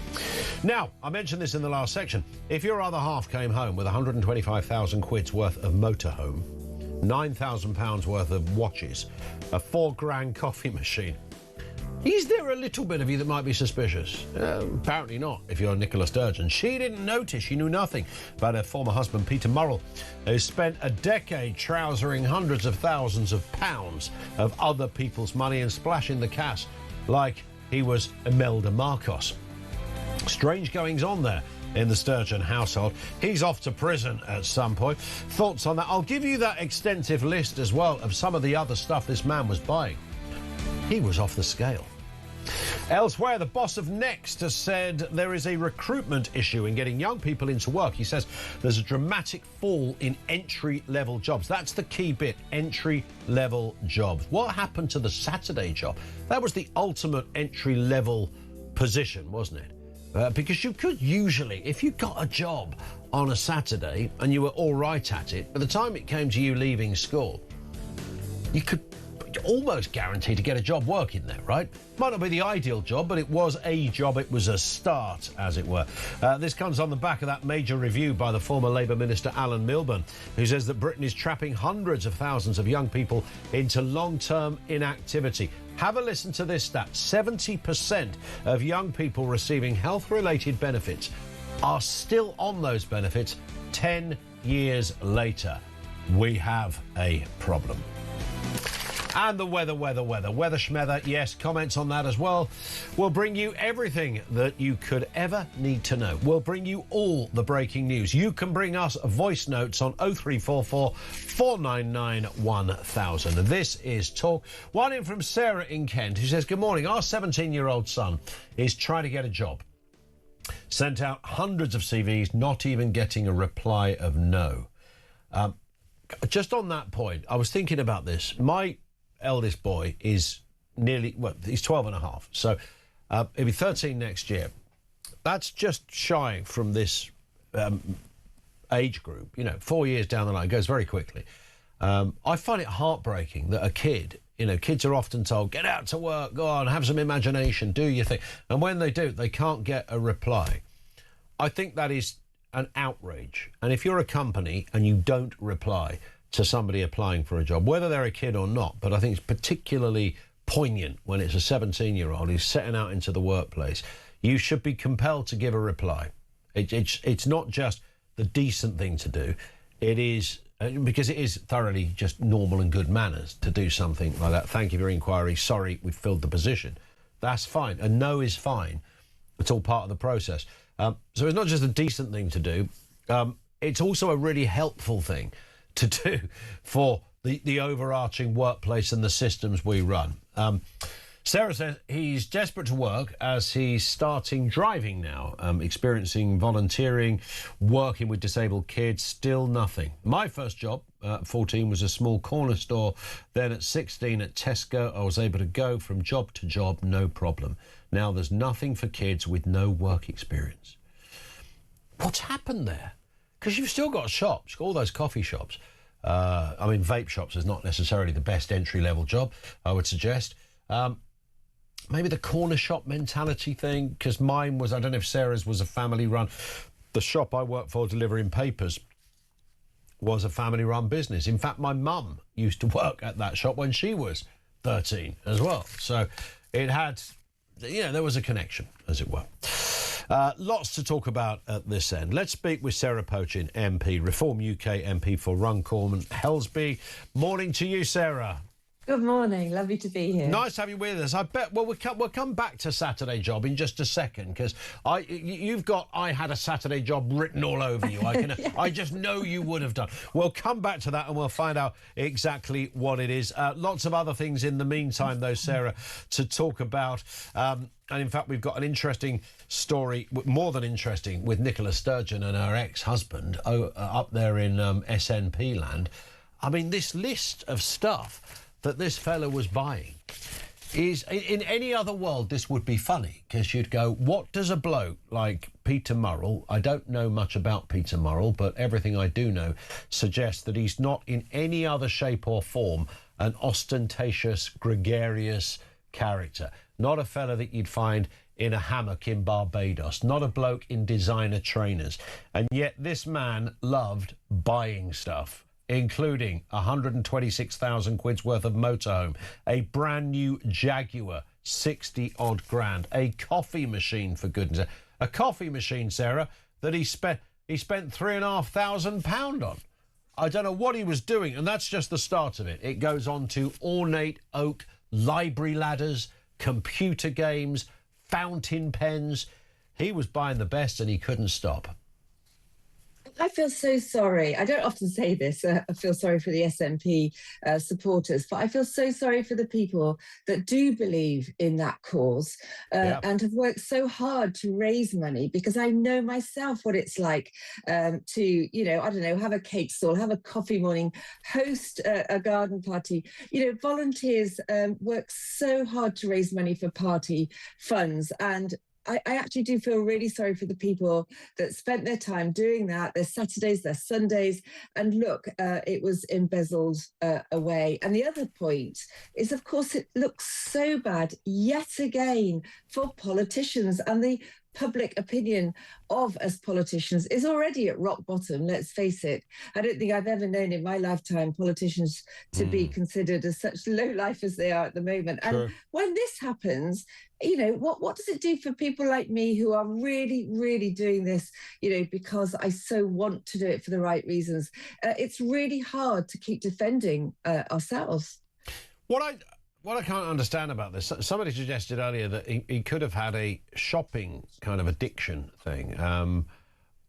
J: Now, I mentioned this in the last section. If your other half came home with 125,000 quid's worth of motorhome, £9,000 worth of watches, a £4,000 coffee machine, is there a little bit of you that might be suspicious? Apparently not, if you're Nicola Sturgeon. She didn't notice, she knew nothing about her former husband, Peter Murrell, who spent a decade trousering hundreds of thousands of pounds of other people's money and splashing the cash like he was Imelda Marcos. Strange goings on there in the Sturgeon household. He's off to prison at some point. Thoughts on that? I'll give you that extensive list as well of some of the other stuff this man was buying. He was off the scale. Elsewhere, the boss of Next has said there is a recruitment issue in getting young people into work. He says there's a dramatic fall in entry-level jobs. That's the key bit, entry-level jobs. What happened to the Saturday job? That was the ultimate entry-level position, wasn't it? Because you could usually, if you got a job on a Saturday and you were all right at it, by the time it came to you leaving school, you could almost guaranteed to get a job working there, right? Might not be the ideal job, but it was a job. It was a start, as it were. This comes on the back of that major review by the former Labour Minister Alan Milburn, who says that Britain is trapping hundreds of thousands of young people into long-term inactivity. Have a listen to this stat. 70% of young people receiving health-related benefits are still on those benefits 10 years later. We have a problem. And the weather schmether, yes, comments on that as well. We'll bring you everything that you could ever need to know. We'll bring you all the breaking news. You can bring us voice notes on 0344 499 1000. This is Talk. One in from Sarah in Kent, who says, good morning, our 17-year-old son is trying to get a job. Sent out hundreds of CVs, not even getting a reply of no. Just on that point, I was thinking about this. My eldest boy is he's 12 and a half, so he'll be 13 next year. That's just shy from this age group, 4 years down the line. It goes very quickly. I find it heartbreaking that a kid, kids are often told, get out to work, go on, have some imagination, do your thing. And when they do, they can't get a reply. I think that is an outrage. And if you're a company and you don't reply to somebody applying for a job, whether they're a kid or not, but I think it's particularly poignant when it's a 17-year-old who's setting out into the workplace, you should be compelled to give a reply. It's not just the decent thing to do. It is, because it is thoroughly just normal and good manners to do something like that. Thank you for your inquiry. Sorry, we've filled the position. That's fine. A no is fine. It's all part of the process. So it's not just a decent thing to do. It's also a really helpful thing to do for the overarching workplace and the systems we run. Sarah says he's desperate to work as he's starting driving now, experiencing volunteering, working with disabled kids, still nothing. My first job at 14 was a small corner store. Then at 16 at Tesco, I was able to go from job to job, no problem. Now there's nothing for kids with no work experience. What's happened there? Because you've still got shops, you've got all those coffee shops. Vape shops is not necessarily the best entry-level job, I would suggest. Maybe the corner shop mentality thing, because mine was, I don't know if Sarah's was a family-run. The shop I worked for delivering papers was a family-run business. In fact, my mum used to work at that shop when she was 13 as well. So it had, there was a connection, as it were. Lots to talk about at this end. Let's speak with Sarah Pochin, MP, Reform UK MP for Runcorn and Helsby. Morning to you, Sarah.
L: Good morning. Lovely to be here.
J: Nice to have you with us. I bet. Well, we'll come back to Saturday Job in just a second, because you've got I had a Saturday Job written all over you. I just know you would have done. We'll come back to that and we'll find out exactly what it is. Lots of other things in the meantime, though, Sarah, to talk about. And in fact, we've got an interesting story, more than interesting, with Nicola Sturgeon and her ex-husband up there in SNP land. I mean, this list of stuff that this fella was buying is, in any other world, this would be funny, because you'd go, what does a bloke like Peter Murrell, I don't know much about Peter Murrell, but everything I do know suggests that he's not in any other shape or form an ostentatious, gregarious character. Not a fella that you'd find in a hammock in Barbados, not a bloke in designer trainers. And yet this man loved buying stuff, including 126,000 quid's worth of motorhome, a brand new Jaguar, 60 odd grand, a coffee machine, for goodness sake. A coffee machine, Sarah, that he spent £3,500 on. I don't know what he was doing, and that's just the start of it. It goes on to ornate oak library ladders, computer games, fountain pens. He was buying the best and he couldn't stop.
L: I feel so sorry. I don't often say this. I feel sorry for the SNP supporters, but I feel so sorry for the people that do believe in that cause and have worked so hard to raise money, because I know myself what it's like to, I don't know, have a cake stall, have a coffee morning, host a garden party. Volunteers work so hard to raise money for party funds, and I actually do feel really sorry for the people that spent their time doing that, their Saturdays, their Sundays, and look, it was embezzled away. And the other point is, of course, it looks so bad yet again for politicians, and the public opinion of us politicians is already at rock bottom, let's face it. I don't think I've ever known in my lifetime politicians to be considered as such low life as they are at the moment.
J: Sure.
L: And when this happens, you know, what does it do for people like me who are really, really doing this, you know, because I so want to do it for the right reasons? It's really hard to keep defending ourselves.
J: What I can't understand about this, somebody suggested earlier that he could have had a shopping kind of addiction thing,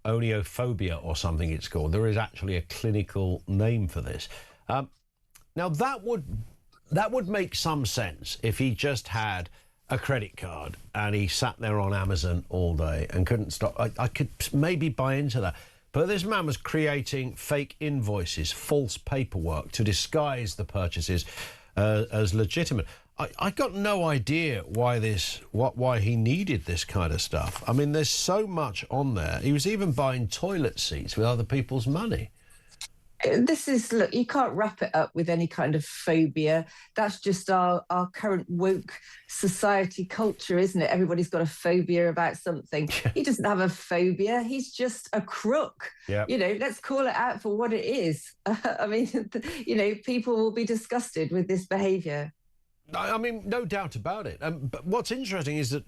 J: oniophobia or something it's called. There is actually a clinical name for this. Now that would make some sense if he just had a credit card and he sat there on Amazon all day and couldn't stop. I could maybe buy into that. But this man was creating fake invoices, false paperwork to disguise the purchases as legitimate. I got no idea why he needed this kind of stuff. I mean, there's so much on there. He was even buying toilet seats with other people's money.
L: This is, look, you can't wrap it up with any kind of phobia. That's just our current woke society culture, isn't it? Everybody's got a phobia about something. He doesn't have a phobia. He's just a crook. Yep. You know, let's call it out for what it is. I mean, you know, people will be disgusted with this behaviour.
J: I mean, no doubt about it. But what's interesting is that,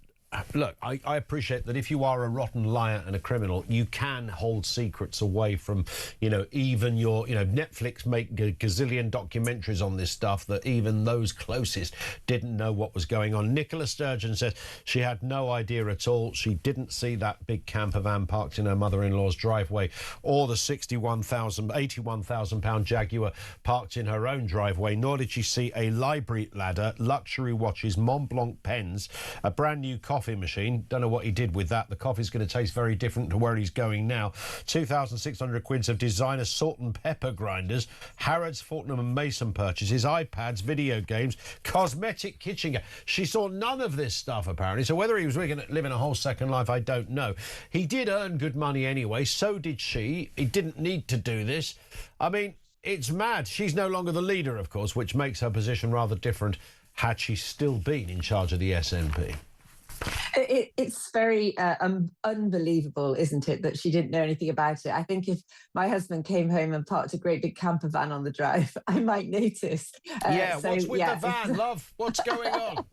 J: look, I appreciate that if you are a rotten liar and a criminal, you can hold secrets away from, you know, even your, you know, Netflix make gazillion documentaries on this stuff that even those closest didn't know what was going on. Nicola Sturgeon says she had no idea at all. She didn't see that big camper van parked in her mother-in-law's driveway or the £81,000 Jaguar parked in her own driveway, nor did she see a library ladder, luxury watches, Mont Blanc pens, a brand new coffee machine. Don't know what he did with that. The coffee's going to taste very different to where he's going now. 2,600 quids of designer salt and pepper grinders, Harrods, Fortnum and Mason purchases, iPads, video games, cosmetic kitchen. She saw none of this stuff, apparently. So whether he was living a whole second life, I don't know. He did earn good money anyway. So did she. He didn't need to do this. I mean, it's mad. She's no longer the leader, of course, which makes her position rather different had she still been in charge of the SNP.
L: It's very unbelievable, isn't it, that she didn't know anything about it. I think if my husband came home and parked a great big camper van on the drive, I might notice.
J: What's with the van, love? What's going on?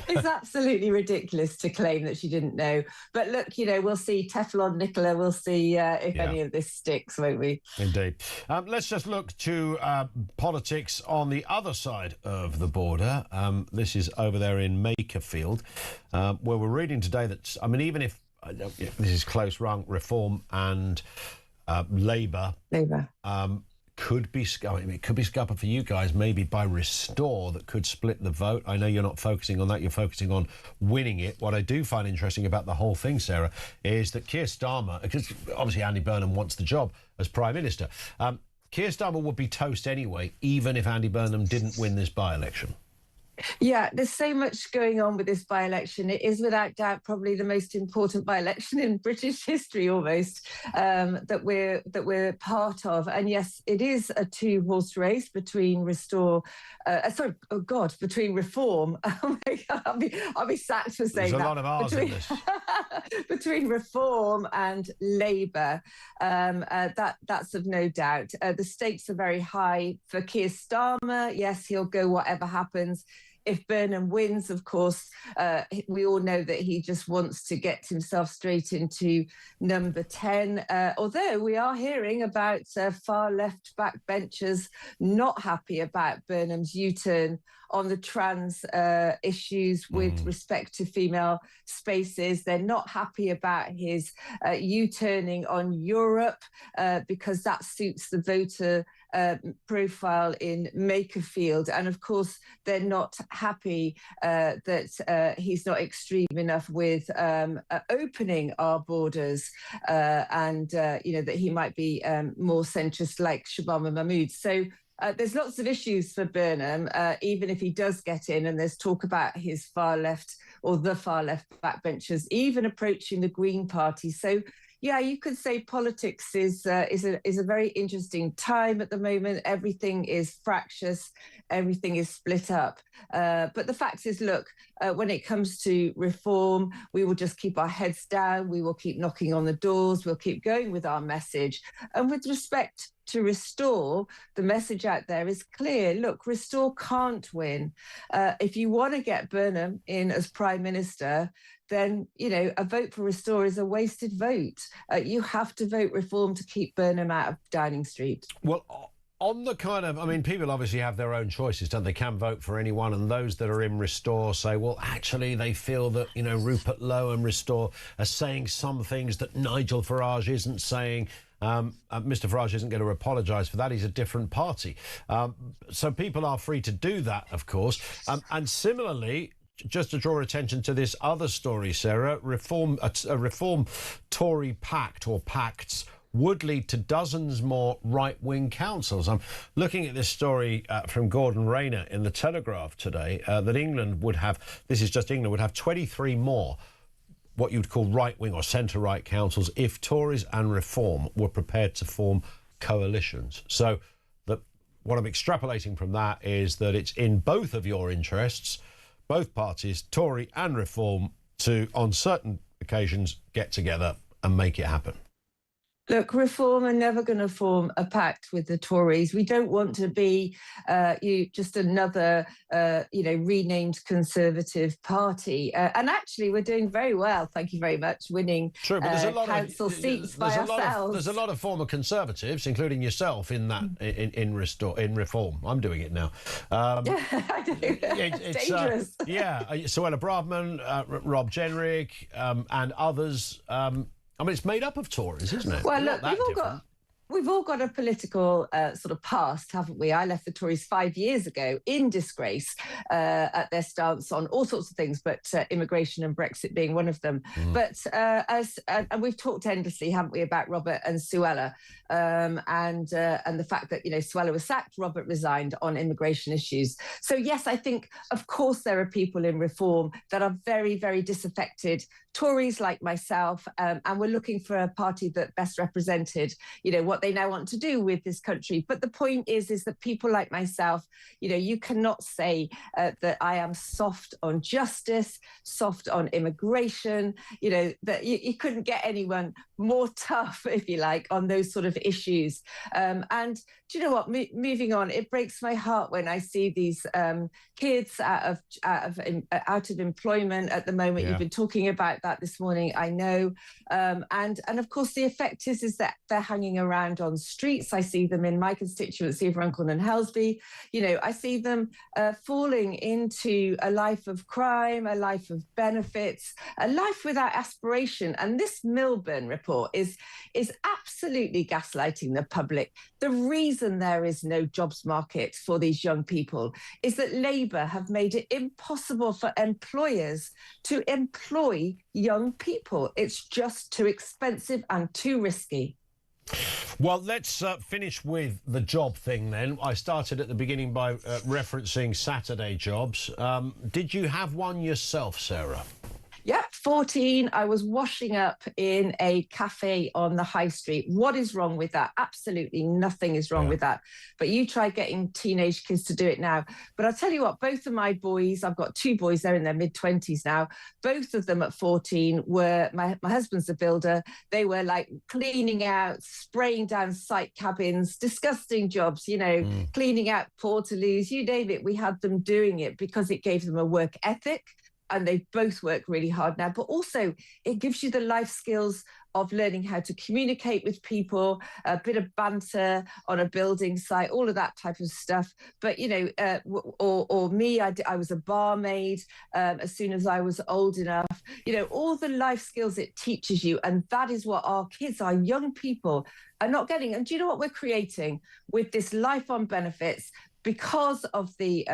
L: It's absolutely ridiculous to claim that she didn't know. But look, you know, we'll see Teflon Nicola. We'll see if any of this sticks, won't we?
J: Indeed. Let's just look to politics on the other side of the border. This is over there in Makerfield, where we're reading today that, I mean, even if this is close run, Reform and Labour. Could be scuppered for you guys, maybe by Restore, that could split the vote. I know you're not focusing on that, you're focusing on winning it. What I do find interesting about the whole thing, Sarah, is that Keir Starmer, because obviously Andy Burnham wants the job as Prime Minister, Keir Starmer would be toast anyway, even if Andy Burnham didn't win this by-election.
L: Yeah, there's so much going on with this by-election. It is without doubt probably the most important by-election in British history, almost, that we're part of. And yes, it is a two-horse race between between Reform. Oh my God, I'll be sacked for saying that.
J: There's a lot of R's in this.
L: Between Reform and Labour, that's of no doubt. The stakes are very high for Keir Starmer. Yes, he'll go whatever happens. If Burnham wins, of course, we all know that he just wants to get himself straight into number 10, although we are hearing about far left backbenchers not happy about Burnham's U-turn on the trans issues with respect to female spaces. They're not happy about his U-turning on Europe because that suits the voter profile in Makerfield. And of course, they're not happy that he's not extreme enough with opening our borders and, you know, that he might be more centrist like Shabama Mahmood. So there's lots of issues for Burnham, even if he does get in, and there's talk about his far left or the far left backbenchers, even approaching the Green Party. So, yeah, you could say politics is a very interesting time at the moment. Everything is fractious, everything is split up. But the fact is, look, when it comes to reform, we will just keep our heads down. We will keep knocking on the doors. We'll keep going with our message. And with respect to Restore, the message out there is clear. Look, Restore can't win. If you want to get Burnham in as Prime Minister, then, you know, a vote for Restore is a wasted vote. You have to vote Reform to keep Burnham out of Downing Street.
J: Well, on the kind of, I mean, people obviously have their own choices, don't they? Can vote for anyone, and those that are in Restore say, well, actually, they feel that, you know, Rupert Lowe and Restore are saying some things that Nigel Farage isn't saying. Mr Farage isn't going to apologise for that. He's a different party. So people are free to do that, of course. And similarly, just to draw attention to this other story, Sarah, a reform Tory pact or pacts would lead to dozens more right-wing councils. I'm looking at this story from Gordon Rayner in The Telegraph today, that England would have, this is just England, would have 23 more what you'd call right-wing or centre-right councils if Tories and Reform were prepared to form coalitions. So what I'm extrapolating from that is that it's in both of your interests, both parties, Tory and Reform, to, on certain occasions, get together and make it happen.
L: Look, Reform are never going to form a pact with the Tories. We don't want to be just another, renamed Conservative Party. And actually, we're doing very well, thank you very much, winning council seats by ourselves.
J: There's a lot of former Conservatives, including yourself, in that in Reform. I'm doing it now.
L: It's dangerous.
J: Suella Braverman, Rob Jenrick, and others. I mean, it's made up of Tories, isn't it?
L: Well, look, we've all got a political sort of past, haven't we? I left the Tories 5 years ago in disgrace at their stance on all sorts of things, but immigration and Brexit being one of them. But and we've talked endlessly, haven't we, about Robert and Suella, and the fact that, you know, Suella was sacked, Robert resigned on immigration issues. So yes, I think, of course, there are people in Reform that are very, very disaffected. Tories like myself, and we're looking for a party that best represented, you know, what they now want to do with this country. But the point is that people like myself, you know, you cannot say that I am soft on justice, soft on immigration, you know, that you couldn't get anyone more tough, if you like, on those sort of issues. And do you know what? Moving on, it breaks my heart when I see these kids out of employment at the moment. Yeah. You've been talking about that this morning, I know. And of course, the effect is that they're hanging around on streets. I see them in my constituency of Runcorn and Helsby. You know, I see them falling into a life of crime, a life of benefits, a life without aspiration. And this Milburn report is absolutely gaslighting the public. The reason there is no jobs market for these young people is that Labour have made it impossible for employers to employ young people. It's just too expensive and too risky.
J: Well, let's finish with the job thing then. I started at the beginning by referencing Saturday jobs. Did you have one yourself, Sarah?
L: Yep, 14. I was washing up in a cafe on the high street. What is wrong with that? Absolutely nothing is wrong with that. But you try getting teenage kids to do it now. But I'll tell you what, both of my boys, I've got two boys, they're in their mid-20s now. Both of them at 14 were, my husband's a builder. They were like cleaning out, spraying down site cabins, disgusting jobs, you know, cleaning out portaloos, you name it. We had them doing it because it gave them a work ethic. And they both work really hard now, but also it gives you the life skills of learning how to communicate with people, a bit of banter on a building site, all of that type of stuff. But, you know, or me, I was a barmaid as soon as I was old enough. You know, all the life skills it teaches you. And that is what our kids, our young people are not getting. And do you know what we're creating with this life on benefits? Because of the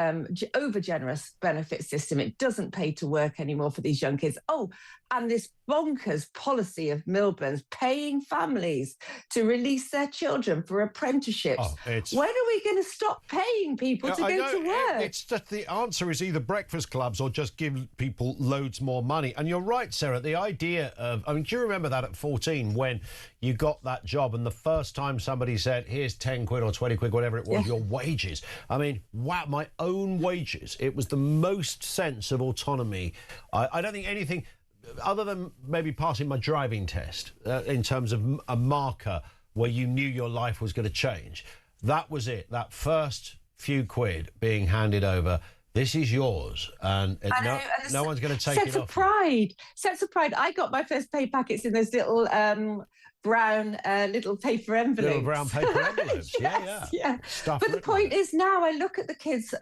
L: over-generous benefit system, it doesn't pay to work anymore for these young kids. Oh, and this bonkers policy of Milburn's paying families to release their children for apprenticeships. When are we going to stop paying people to go to work?
J: It's just the answer is either breakfast clubs or just give people loads more money. And you're right, Sarah, the idea of, I mean, do you remember that at 14 when you got that job and the first time somebody said, here's 10 quid or 20 quid, whatever it was, your wages. I mean, wow, my own wages. It was the most sense of autonomy. I don't think anything, other than maybe passing my driving test, in terms of a marker where you knew your life was going to change. That was it. That first few quid being handed over. This is yours, and no one's going to take it off.
L: Sense of pride. I got my first pay packets in those little brown little paper envelopes.
J: Little brown paper envelopes.
L: Yeah. But the point is now I look at the kids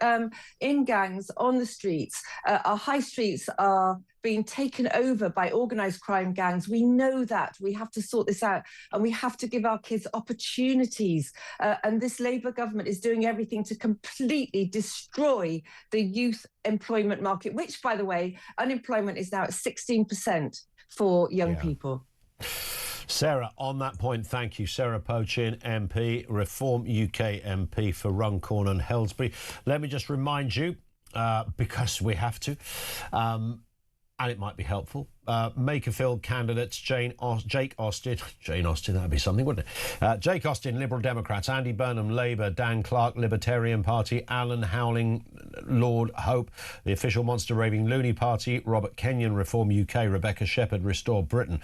L: in gangs on the streets. Our high streets are being taken over by organised crime gangs. We know that. We have to sort this out, and we have to give our kids opportunities. And this Labour government is doing everything to completely destroy the youth employment market, which, by the way, unemployment is now at 16% for young people.
J: Sarah, on that point, thank you. Sarah Pochin, MP, Reform UK MP for Runcorn and Helsbury. Let me just remind you, because we have to, and it might be helpful, Makerfield candidates Jake Austin, that'd be something, wouldn't it? Jake Austin, Liberal Democrats, Andy Burnham, Labour, Dan Clark, Libertarian Party, Alan Howling, Lord Hope, the official Monster Raving Loony Party, Robert Kenyon, Reform UK, Rebecca Shepherd, Restore Britain,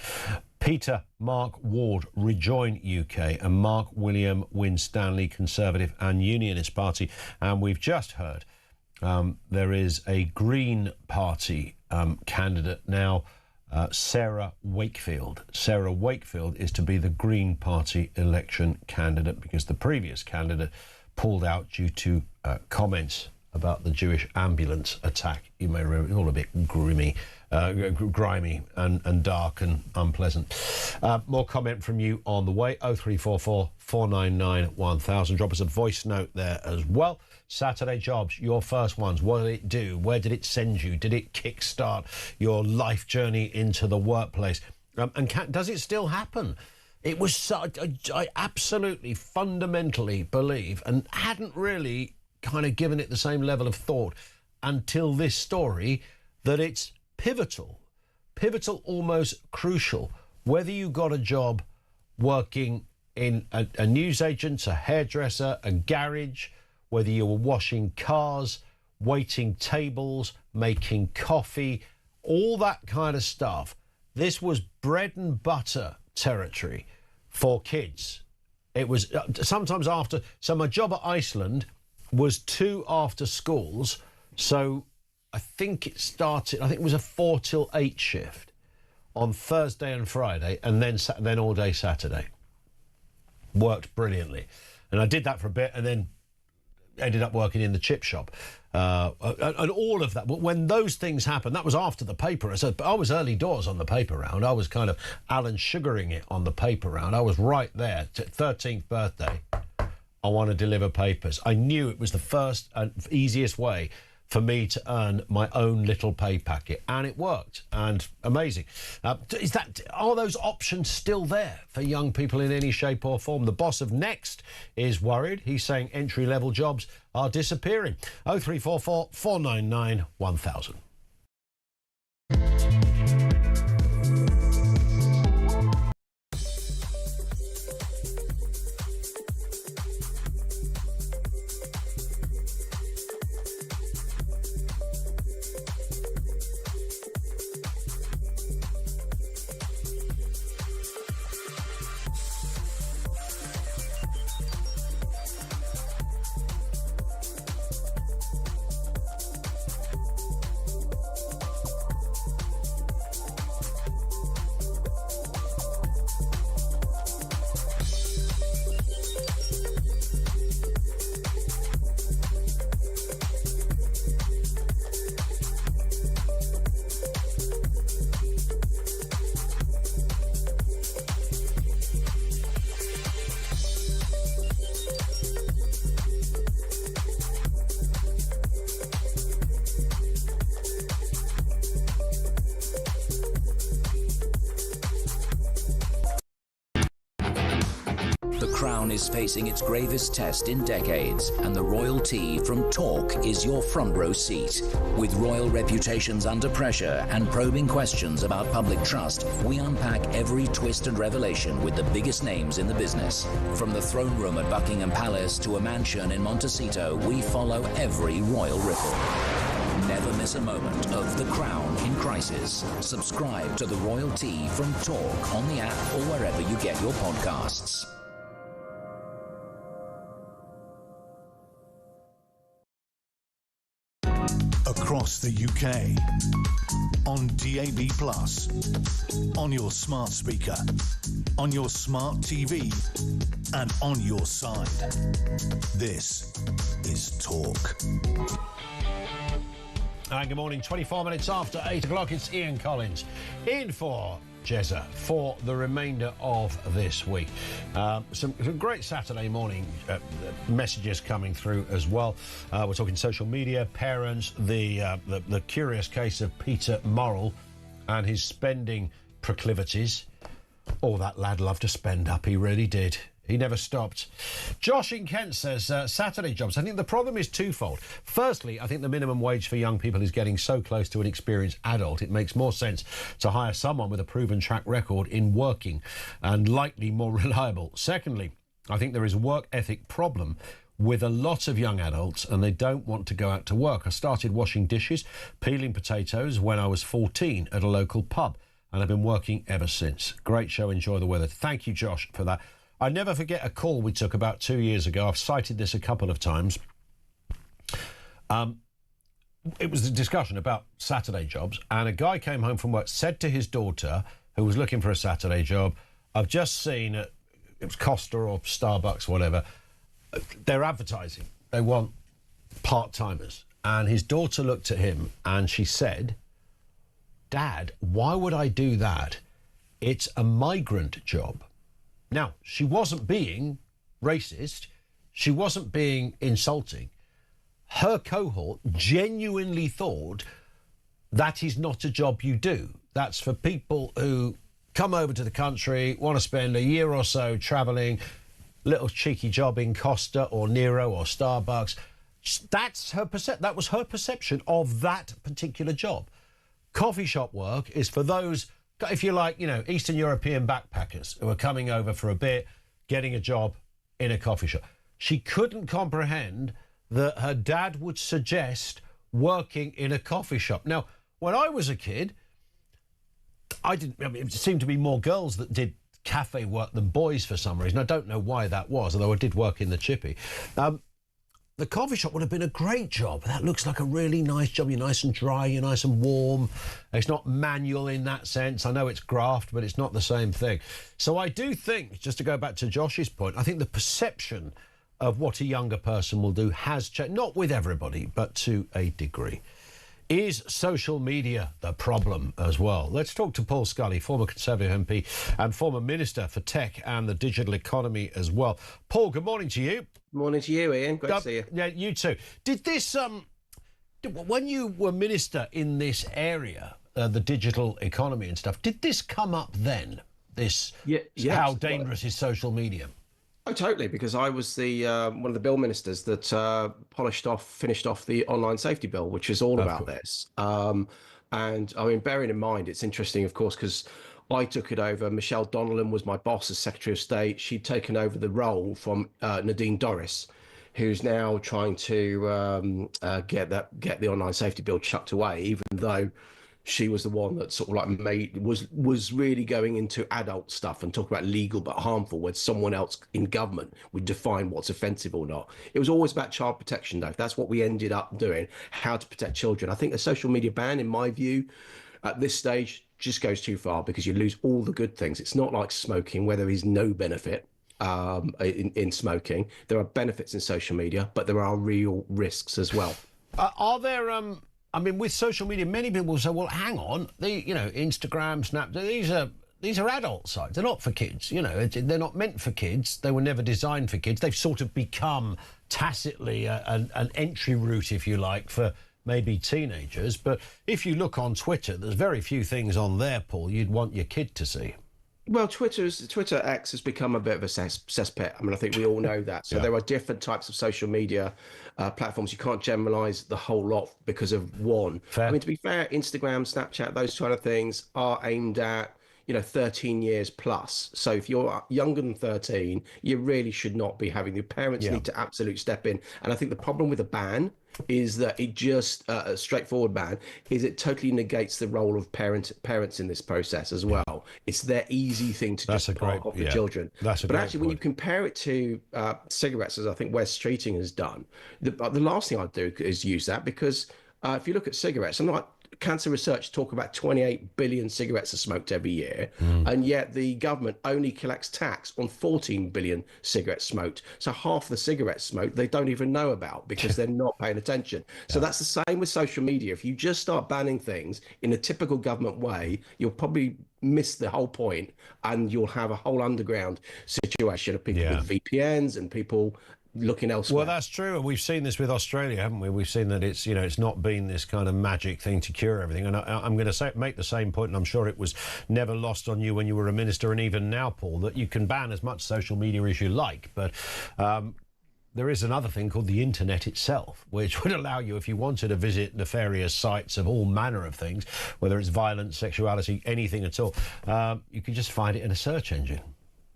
J: Peter Mark Ward, Rejoin UK, and Mark William Winstanley, Conservative and Unionist Party. And we've just heard there is a Green Party candidate now, Sarah Wakefield. Sarah Wakefield is to be the Green Party election candidate because the previous candidate pulled out due to comments about the Jewish ambulance attack. You may remember, all a bit grimy and dark and unpleasant. More comment from you on the way. 0344 499 1000. Drop us a voice note there as well. Saturday Jobs, your first ones. What did it do? Where did it send you? Did it kickstart your life journey into the workplace? Does it still happen? It was I absolutely fundamentally believe, and hadn't really kind of given it the same level of thought until this story, that it's pivotal, almost crucial, whether you got a job working in a newsagent, a hairdresser, a garage, whether you were washing cars, waiting tables, making coffee, all that kind of stuff. This was bread and butter territory for kids. It was sometimes after, so my job at Iceland was 2 after schools, so I think it was a 4 till 8 shift on Thursday and Friday, and then all day Saturday. Worked brilliantly. And I did that for a bit and then ended up working in the chip shop. And all of that. But when those things happened, that was after the paper. So I was early doors on the paper round. I was kind of Alan Sugaring it on the paper round. I was right there. 13th birthday. I want to deliver papers. I knew it was the first and easiest way for me to earn my own little pay packet, and it worked, and amazing. Are those options still there for young people in any shape or form? The boss of Next is worried. He's saying entry-level jobs are disappearing. 0344 499 1000.
M: The Crown is facing its gravest test in decades, and the royal tea from Talk is your front row seat. With royal reputations under pressure and probing questions about public trust, we unpack every twist and revelation with the biggest names in the business. From the throne room at Buckingham Palace to a mansion in Montecito, we follow every royal ripple. Never miss a moment of The Crown in crisis. Subscribe to the royal tea from Talk on the app or wherever you get your podcasts.
I: Across the UK, on DAB+, on your smart speaker, on your smart TV, and on your side. This is Talk.
J: And good morning, 24 minutes after 8 o'clock, it's Ian Collins in for Jezza for the remainder of this week. Some great Saturday morning messages coming through as well. We're talking social media, parents, the curious case of Peter Morrell and his spending proclivities. Oh, that lad loved to spend up, he really did. He never stopped. Josh in Kent says, Saturday jobs. I think the problem is twofold. Firstly, I think the minimum wage for young people is getting so close to an experienced adult, it makes more sense to hire someone with a proven track record in working and likely more reliable. Secondly, I think there is a work ethic problem with a lot of young adults and they don't want to go out to work. I started washing dishes, peeling potatoes when I was 14 at a local pub and I've been working ever since. Great show, enjoy the weather. Thank you, Josh, for that. I never forget a call we took about 2 years ago. I've cited this a couple of times. It was a discussion about Saturday jobs, and a guy came home from work, said to his daughter, who was looking for a Saturday job, I've just seen, it was Costa or Starbucks, whatever, they're advertising. They want part-timers. And his daughter looked at him and she said, Dad, why would I do that? It's a migrant job. Now, she wasn't being racist. She wasn't being insulting. Her cohort genuinely thought that is not a job you do. That's for people who come over to the country, want to spend a year or so travelling, little cheeky job in Costa or Nero or Starbucks. That's her that was her perception of that particular job. Coffee shop work is for those, if you like, you know, Eastern European backpackers who are coming over for a bit, getting a job in a coffee shop. She couldn't comprehend that her dad would suggest working in a coffee shop. Now, when I was a kid, it seemed to be more girls that did cafe work than boys for some reason. I don't know why that was, although I did work in the chippy. The coffee shop would have been a great job. That looks like a really nice job. You're nice and dry, you're nice and warm. It's not manual in that sense. I know it's graft, but it's not the same thing. So I do think, just to go back to Josh's point, I think the perception of what a younger person will do has changed, not with everybody, but to a degree. Is social media the problem as well? Let's talk to Paul Scully, former Conservative MP and former Minister for Tech and the Digital Economy as well. Paul, good morning to you.
Q: Morning to you, Ian. Great to see you.
J: Yeah, you too. Did this, when you were Minister in this area, the digital economy and stuff, did this come up then? This, how dangerous is social media?
Q: Oh, totally, because I was the one of the bill ministers that finished off the online safety bill, which is all about this. And I mean, bearing in mind, it's interesting, of course, because I took it over. Michelle Donnellan was my boss as Secretary of State. She'd taken over the role from Nadine Dorries, who's now trying to get the online safety bill chucked away, even though she was the one that sort of like was really going into adult stuff and talking about legal but harmful, when someone else in government would define what's offensive or not. It was always about child protection, though. That's what we ended up doing, how to protect children. I think a social media ban, in my view, at this stage, just goes too far, because you lose all the good things. It's not like smoking, where there is no benefit in smoking. There are benefits in social media, but there are real risks as well.
J: Are there... I mean, with social media, many people say, well, hang on, Instagram, Snapchat, these are adult sites. They're not for kids, they're not meant for kids. They were never designed for kids. They've sort of become tacitly an entry route, if you like, for maybe teenagers. But if you look on Twitter, there's very few things on there, Paul, you'd want your kid to see.
Q: Well, Twitter X has become a bit of a cesspit. I mean, I think we all know that. So there are different types of social media platforms. You can't generalize the whole lot because of one.
J: Fair.
Q: I mean, to be fair, Instagram, Snapchat, those kind of things are aimed at 13 years plus. So if you're younger than 13, you really should not be having. Your parents need to absolutely step in. And I think the problem with a ban is that it just a straightforward ban is it totally negates the role of parents in this process as well. It's their easy thing to just park off the children. But actually, when you compare it to cigarettes, as I think West Streeting has done, the last thing I'd do is use that, because if you look at cigarettes, and like cancer research talk about 28 billion cigarettes are smoked every year, and yet the government only collects tax on 14 billion cigarettes smoked. So half the cigarettes smoked they don't even know about because they're not paying attention. So that's the same with social media. If you just start banning things in a typical government way, you'll probably miss the whole point, and you'll have a whole underground situation of people with VPNs and people looking elsewhere.
J: Well, that's true, and we've seen this with Australia, haven't we? We've seen that it's it's not been this kind of magic thing to cure everything. And I'm going to make the same point, and I'm sure it was never lost on you when you were a minister, and even now, Paul, that you can ban as much social media as you like, but there is another thing called the internet itself, which would allow you, if you wanted to visit nefarious sites of all manner of things, whether it's violence, sexuality, anything at all, you can just find it in a search engine.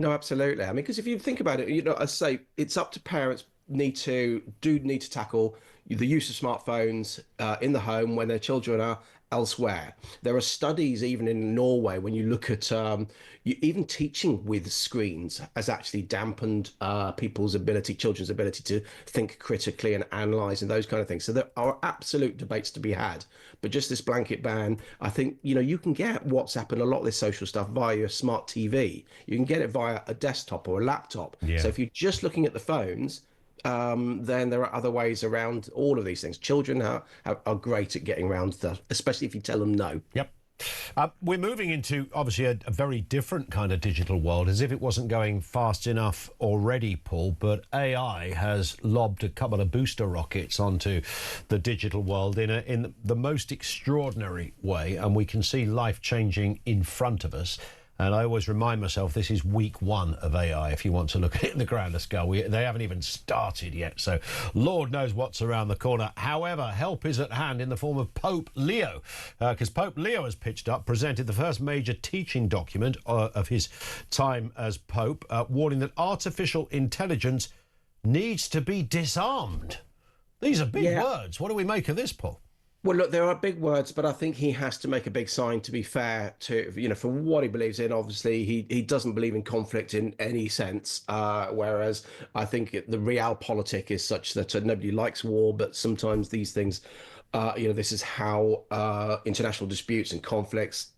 Q: No, absolutely. I mean, because if you think about it, I say it's up to parents need to tackle the use of smartphones in the home when their children are elsewhere. There are studies even in Norway when you look at even teaching with screens has actually dampened children's ability to think critically and analyze and those kind of things. So there are absolute debates to be had. But just this blanket ban, I think, you can get WhatsApp and a lot of this social stuff via your smart TV. You can get it via a desktop or a laptop. Yeah. So if you're just looking at the phones, then there are other ways around all of these things. Children are great at getting around stuff, especially if you tell them no.
J: Yep. We're moving into, obviously, a very different kind of digital world, as if it wasn't going fast enough already, Paul, but AI has lobbed a couple of booster rockets onto the digital world in the most extraordinary way, and we can see life changing in front of us. And I always remind myself this is week one of AI, if you want to look at it in the grander scale. They haven't even started yet, so Lord knows what's around the corner. However, help is at hand in the form of Pope Leo, because Pope Leo has pitched up, presented the first major teaching document of his time as Pope, warning that artificial intelligence needs to be disarmed. These are big words. What do we make of this, Paul?
Q: Well, look, there are big words, but I think he has to make a big sign, to be fair to, for what he believes in. Obviously, he doesn't believe in conflict in any sense, whereas I think the realpolitik is such that nobody likes war, but sometimes these things, this is how international disputes and conflicts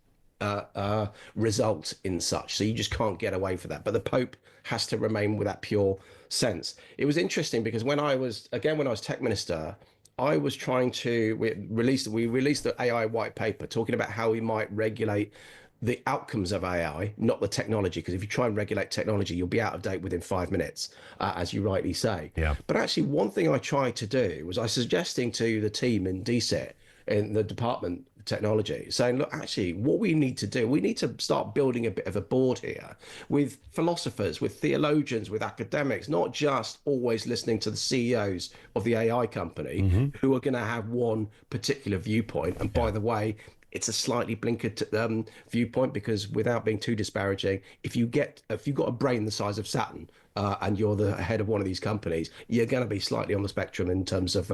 Q: result in such. So you just can't get away from that. But the Pope has to remain with that pure sense. It was interesting because when I was tech minister, I was trying to, we released the AI white paper talking about how we might regulate the outcomes of AI, not the technology, because if you try and regulate technology, you'll be out of date within 5 minutes, as you rightly say. Yeah. But actually, one thing I tried to do was I was suggesting to the team in DCIT, in the Department of Technology, saying, look, actually, what we need to do, we need to start building a bit of a board here with philosophers, with theologians, with academics, not just always listening to the CEOs of the AI company who are going to have one particular viewpoint. And by the way, it's a slightly blinkered viewpoint, because without being too disparaging, if you've got a brain the size of Saturn and you're the head of one of these companies, you're going to be slightly on the spectrum in terms of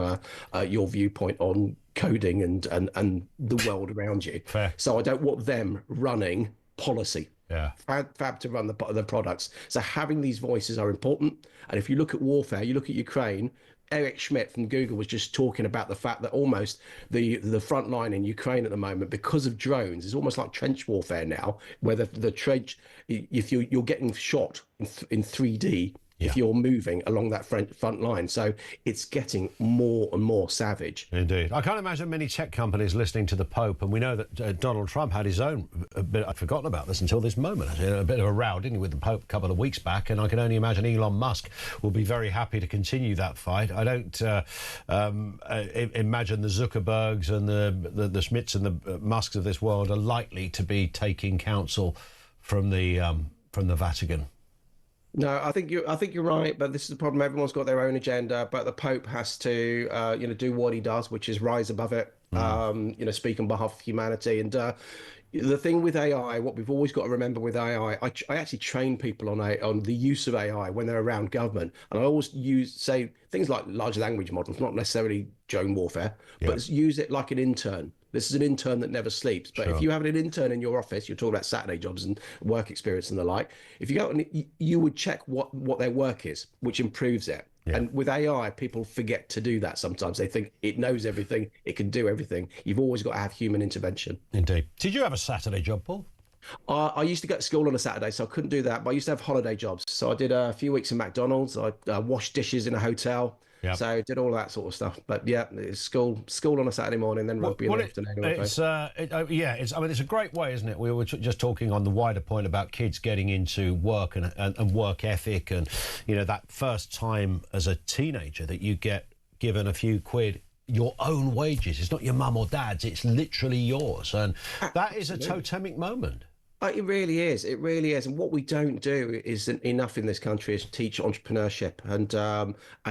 Q: your viewpoint on coding and the world around you. Fair. So I don't want them running policy. Yeah. Fab to run the products. So having these voices are important. And if you look at warfare, you look at Ukraine, Eric Schmidt from Google was just talking about the fact that almost the front line in Ukraine at the moment, because of drones, is almost like trench warfare now, where the trench, if you're getting shot in 3D, if you're moving along that front line. So it's getting more and more savage.
J: Indeed. I can't imagine many tech companies listening to the Pope, and we know that Donald Trump had his own, I'd forgotten about this until this moment, actually, a bit of a row, didn't he, with the Pope a couple of weeks back, and I can only imagine Elon Musk will be very happy to continue that fight. I don't imagine the Zuckerbergs and the Schmidts and the Musks of this world are likely to be taking counsel from the Vatican.
Q: No, I think you're right, but this is the problem. Everyone's got their own agenda, but the Pope has to, do what he does, which is rise above it. Speak on behalf of humanity. And the thing with AI, what we've always got to remember with AI, I actually train people on the use of AI when they're around government, and I always say things like large language models, not necessarily drone warfare, but use it like an intern. This is an intern that never sleeps. But if you have an intern in your office, you're talking about Saturday jobs and work experience and the like. If you go and you would check what their work is, which improves it. Yeah. And with AI, people forget to do that sometimes. They think it knows everything, it can do everything. You've always got to have human intervention.
J: Indeed. Did you have a Saturday job, Paul?
Q: I used to go to school on a Saturday, so I couldn't do that. But I used to have holiday jobs. So I did a few weeks in McDonald's. I washed dishes in a hotel. Yep. So I did all that sort of stuff. But yeah, it's school on a Saturday morning, then rugby in the afternoon.
J: It's a great way, isn't it? We were just talking on the wider point about kids getting into work and work ethic, and that first time as a teenager that you get given a few quid, your own wages. It's not your mum or dad's. It's literally yours, and that is a totemic moment.
Q: It really is. It really is. And what we don't do is enough in this country is teach entrepreneurship and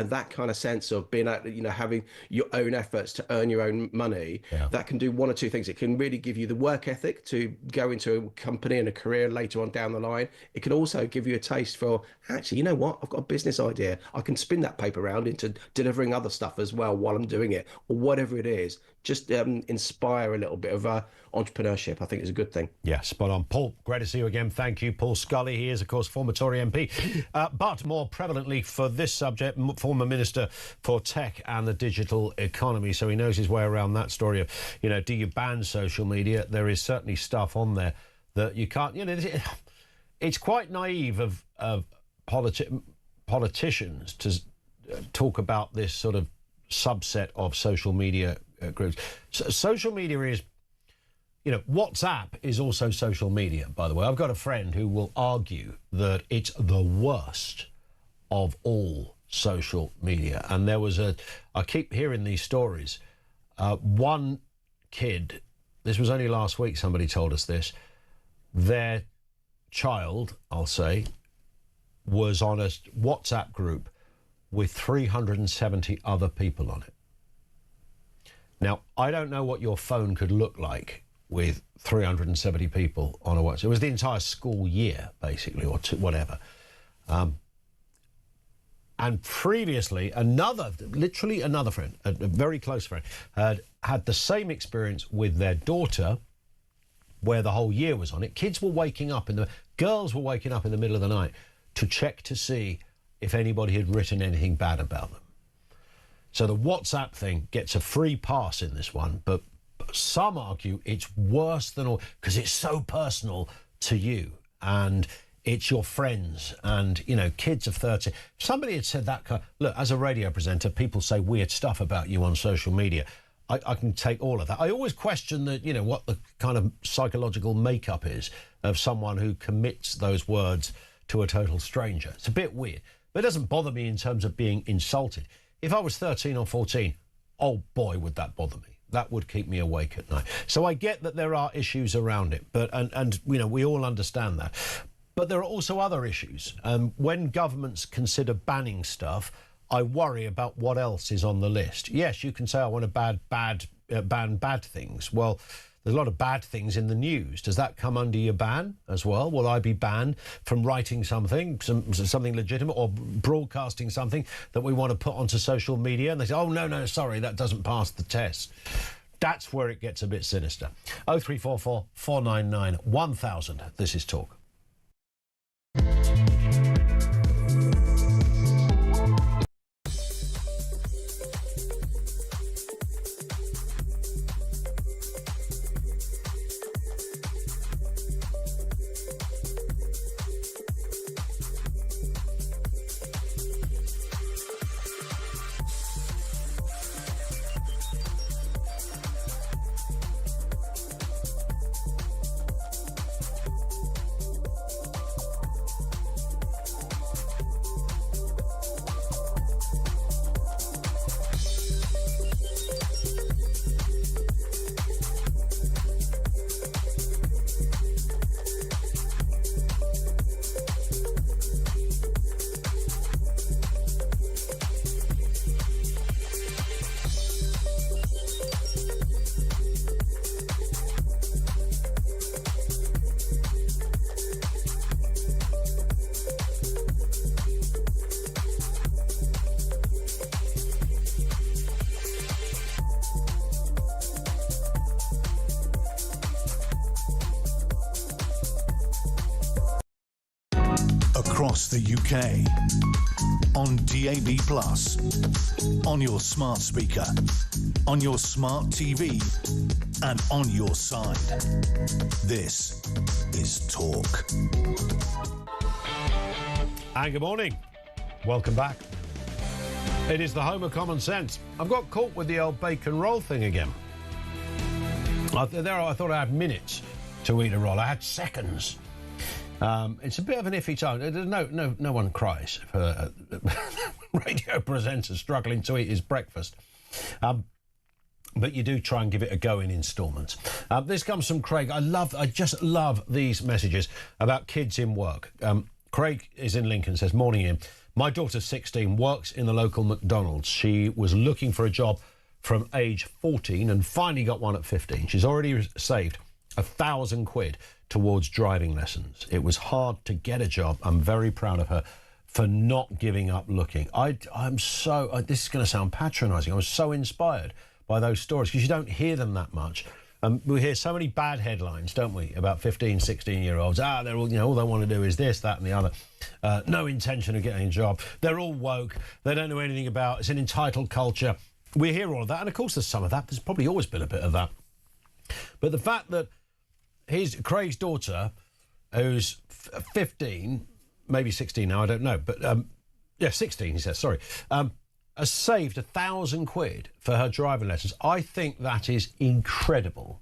Q: that kind of sense of being having your own efforts to earn your own money. Yeah. That can do one or two things. It can really give you the work ethic to go into a company and a career later on down the line. It can also give you a taste for, actually, you know what? I've got a business idea. I can spin that paper around into delivering other stuff as well while I'm doing it, or whatever it is. Just inspire a little bit of entrepreneurship, I think, is a good thing.
J: Yeah, spot on. Paul, great to see you again. Thank you. Paul Scully, he is, of course, former Tory MP, but more prevalently for this subject, former Minister for Tech and the Digital Economy. So he knows his way around that story of, do you ban social media? There is certainly stuff on there that you can't, it's quite naive of politicians to talk about this sort of subset of social media groups. So social media is, WhatsApp is also social media, by the way. I've got a friend who will argue that it's the worst of all social media. And there was I keep hearing these stories. One kid, this was only last week, somebody told us this, their child, I'll say, was on a WhatsApp group with 370 other people on it. Now, I don't know what your phone could look like with 370 people on a WhatsApp. It was the entire school year, basically, or whatever. And previously, literally another friend, a very close friend, had the same experience with their daughter, where the whole year was on it. Girls were waking up in the middle of the night to check to see if anybody had written anything bad about them. So the WhatsApp thing gets a free pass in this one, but some argue it's worse than all, because it's so personal to you, and it's your friends, and, kids of 30. If somebody had said that, look, as a radio presenter, people say weird stuff about you on social media. I can take all of that. I always question what the kind of psychological makeup is of someone who commits those words to a total stranger. It's a bit weird, but it doesn't bother me in terms of being insulted. If I was 13 or 14, oh boy, would that bother me. That would keep me awake at night. So I get that there are issues around it, but and we all understand that. But there are also other issues. When governments consider banning stuff, I worry about what else is on the list. Yes, you can say I want to ban bad things. Well, there's a lot of bad things in the news. Does that come under your ban as well? Will I be banned from writing something legitimate, or broadcasting something that we want to put onto social media? And they say, oh, no, sorry, that doesn't pass the test. That's where it gets a bit sinister. 0344 499 1000. This is Talk.
I: across the UK. On DAB+, on your smart speaker, on your smart TV, and on your side. This is Talk.
J: And good morning. Welcome back. It is the home of common sense. I've got caught with the old bacon roll thing again. I thought I had minutes to eat a roll. I had seconds. It's a bit of an iffy time. No one cries for a radio presenter struggling to eat his breakfast. But you do try and give it a go in instalments. This comes from Craig. I just love these messages about kids in work. Craig is in Lincoln, says, morning Ian. My daughter's 16, works in the local McDonald's. She was looking for a job from age 14 and finally got one at 15. She's already saved £1,000 towards driving lessons. It was hard to get a job. I'm very proud of her for not giving up looking. I'm so, this is going to sound patronising, I was so inspired by those stories because you don't hear them that much. We hear so many bad headlines, don't we, about 15, 16-year-olds. They're all, all they want to do is this, that and the other. No intention of getting a job. They're all woke. They don't know anything about, it's an entitled culture. We hear all of that, and of course there's some of that. There's probably always been a bit of that. But the fact that Craig's daughter, who's 15, maybe 16 now, I don't know, but 16, he says, sorry, has saved £1,000 for her driving lessons. I think that is incredible.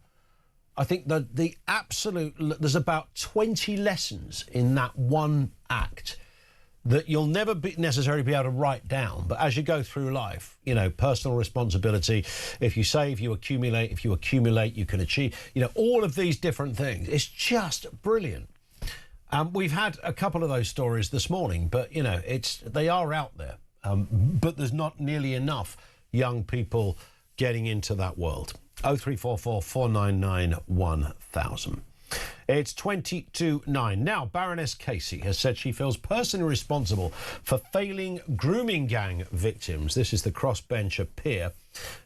J: I think that there's about 20 lessons in that one act that you'll never necessarily be able to write down. But as you go through life, personal responsibility, if you save, you accumulate. If you accumulate, you can achieve, all of these different things. It's just brilliant. We've had a couple of those stories this morning, but, they are out there. But there's not nearly enough young people getting into that world. 0344 499 1000. It's 22:09. Now, Baroness Casey has said she feels personally responsible for failing grooming gang victims. This is the crossbencher peer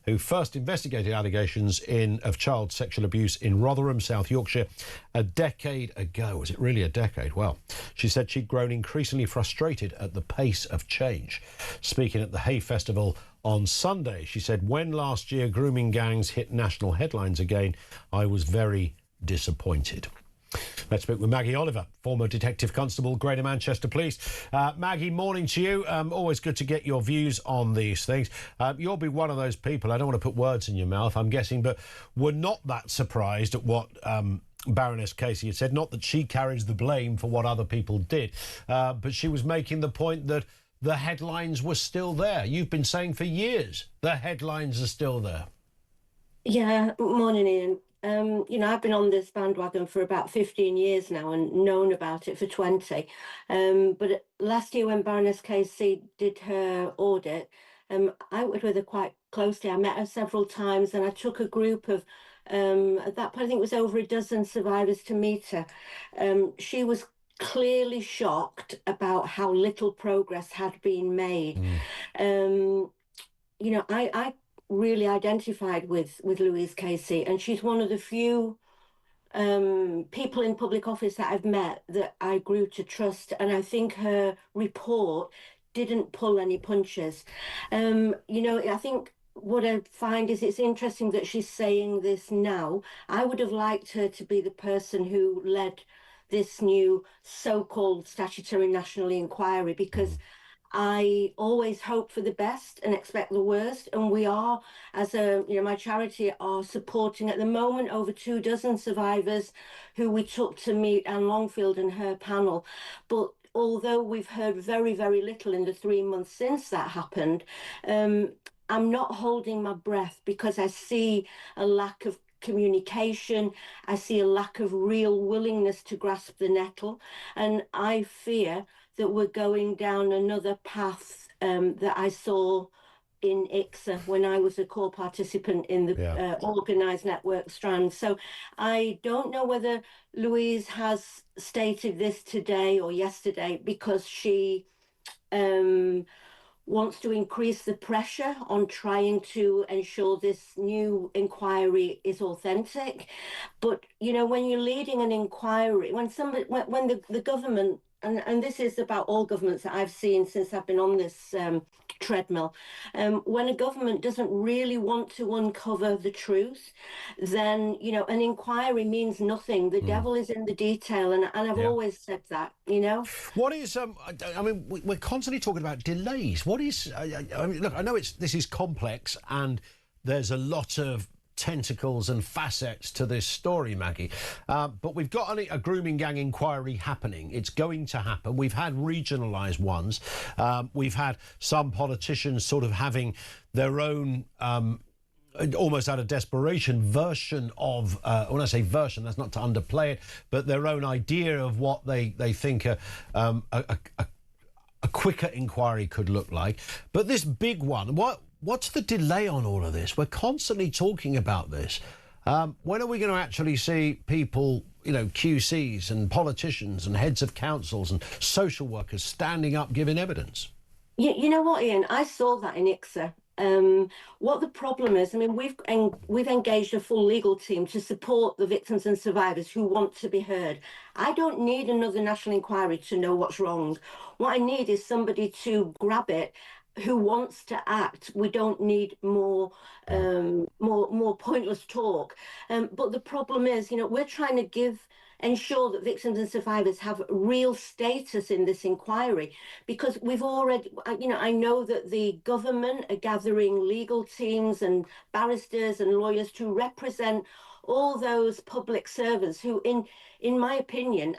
J: who first investigated allegations of child sexual abuse in Rotherham, South Yorkshire, a decade ago. Was it really a decade? Well, she said she'd grown increasingly frustrated at the pace of change. Speaking at the Hay Festival on Sunday, she said, when last year grooming gangs hit national headlines again, I was very disappointed. Let's speak with Maggie Oliver, former Detective Constable, Greater Manchester Police. Maggie, morning to you. Always good to get your views on these things. You'll be one of those people, I don't want to put words in your mouth, I'm guessing, but were not that surprised at what Baroness Casey had said. Not that she carries the blame for what other people did, but she was making the point that the headlines were still there. You've been saying for years the headlines are still there.
O: Yeah, morning, Ian. I've been on this bandwagon for about 15 years now and known about it for 20. But last year when Baroness Casey did her audit, I worked with her quite closely. I met her several times and I took a group of, at that point, I think it was over a dozen survivors to meet her. She was clearly shocked about how little progress had been made. I really identified with Louise Casey, and she's one of the few people in public office that I've met that I grew to trust, and I think her report didn't pull any punches. I think what I find is it's interesting that she's saying this now. I would have liked her to be the person who led this new so-called statutory national inquiry, because I always hope for the best and expect the worst. And we are, as my charity, are supporting at the moment over 24 survivors who we took to meet Anne Longfield and her panel. But although we've heard very, very little in the 3 months since that happened, I'm not holding my breath because I see a lack of communication. I see a lack of real willingness to grasp the nettle. And I fear that we're going down another path that I saw in ICSA when I was a core participant in the organised network strand. So I don't know whether Louise has stated this today or yesterday because she wants to increase the pressure on trying to ensure this new inquiry is authentic. But, when you're leading an inquiry, when the government and this is about all governments that I've seen since I've been on this treadmill, when a government doesn't really want to uncover the truth, then, you know, an inquiry means nothing. The devil is in the detail, and I've always said that, you know.
J: What is, I mean, we're constantly talking about delays. What is, I mean, look, I know this is complex, and there's a lot of tentacles and facets to this story, Maggie, but we've got a grooming gang inquiry happening. It's going to happen. We've had regionalised ones. We've had some politicians sort of having their own almost out of desperation version of, when I say version, that's not to underplay it, but their own idea of what they think a quicker inquiry could look like. But this big one, what's the delay on all of this? We're constantly talking about this. When are we going to actually see people, you know, QCs and politicians and heads of councils and social workers standing up giving evidence?
O: You know what, Ian? I saw that in ICSA. What the problem is, I mean, we've engaged a full legal team to support the victims and survivors who want to be heard. I don't need another national inquiry to know what's wrong. What I need is somebody to grab it who wants to act. We don't need more pointless talk. But the problem is, you know, we're trying to ensure that victims and survivors have real status in this inquiry, because we've already, you know, I know that the government are gathering legal teams and barristers and lawyers to represent all those public servants who, in my opinion,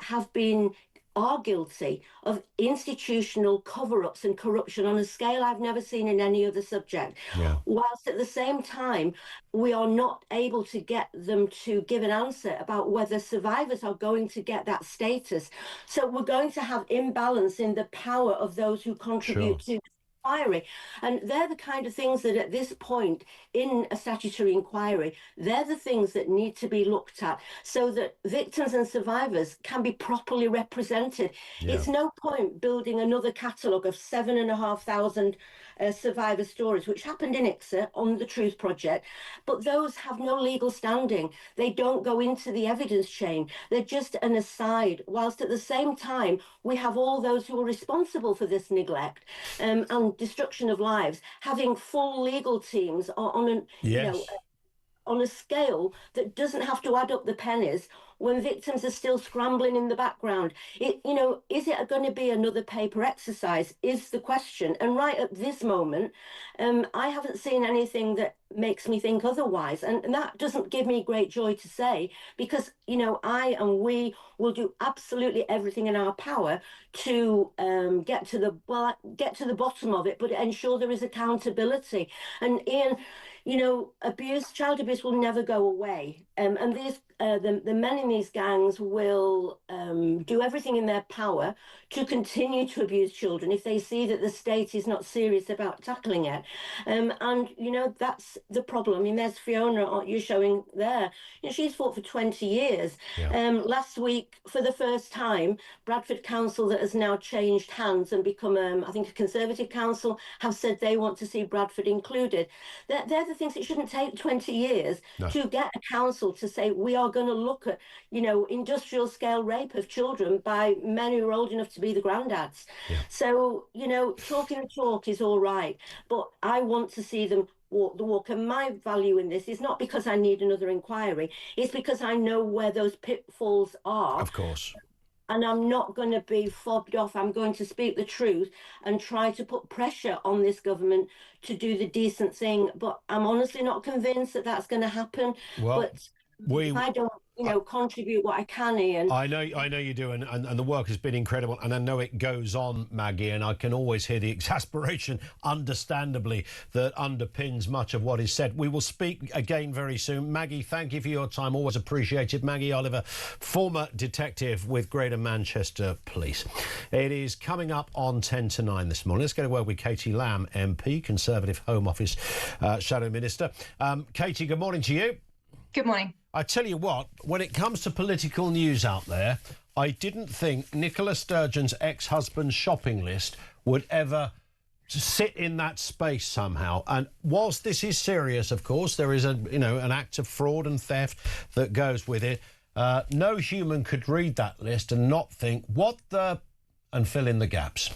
O: are guilty of institutional cover-ups and corruption on a scale I've never seen in any other subject. Yeah. Whilst at the same time, we are not able to get them to give an answer about whether survivors are going to get that status. So we're going to have imbalance in the power of those who contribute to inquiry. And they're the kind of things that at this point in a statutory inquiry, they're the things that need to be looked at so that victims and survivors can be properly represented. Yeah. It's no point building another catalogue of 7,500 survivor stories, which happened in ICSA on the Truth Project, but those have no legal standing. They don't go into the evidence chain. They're just an aside, whilst at the same time, we have all those who are responsible for this neglect and destruction of lives, having full legal teams on a scale that doesn't have to add up the pennies when victims are still scrambling in the background. Is it going to be another paper exercise is the question. And right at this moment, I haven't seen anything that makes me think otherwise. And that doesn't give me great joy to say, because, you know, I and we will do absolutely everything in our power to get to the bottom of it, but ensure there is accountability. And Ian, you know, child abuse will never go away. And the men in these gangs will do everything in their power to continue to abuse children if they see that the state is not serious about tackling it. And, you know, that's the problem. I mean, there's Fiona, you're showing there. You know, she's fought for 20 years. Yeah. Last week, for the first time, Bradford Council, that has now changed hands and become, I think, a Conservative council, have said they want to see Bradford included. They're the things that shouldn't take 20 years to get a council to say, we are going to look at, you know, industrial scale rape of children by men who are old enough to be the granddads. Yeah. So, you know, talking the talk is all right, but I want to see them walk the walk. And my value in this is not because I need another inquiry, it's because I know where those pitfalls are.
J: Of course.
O: And I'm not going to be fobbed off. I'm going to speak the truth and try to put pressure on this government to do the decent thing. But I'm honestly not convinced that that's going to happen. Well, but if I don't, you know, contribute what I can, Ian.
J: I know you do, and the work has been incredible, and I know it goes on, Maggie, and I can always hear the exasperation, understandably, that underpins much of what is said. We will speak again very soon. Maggie, thank you for your time, always appreciated. Maggie Oliver, former detective with Greater Manchester Police. It is coming up on 10 to 9 this morning. Let's get a word with Katie Lamb, MP, Conservative Home Office Shadow Minister. Katie, good morning to you.
N: Good morning.
J: I tell you what, when it comes to political news out there, I didn't think Nicola Sturgeon's ex-husband's shopping list would ever sit in that space somehow. And whilst this is serious, of course, there is an act of fraud and theft that goes with it. No human could read that list and not think, what the and fill in the gaps.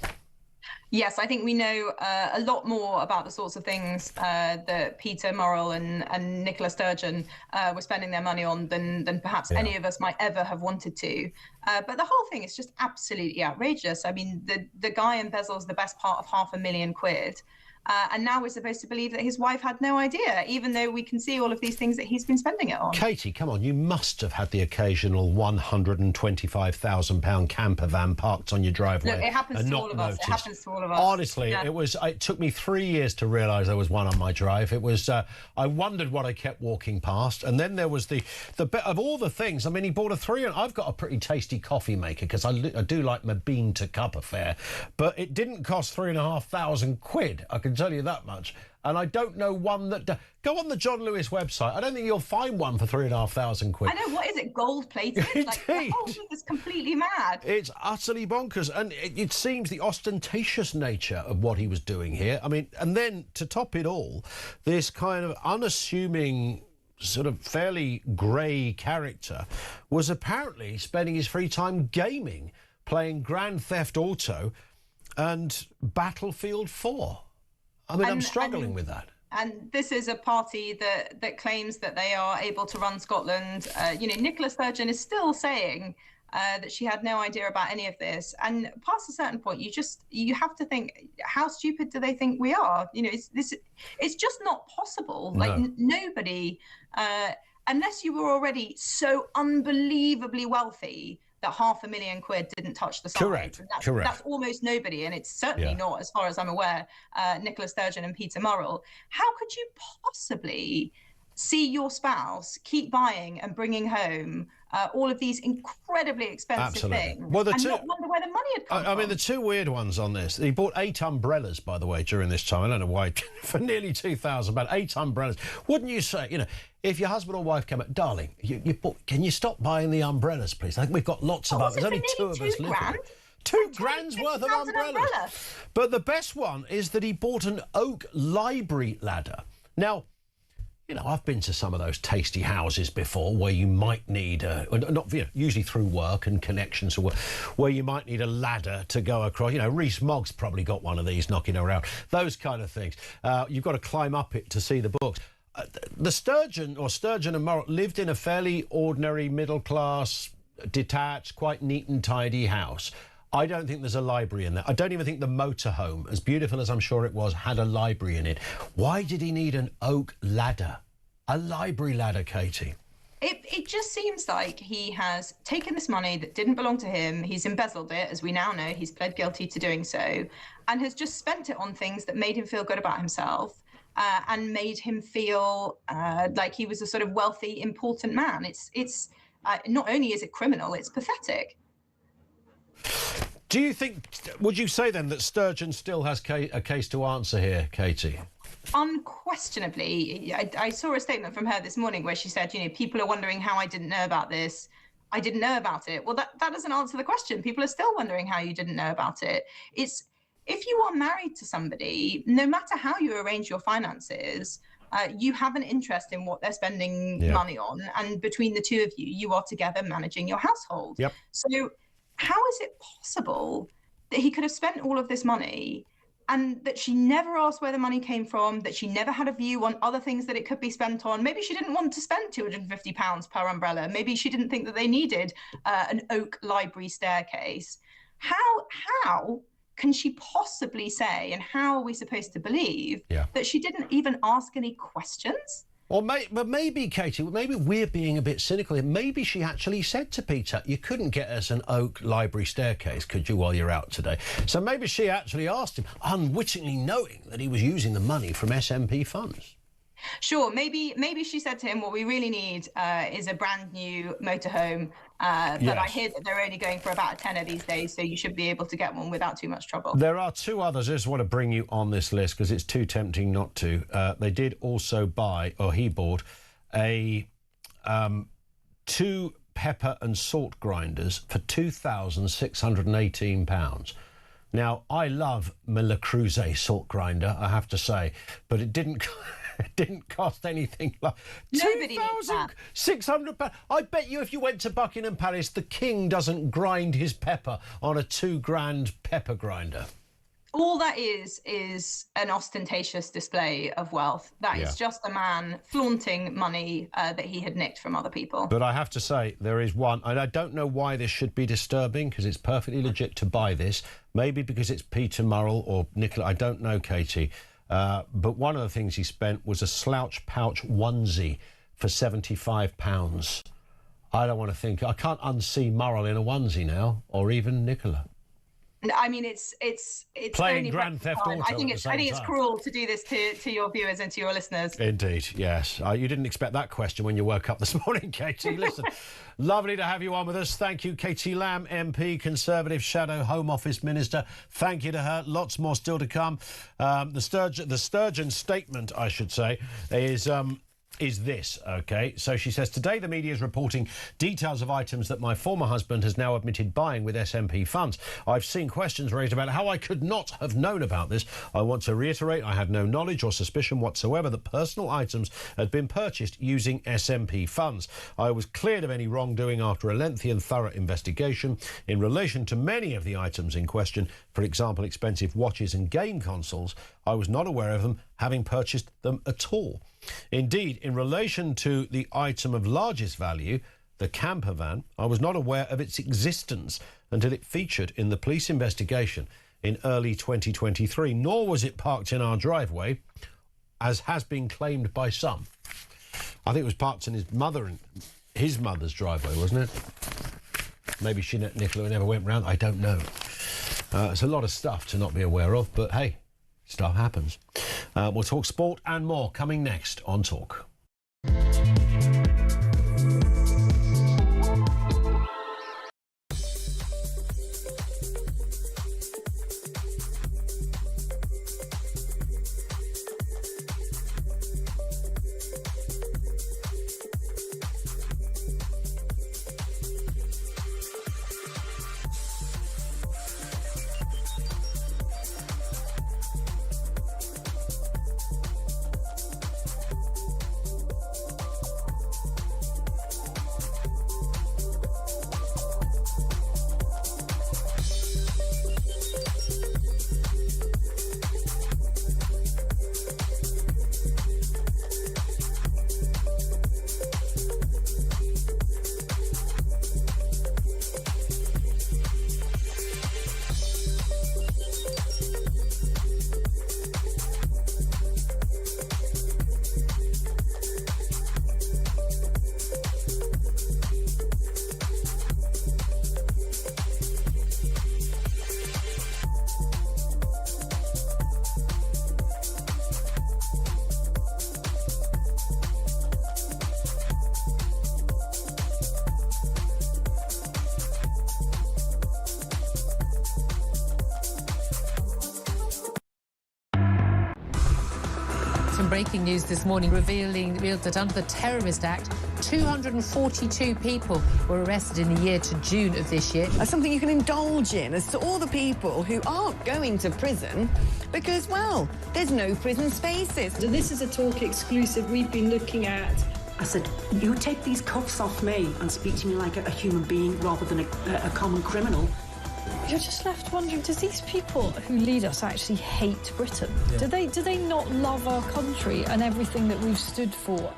N: Yes, I think we know a lot more about the sorts of things that Peter Murrell and Nicola Sturgeon were spending their money on than perhaps any of us might ever have wanted to. But the whole thing is just absolutely outrageous. I mean, the guy embezzles the best part of £500,000. And now we're supposed to believe that his wife had no idea, even though we can see all of these things that he's been spending it on.
J: Katie, come on, you must have had the occasional £125,000 camper van parked on your driveway.
N: Look, it happens
J: and
N: to
J: not
N: all of us.
J: noticed.
N: It happens to all of us.
J: Honestly,
N: Yeah.
J: it took me 3 years to realise there was one on my drive. It was, I wondered what I kept walking past. And then there was the bit of all the things. I mean, he bought I've got a pretty tasty coffee maker because I do like my bean to cup affair. But it didn't cost £3,500, I can tell you that much. And I don't know one that... Go on the John Lewis website. I don't think you'll find one for £3,500.
N: I know, what is it, gold plated? Like, the whole thing is completely mad.
J: It's utterly bonkers. And it seems the ostentatious nature of what he was doing here. I mean, and then to top it all, this kind of unassuming, sort of fairly grey character was apparently spending his free time gaming, playing Grand Theft Auto and Battlefield 4. I mean, I'm struggling with that.
N: And this is a party that claims that they are able to run Scotland. Nicola Sturgeon is still saying that she had no idea about any of this. And past a certain point, you have to think, how stupid do they think we are? It's just not possible.
J: No.
N: Like nobody, unless you were already so unbelievably wealthy that £500,000 didn't touch the side.
J: Correct.
N: That's almost nobody, and it's certainly not, as far as I'm aware, Nicola Sturgeon and Peter Murrell. How could you possibly see your spouse keep buying and bringing home all of these incredibly expensive things
J: and
N: not wonder where the money had come from?
J: I mean, the two weird ones on this. He bought 8 umbrellas, by the way, during this time. I don't know why, for nearly £2,000, about 8 umbrellas. Wouldn't you say, if your husband or wife came up, darling, can you stop buying the umbrellas, please? I think we've got lots of umbrellas. There's only 2 of us living. £2,000 worth of umbrellas. But the best one is that he bought an oak library ladder. Now, I've been to some of those tasty houses before where you might need usually through work and connections, or where you might need a ladder to go across. Rees Mogg's probably got one of these knocking around. Those kind of things. You've got to climb up it to see the books. The Sturgeon and Murrell lived in a fairly ordinary, middle-class, detached, quite neat and tidy house. I don't think there's a library in there. I don't even think the motorhome, as beautiful as I'm sure it was, had a library in it. Why did he need an oak ladder? A library ladder, Katie?
N: It just seems like he has taken this money that didn't belong to him, he's embezzled it, as we now know, he's pled guilty to doing so, and has just spent it on things that made him feel good about himself and made him feel like he was a sort of wealthy, important man. It's not only is it criminal, it's pathetic.
J: Would you say then that Sturgeon still has a case to answer here, Katie?
N: Unquestionably. I saw a statement from her this morning where she said, people are wondering how I didn't know about this. I didn't know about it. Well, that doesn't answer the question. People are still wondering how you didn't know about it. If you are married to somebody, no matter how you arrange your finances, you have an interest in what they're spending money on. And between the two of you, you are together managing your household.
J: Yep.
N: So how is it possible that he could have spent all of this money and that she never asked where the money came from, that she never had a view on other things that it could be spent on? Maybe she didn't want to spend £250 per umbrella. Maybe she didn't think that they needed an oak library staircase. How can she possibly say, and how are we supposed to believe, that she didn't even ask any questions?
J: Or maybe, Katie, maybe we're being a bit cynical here. Maybe she actually said to Peter, you couldn't get us an oak library staircase, could you, while you're out today? So maybe she actually asked him, unwittingly knowing that he was using the money from SNP funds.
N: Sure, maybe she said to him, what we really need is a brand new motorhome, but I hear that they're only going for about a tenner these days, so you should be able to get one without too much trouble.
J: There are 2 others I just want to bring you on this list because it's too tempting not to. They did also he bought 2 pepper and salt grinders for £2,618. Now, I love my Le Creuset salt grinder, I have to say, but it didn't It didn't cost anything like
N: Nobody needs that.
J: £2,600. I bet you if you went to Buckingham Palace, the king doesn't grind his pepper on a £2,000 pepper grinder.
N: All that is an ostentatious display of wealth. That is just a man flaunting money that he had nicked from other people.
J: But I have to say, there is one, and I don't know why this should be disturbing, because it's perfectly legit to buy this. Maybe because it's Peter Murrell or Nicola, I don't know, Katie. But one of the things he spent was a slouch pouch onesie for £75. I don't want to think, I can't unsee Murrell in a onesie now, or even Nicola.
N: I mean, it's
J: playing
N: only
J: Grand Theft Auto.
N: I think it's cruel to do this to your viewers and to your listeners.
J: Indeed, yes. You didn't expect that question when you woke up this morning, Katie. Listen, lovely to have you on with us. Thank you, Katie Lamb, MP, Conservative Shadow Home Office Minister. Thank you to her. Lots more still to come. The Sturgeon statement, I should say, is this, OK? So she says, today the media is reporting details of items that my former husband has now admitted buying with SNP funds. I've seen questions raised about how I could not have known about this. I want to reiterate I had no knowledge or suspicion whatsoever that personal items had been purchased using SNP funds. I was cleared of any wrongdoing after a lengthy and thorough investigation. In relation to many of the items in question, for example, expensive watches and game consoles, I was not aware of them having purchased them at all. Indeed, in relation to the item of largest value, the camper van, I was not aware of its existence until it featured in the police investigation in early 2023, nor was it parked in our driveway, as has been claimed by some. I think it was parked in his mother's driveway, wasn't it? Maybe Nicola never went round, I don't know. It's a lot of stuff to not be aware of, but hey, stuff happens. We'll talk sport and more coming next on Talk.
K: Breaking news this morning revealed that under the Terrorist Act, 242 people were arrested in the year to June of this year.
R: That's something you can indulge in as to all the people who aren't going to prison because, well, there's no prison spaces.
W: So this is a Talk exclusive we've been looking at. I said, you take these cuffs off me and speak to me like a human being rather than a common criminal.
X: You're just left wondering, does these people who lead us actually hate Britain?
Y: Yeah.
X: Do they not love our country and everything that we've stood for?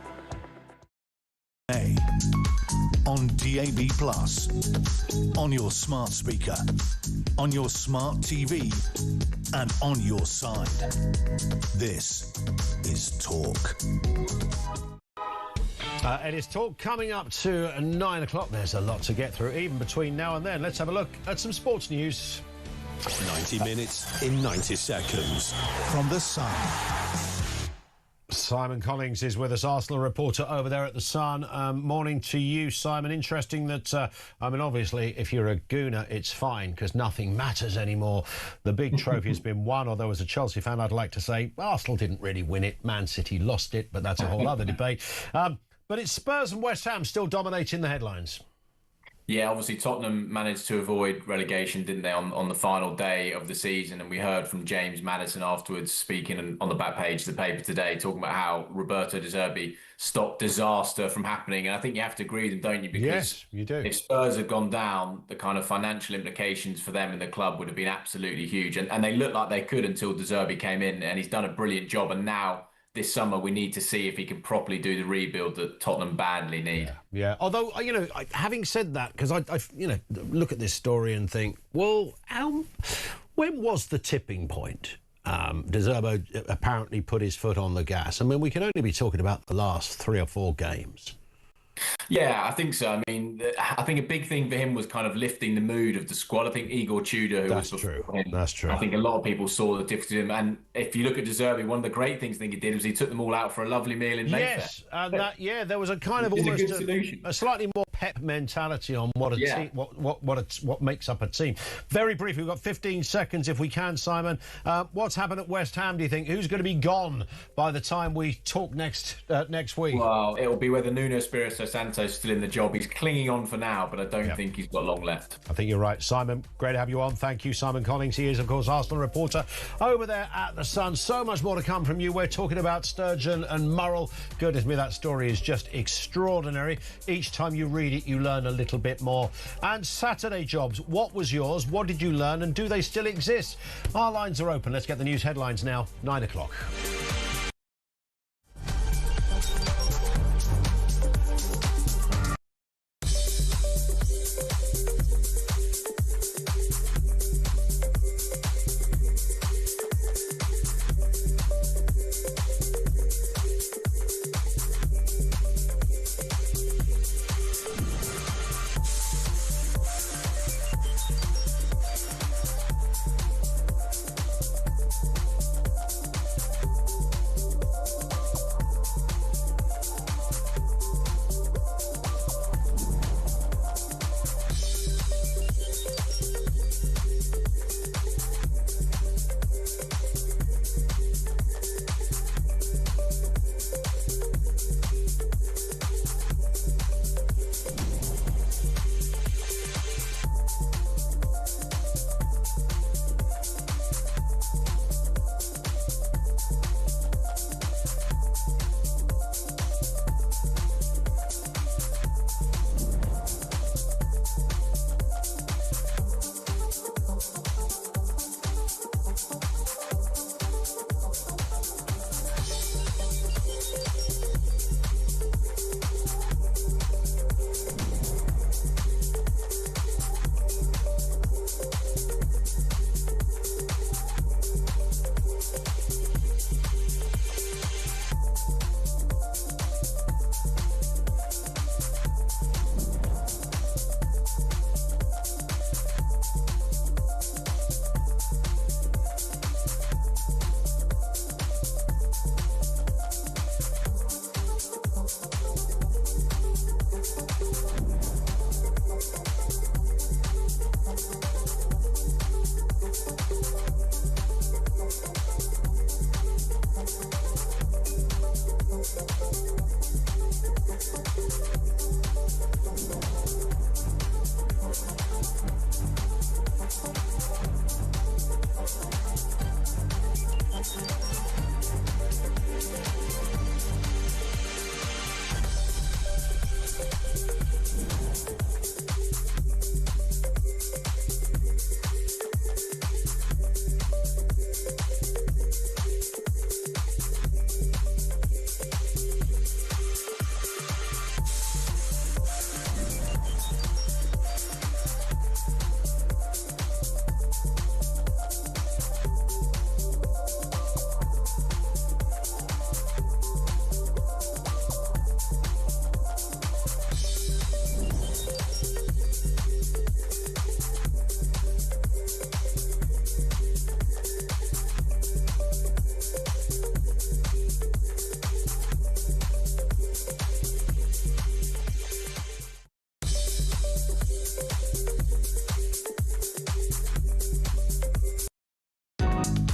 I: On DAB+, on your smart speaker, on your smart TV, and on your side. This is Talk.
J: It is Talk coming up to 9 o'clock. There's a lot to get through, even between now and then. Let's have a look at some sports news.
Z: 90 minutes in 90 seconds.
I: From The Sun.
J: Simon Collins is with us, Arsenal reporter over there at The Sun. Morning to you, Simon. Interesting that, obviously, if you're a Gooner, it's fine, because nothing matters anymore. The big trophy has been won, although as a Chelsea fan, I'd like to say Arsenal didn't really win it. Man City lost it, but that's a whole other debate. But it's Spurs and West Ham still dominating the headlines.
E: Yeah, obviously Tottenham managed to avoid relegation, didn't they, on the final day of the season? And we heard from James Maddison afterwards, speaking on the back page of the paper today, talking about how Roberto De Zerbi stopped disaster from happening. And I think you have to agree with him, don't you? Because
J: yes, you do.
E: If Spurs had gone down, the kind of financial implications for them in the club would have been absolutely huge. And they looked like they could until De Zerbi came in, and he's done a brilliant job. And now, this summer, we need to see if he can properly do the rebuild that Tottenham badly need.
J: Yeah. Although, having said that, because I look at this story and think, well, when was the tipping point? De Zerbi apparently put his foot on the gas. I mean, we can only be talking about the last 3 or 4 games.
E: Yeah, I think so. I mean, I think a big thing for him was kind of lifting the mood of the squad. I think Igor Tudor, who was before him,
J: that's true.
E: I think a lot of people saw the difference in him. And if you look at De Zerbi, one of the great things I think he did was he took them all out for a lovely meal in Mayfair.
J: Yes, there was a kind of almost a slightly more pep mentality on what a team, what makes up a team. Very briefly, we've got 15 seconds if we can, Simon. What's happened at West Ham, do you think? Who's going to be gone by the time we talk next week?
E: Well, it'll be whether Nuno Espirito Santo's still in the job. He's clinging on for now, but I don't think he's got long left.
J: I think you're right. Simon, great to have you on. Thank you, Simon Collins. He is, of course, Arsenal reporter over there at The Sun. So much more to come from you. We're talking about Sturgeon and Murrell. Goodness me, that story is just extraordinary. Each time you read it, you learn a little bit more. And Saturday jobs, what was yours? What did you learn? And do they still exist? Our lines are open. Let's get the news headlines now, 9 o'clock.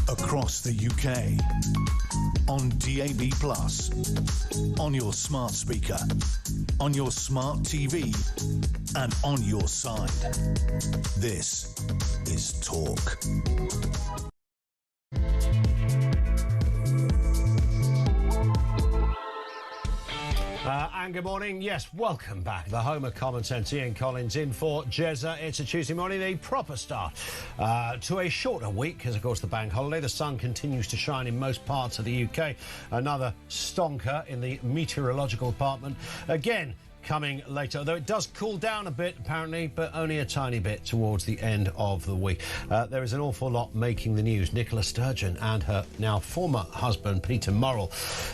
I: across the UK. On DAB+, on your smart speaker, on your smart TV, and on your side. This is Talk.
J: And good morning. Yes, welcome back. The home of common sense. Ian Collins in for Jezza. It's a Tuesday morning, a proper start to a shorter week, because, of course, the bank holiday. The sun continues to shine in most parts of the UK. Another stonker in the meteorological department. Again, coming later, although it does cool down a bit, apparently, but only a tiny bit towards the end of the week. There is an awful lot making the news. Nicola Sturgeon and her now former husband, Peter Murrell,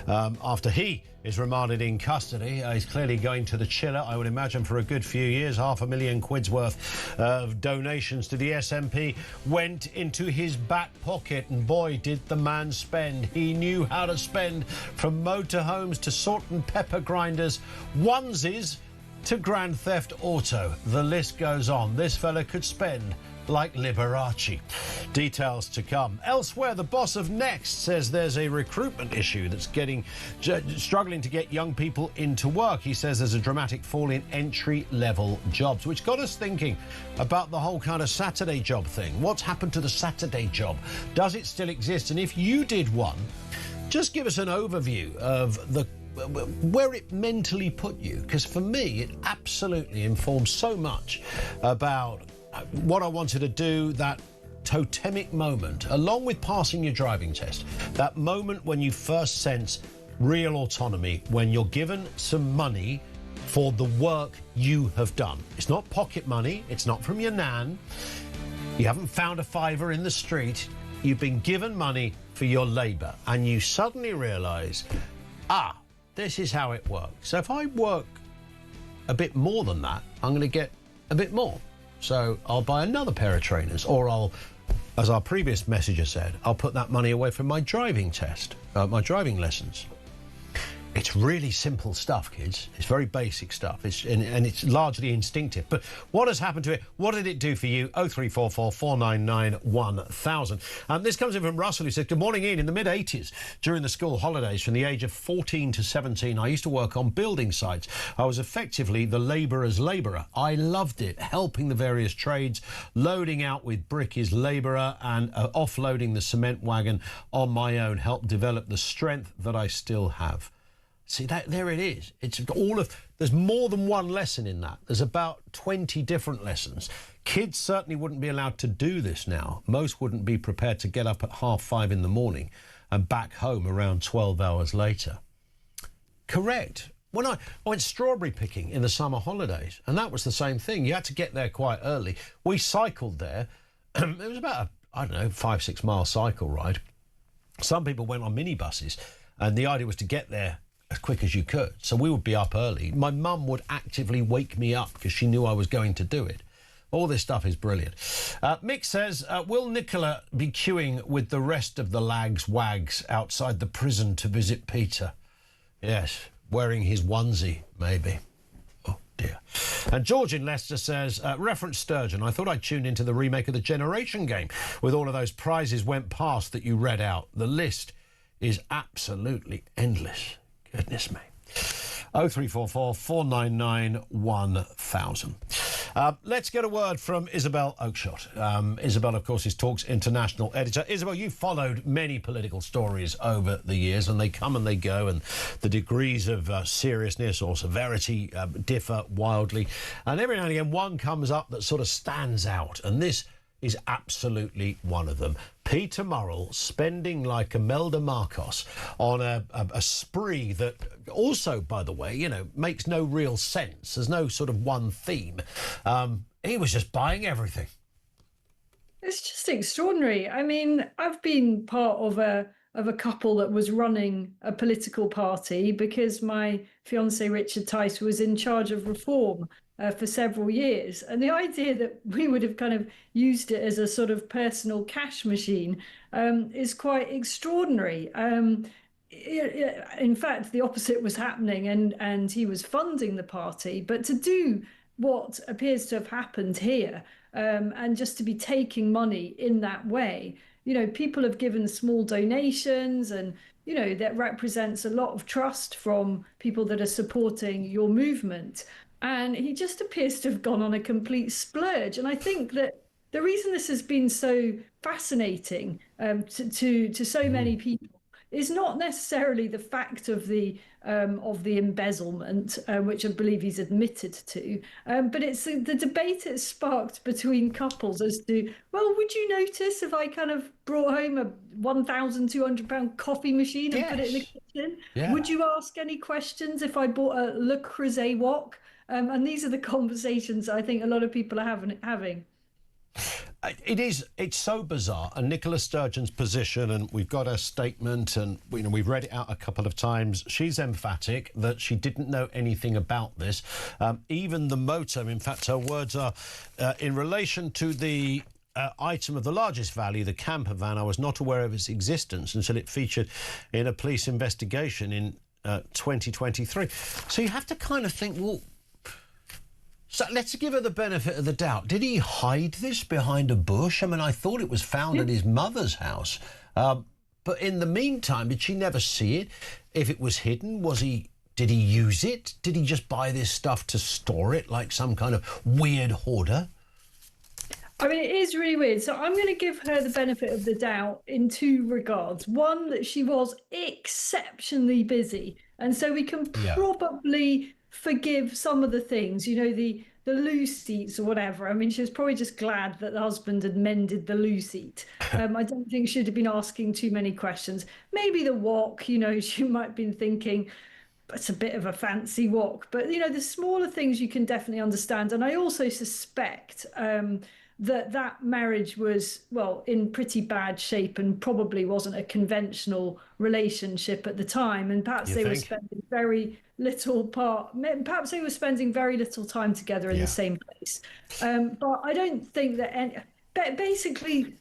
J: after he is remanded in custody. He's clearly going to the chiller, I would imagine, for a good few years. £500,000 worth of donations to the SNP went into his back pocket, and boy, did the man spend. He knew how to spend, from motorhomes to salt and pepper grinders, onesies to Grand Theft Auto. The list goes on. This fella could spend like Liberace. Details to come. Elsewhere, the boss of Next says there's a recruitment issue that's struggling to get young people into work. He says there's a dramatic fall in entry-level jobs, which got us thinking about the whole kind of Saturday job thing. What's happened to the Saturday job? Does it still exist? And if you did one, just give us an overview of where it mentally put you, because for me it absolutely informs so much about what I wanted to do, that totemic moment, along with passing your driving test, that moment when you first sense real autonomy, when you're given some money for the work you have done. It's not pocket money, it's not from your nan, you haven't found a fiver in the street, you've been given money for your labour, and you suddenly realise, this is how it works. So if I work a bit more than that, I'm going to get a bit more. So I'll buy another pair of trainers, or I'll, as our previous messenger said, I'll put that money away from my driving test, my driving lessons. It's really simple stuff, kids. It's very basic stuff. And it's largely instinctive. But what has happened to it? What did it do for you? 0344 499 1000. This comes in from Russell, who says, good morning, Ian. In the mid-80s, during the school holidays, from the age of 14 to 17, I used to work on building sites. I was effectively the labourer's labourer. I loved it, helping the various trades, loading out with brick as labourer, and offloading the cement wagon on my own helped develop the strength that I still have. See, there it is. There's more than one lesson in that. There's about 20 different lessons. Kids certainly wouldn't be allowed to do this now. Most wouldn't be prepared to get up at 5:30 in the morning and back home around 12 hours later. Correct. When I went strawberry picking in the summer holidays, and that was the same thing. You had to get there quite early. We cycled there. It was about a 5-6 mile cycle ride. Some people went on minibuses, and the idea was to get there as quick as you could. So we would be up early. My mum would actively wake me up because she knew I was going to do it. All this stuff is brilliant. Mick says, will Nicola be queuing with the rest of the wags outside the prison to visit Peter? Yes, wearing his onesie, maybe. Oh, dear. And George in Leicester says, reference Sturgeon, I thought I'd tuned into the remake of the Generation Game with all of those prizes went past that you read out. The list is absolutely endless. Goodness me. 0344 499 1000. Let's get a word from Isabel Oakeshott. Isabel, of course, is Talk's international editor. Isabel, you've followed many political stories over the years, and they come and they go, and the degrees of seriousness or severity differ wildly. And every now and again, one comes up that sort of stands out, and this is absolutely one of them. Peter Murrell spending like Imelda Marcos on a spree that also, by the way, makes no real sense. There's no sort of one theme. He was just buying everything.
X: It's just extraordinary. I mean, I've been part of a couple that was running a political party because my fiancé Richard Tice was in charge of reform for several years. And the idea that we would have kind of used it as a sort of personal cash machine is quite extraordinary. In fact, the opposite was happening, and he was funding the party. But to do what appears to have happened here, and just to be taking money in that way, you know, people have given small donations, and you know, that represents a lot of trust from people that are supporting your movement. And he just appears to have gone on a complete splurge. And I think that the reason this has been so fascinating to so many people is not necessarily the fact of the embezzlement, which I believe he's admitted to, but it's the debate it's sparked between couples as to, well, would you notice if I kind of brought home a £1,200 coffee machine and put it in the kitchen?
J: Yeah.
X: Would you ask any questions if I bought a Le Creuset wok? And these are the conversations I think a lot of people are having.
J: It's so bizarre. And Nicola Sturgeon's position, and we've got her statement, and you know, we've read it out a couple of times. She's emphatic that she didn't know anything about this. Even the motor, in fact, her words are, in relation to the item of the largest value, the camper van, I was not aware of its existence until it featured in a police investigation in 2023. So you have to kind of think, well, so let's give her the benefit of the doubt. Did he hide this behind a bush? I mean, I thought it was found at his mother's house. But in the meantime, did she never see it? If it was hidden, did he use it? Did he just buy this stuff to store it like some kind of weird hoarder?
X: I mean, it is really weird. So I'm going to give her the benefit of the doubt in two regards. One, that she was exceptionally busy. And so we can probably forgive some of the things, you know, the loo seats or whatever. I mean, she was probably just glad that the husband had mended the loo seat. I don't think she'd have been asking too many questions. Maybe the wok, you know, she might have been thinking, it's a bit of a fancy wok. But, you know, the smaller things you can definitely understand. And I also suspect that marriage was, well, in pretty bad shape and probably wasn't a conventional relationship at the time. And perhaps they were spending very little time together in the same place. But I don't think that basically,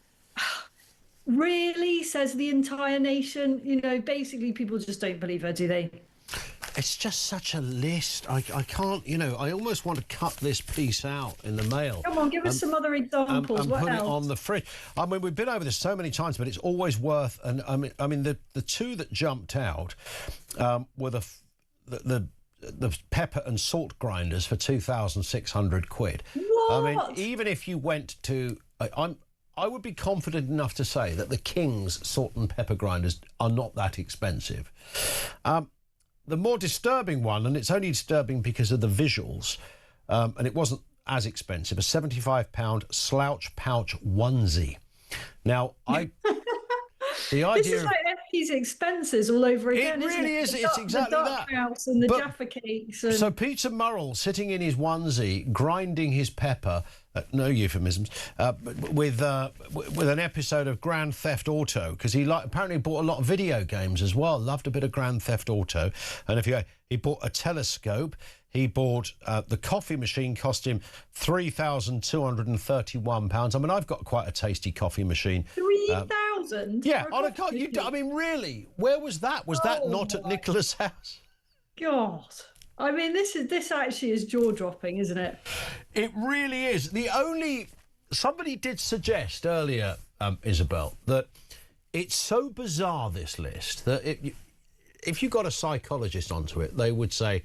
X: really, says the entire nation, you know, basically people just don't believe her, do they?
J: It's just such a list. I can't, you know, I almost want to cut this piece out in the mail.
X: Come on, give us some other examples.
J: And
X: what
J: put
X: else?
J: it on the fridge. I mean, we've been over this so many times, but it's always worth. And I mean, the two that jumped out were the pepper and salt grinders for £2,600.
X: What?
J: I mean, even if you went to, I would be confident enough to say that the King's salt and pepper grinders are not that expensive. The more disturbing one, and it's only disturbing because of the visuals, and it wasn't as expensive, a £75 slouch pouch onesie. Now, the idea
X: this is like FP's expenses all over again.
J: It really is. It's exactly
X: the
J: that.
X: House and the Jaffa cakes. And...
J: So Peter Murrell sitting in his onesie, grinding his pepper. No euphemisms. With an episode of Grand Theft Auto, because he apparently bought a lot of video games as well. Loved a bit of Grand Theft Auto, and he bought a telescope. He bought the coffee machine, cost him £3,231. I mean, I've got quite a tasty coffee machine.
X: 3,000?
J: Yeah, on a car. I mean, really, where was that? Was that not at Nicola's house?
X: God. I mean, this actually is jaw-dropping, isn't it?
J: It really is. Somebody did suggest earlier, Isabel, that it's so bizarre, this list, that if you got a psychologist onto it, they would say,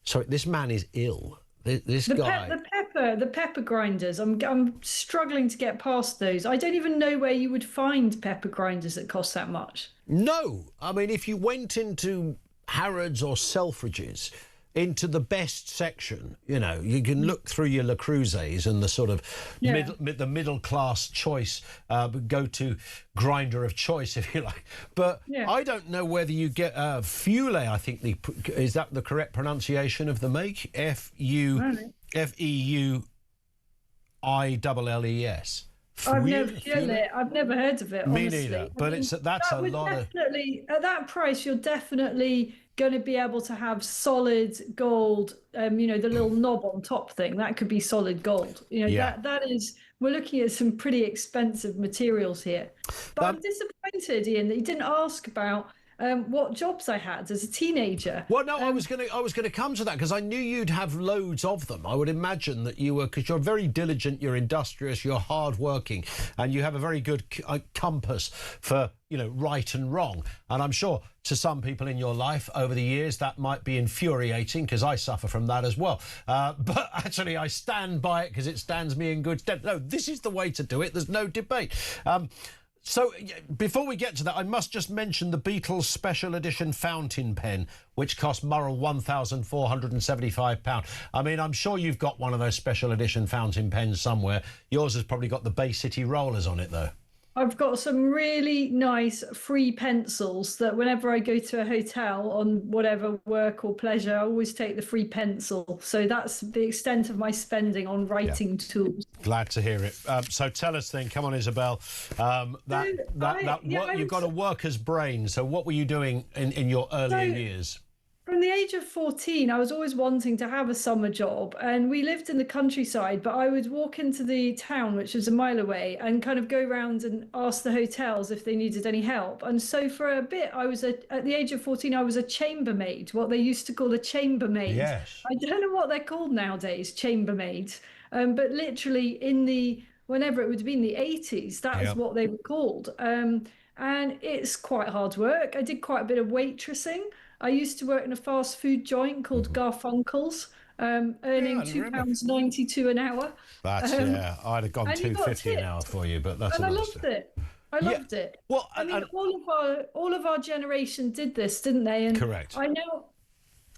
J: sorry, this man is ill. This guy...
X: The pepper grinders, I'm struggling to get past those. I don't even know where you would find pepper grinders that cost that much.
J: No. I mean, if you went into Harrods or Selfridges, into the best section, you know, you can look through your Le Creusets and the sort of middle class choice, go to grinder of choice, if you like. But I don't know whether you get Feuille, I think is that the correct pronunciation of the make? F-E-U-I-L-L-E-S.
X: I've never heard of it.
J: Me
X: honestly.
J: neither. But that's a lot of.
X: At that price, you're definitely going to be able to have solid gold. You know, the little knob on top thing that could be solid gold. You know, that is. We're looking at some pretty expensive materials here. But I'm disappointed, Ian, that you didn't ask about what jobs I had as a teenager.
J: Well, no, I was going to come to that because I knew you'd have loads of them. I would imagine that you were, because you're very diligent, you're industrious, you're hardworking, and you have a very good compass for, you know, right and wrong. And I'm sure to some people in your life over the years that might be infuriating, because I suffer from that as well. But actually, I stand by it because it stands me in good stead. No, this is the way to do it. There's no debate. So before we get to that, I must just mention the Beatles special edition fountain pen, which cost Murrell £1,475. I mean, I'm sure you've got one of those special edition fountain pens somewhere. Yours has probably got the Bay City Rollers on it, though.
X: I've got some really nice free pencils that whenever I go to a hotel on whatever work or pleasure, I always take the free pencil. So that's the extent of my spending on writing tools.
J: Glad to hear it. So tell us then, come on, Isabel, you've got a worker's brain. So what were you doing in your earlier years?
X: From the age of 14, I was always wanting to have a summer job, and we lived in the countryside, but I would walk into the town, which was a mile away, and kind of go around and ask the hotels if they needed any help. And so for a bit, I was at the age of 14, I was a chambermaid, what they used to call a chambermaid.
J: Yes.
X: I don't know what they're called nowadays, chambermaids. But literally whenever it would have been the 80s, that is what they were called. And it's quite hard work. I did quite a bit of waitressing. I used to work in a fast food joint called Garfunkel's, earning £2.92 an hour.
J: That's I'd have gone £2.50 an hour for you, but that's.
X: And I loved it. I loved it. Well, I mean, all of our generation did this, didn't they? And
J: correct.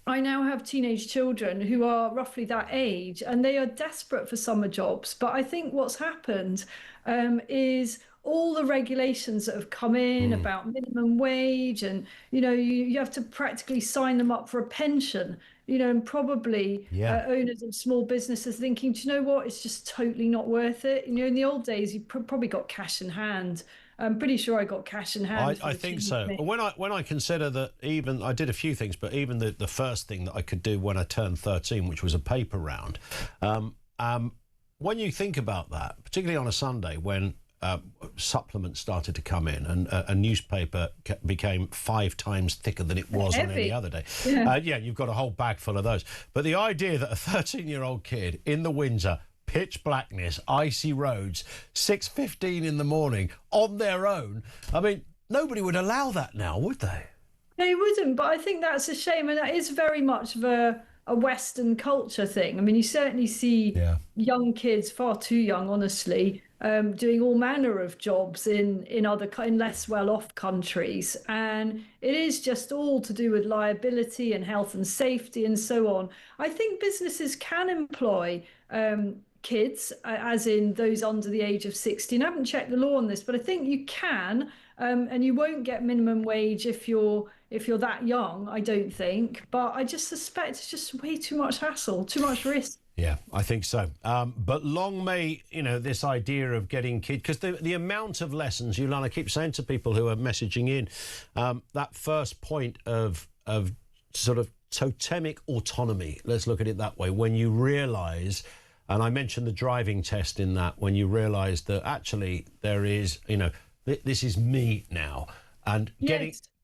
X: I now have teenage children who are roughly that age, and they are desperate for summer jobs. But I think what's happened is all the regulations that have come in about minimum wage, and you have to practically sign them up for a pension, and probably owners of small businesses thinking, do you know what, it's just totally not worth it. In the old days you probably got cash in hand. I'm pretty sure I got cash in hand.
J: I think so. When I consider that, even I did a few things, but even the first thing that I could do when I turned 13, which was a paper round, when you think about that, particularly on a Sunday when supplements started to come in and a newspaper became 5 times thicker than it was on any other day. You've got a whole bag full of those. But the idea that a 13-year-old kid in the Windsor, pitch blackness, icy roads, 6:15 in the morning on their own, I mean, nobody would allow that now, would they?
X: They wouldn't, but I think that's a shame, and that is very much of a Western culture thing. I mean, you certainly see young kids, far too young, honestly, doing all manner of jobs in less well-off countries, and it is just all to do with liability and health and safety and so on. I think businesses can employ kids, as in those under the age of 16. I haven't checked the law on this, but I think you can, and you won't get minimum wage if you're that young, I don't think. But I just suspect it's just way too much hassle, too much risk.
J: Yeah, I think so. But long may, this idea of getting kids, because the amount of lessons, Yolanda, I keep saying to people who are messaging in, that first point of sort of totemic autonomy, let's look at it that way, when you realise, and I mentioned the driving test in that, when you realise that actually there is, this is me now, and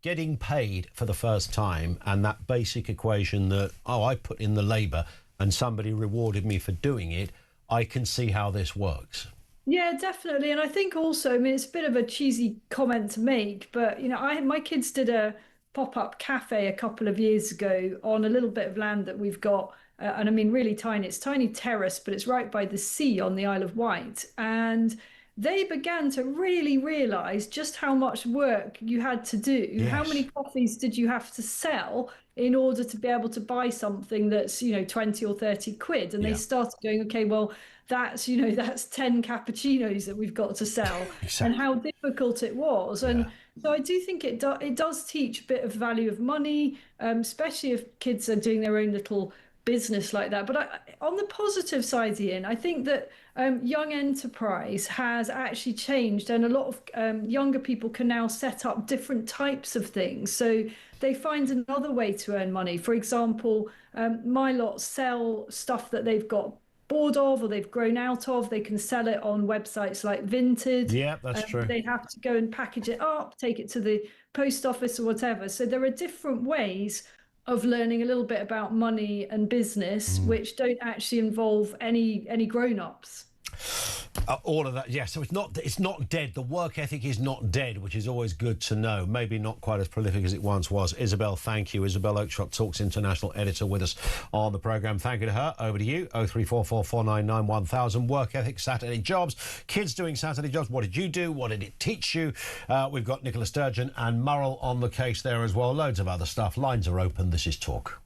J: getting paid for the first time, and that basic equation that, I put in the labour and somebody rewarded me for doing it, I can see how this works.
X: Yeah, definitely. And I think also, I mean, it's a bit of a cheesy comment to make, but, my kids did a pop-up cafe a couple of years ago on a little bit of land that we've got. And I mean, really tiny. It's tiny terrace, but it's right by the sea on the Isle of Wight. And they began to really realise just how much work you had to do. Yes. How many coffees did you have to sell in order to be able to buy something that's, 20 or 30 quid? And they started going, okay, well, that's 10 cappuccinos that we've got to sell. Exactly. And how difficult it was. And so I do think it does teach a bit of value of money, especially if kids are doing their own little business like that. But on the positive side, Ian, I think that young enterprise has actually changed, and a lot of younger people can now set up different types of things. So they find another way to earn money. For example, my lot sell stuff that they've got bored of or they've grown out of. They can sell it on websites like Vinted.
J: Yeah, that's true.
X: They have to go and package it up, take it to the post office or whatever. So there are different ways of learning a little bit about money and business, which don't actually involve any grown-ups.
J: All of that, yeah. So it's not dead. The work ethic is not dead, which is always good to know. Maybe not quite as prolific as it once was. Isabel, thank you. Isabel Oakeshott, Talks International editor, with us on the programme. Thank you to her. Over to you. 0344 499 1000. Work ethic, Saturday jobs. Kids doing Saturday jobs. What did you do? What did it teach you? We've got Nicola Sturgeon and Murrell on the case there as well. Loads of other stuff. Lines are open. This is Talk.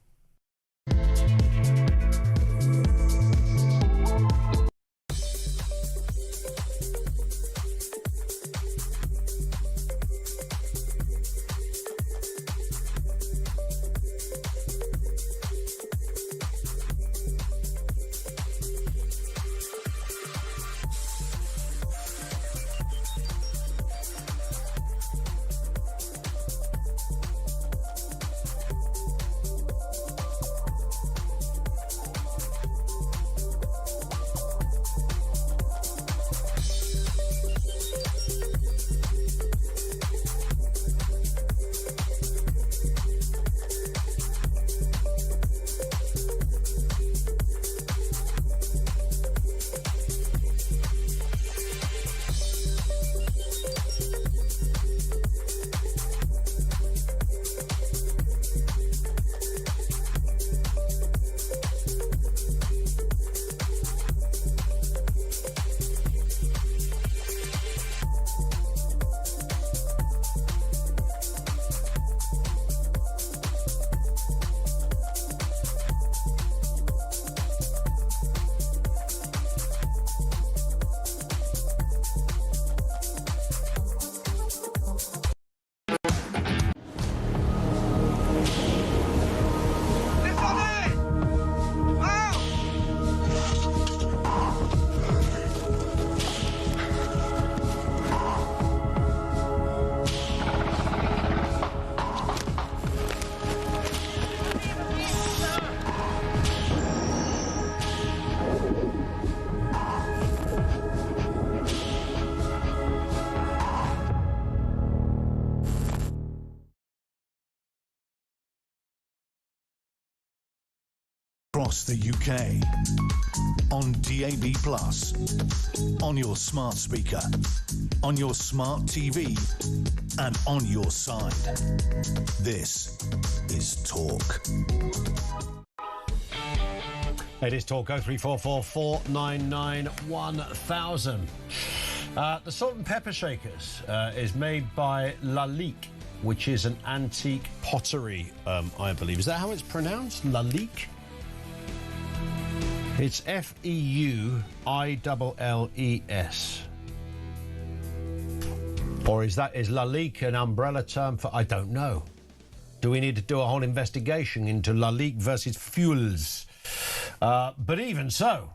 I: Across the UK, on DAB+, on your smart speaker, on your smart TV, and on your side. This is Talk.
J: It is Talk. 0344 499 1000. The Salt and Pepper Shakers is made by Lalique, which is an antique pottery, I believe. Is that how it's pronounced? Lalique? It's F-E-U-I-L-L-E-S. Or is Lalique an umbrella term for... I don't know. Do we need to do a whole investigation into Lalique versus Fuels? But even so,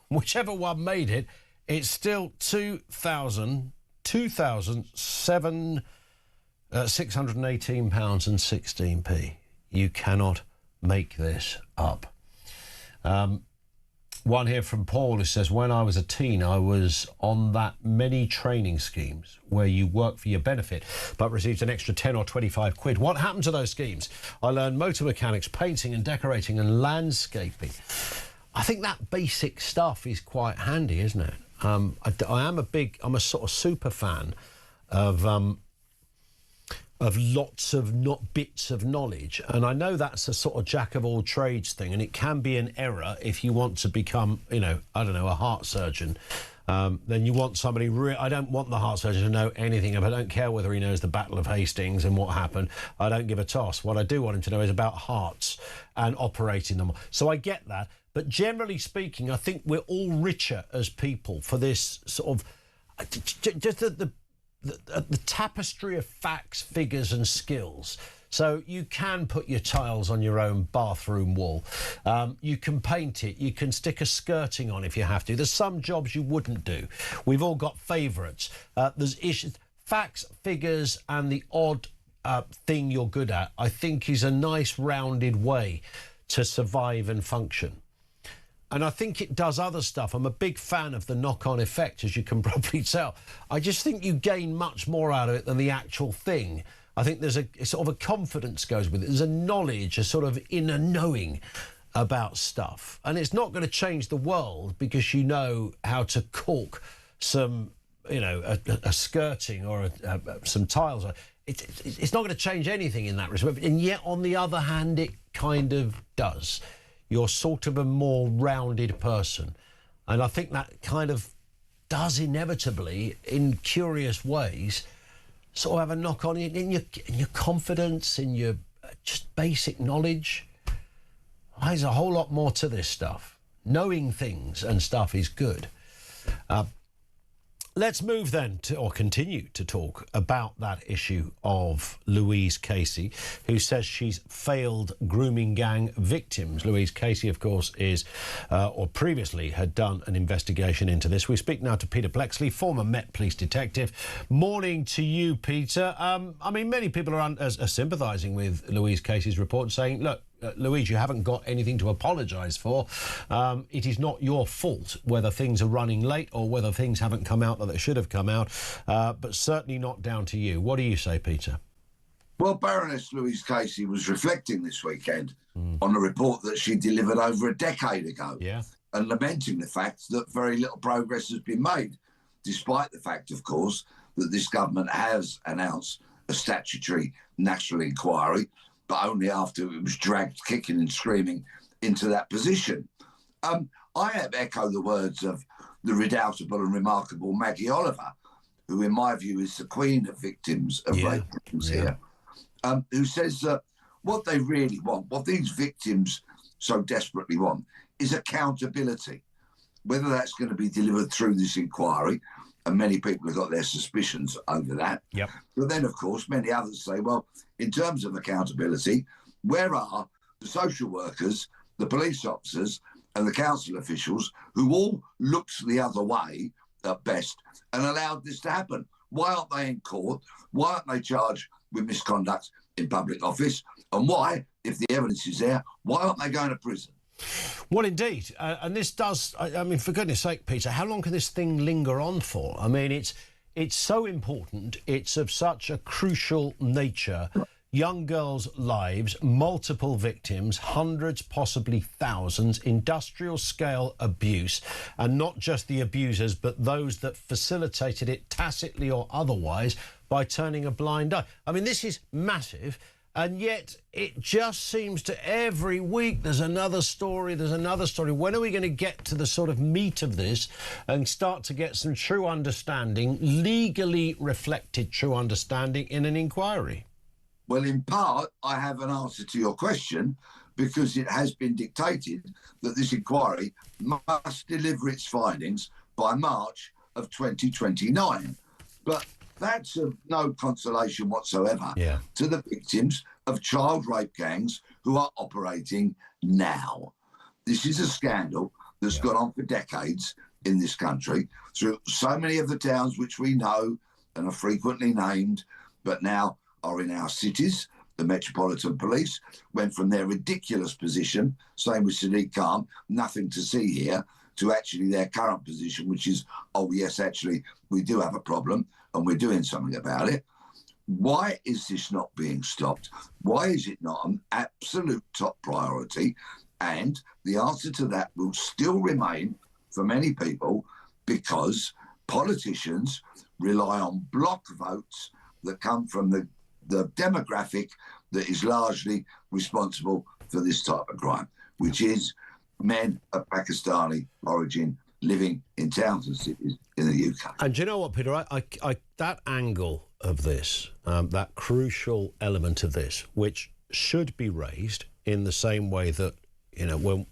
J: whichever one made it, it's still £2,618.16p. You cannot make this up. One here from Paul who says, when I was a teen, I was on that many training schemes where you work for your benefit but received an extra 10 or 25 quid. What happened to those schemes? I learned motor mechanics, painting and decorating and landscaping. I think that basic stuff is quite handy, isn't it? I'm a sort of super fan of lots of bits of knowledge, and I know that's a sort of jack of all trades thing, and it can be an error if you want to become, a heart surgeon. Then you want somebody I don't want the heart surgeon to know anything. I don't care whether he knows the Battle of Hastings and what happened. I don't give a toss. What I do want him to know is about hearts and operating them. So I get that, but generally speaking, I think we're all richer as people for this sort of just the tapestry of facts, figures and skills. So you can put your tiles on your own bathroom wall. You can paint it. You can stick a skirting on if you have to. There's some jobs you wouldn't do. We've all got favourites. There's issues, facts, figures and the odd thing you're good at, I think is a nice rounded way to survive and function. And I think it does other stuff. I'm a big fan of the knock-on effect, as you can probably tell. I just think you gain much more out of it than the actual thing. I think there's a sort of a confidence goes with it. There's a knowledge, a sort of inner knowing about stuff. And it's not going to change the world because you know how to caulk some, you know, a skirting or some tiles. It's not going to change anything in that respect. And yet, on the other hand, it kind of does. You're sort of a more rounded person. And I think that kind of does inevitably, in curious ways, sort of have a knock on in your confidence, in your just basic knowledge. There's a whole lot more to this stuff. Knowing things and stuff is good. Let's move then to, or continue to talk about that issue of Louise Casey, who says she's failed grooming gang victims. Louise Casey, of course, is, or previously had done an investigation into this. We speak now to Peter Bleksley, former Met Police detective. Morning to you, Peter. I mean, many people are sympathising with Louise Casey's report, saying, look, Louise, you haven't got anything to apologise for. It is not your fault whether things are running late or whether things haven't come out that they should have come out, but certainly not down to you. What do you say, Peter?
B: Well, Baroness Louise Casey was reflecting this weekend on a report that she delivered over a decade ago, and lamenting the fact that very little progress has been made, despite the fact, of course, that this government has announced a statutory national inquiry, but only after it was dragged kicking and screaming into that position. I have echoed the words of the redoubtable and remarkable Maggie Oliver, who in my view is the queen of victims of rape victims here, who says that what they really want, what these victims so desperately want, is accountability. Whether that's going to be delivered through this inquiry, and many people have got their suspicions over that. But then, of course, many others say, well, in terms of accountability, where are the social workers, the police officers and the council officials who all looked the other way at best and allowed this to happen? Why aren't they in court? Why aren't they charged with misconduct in public office? And why, if the evidence is there, why aren't they going to prison?
J: Well, indeed. And this does, I mean, for goodness sake, Peter, how long can this thing linger on for? I mean, it's so important. It's of such a crucial nature. Young girls' lives, multiple victims, hundreds, possibly thousands, industrial scale abuse, and not just the abusers, but those that facilitated it tacitly or otherwise by turning a blind eye. I mean, this is massive. And yet it just seems to every week there's another story, there's another story. When are we going to get to the sort of meat of this and start to get some true understanding, legally reflected true understanding in an inquiry?
B: Well, in part, I have an answer to your question, because it has been dictated that this inquiry must deliver its findings by March of 2029. But that's of no consolation whatsoever to the victims of child rape gangs who are operating now. This is a scandal that's gone on for decades in this country through so many of the towns which we know and are frequently named, but now are in our cities. The Metropolitan Police went from their ridiculous position, same with Sadiq Khan, nothing to see here, to actually their current position, which is, oh, yes, actually, we do have a problem and we're doing something about it. Why is this not being stopped? Why is it not an absolute top priority? And the answer to that will still remain for many people, because politicians rely on block votes that come from the demographic that is largely responsible for this type of crime, which is men of Pakistani origin living in towns and cities in the UK.
J: And do you know what, Peter? I that angle of this, that crucial element of this, which should be raised in the same way that, you know, when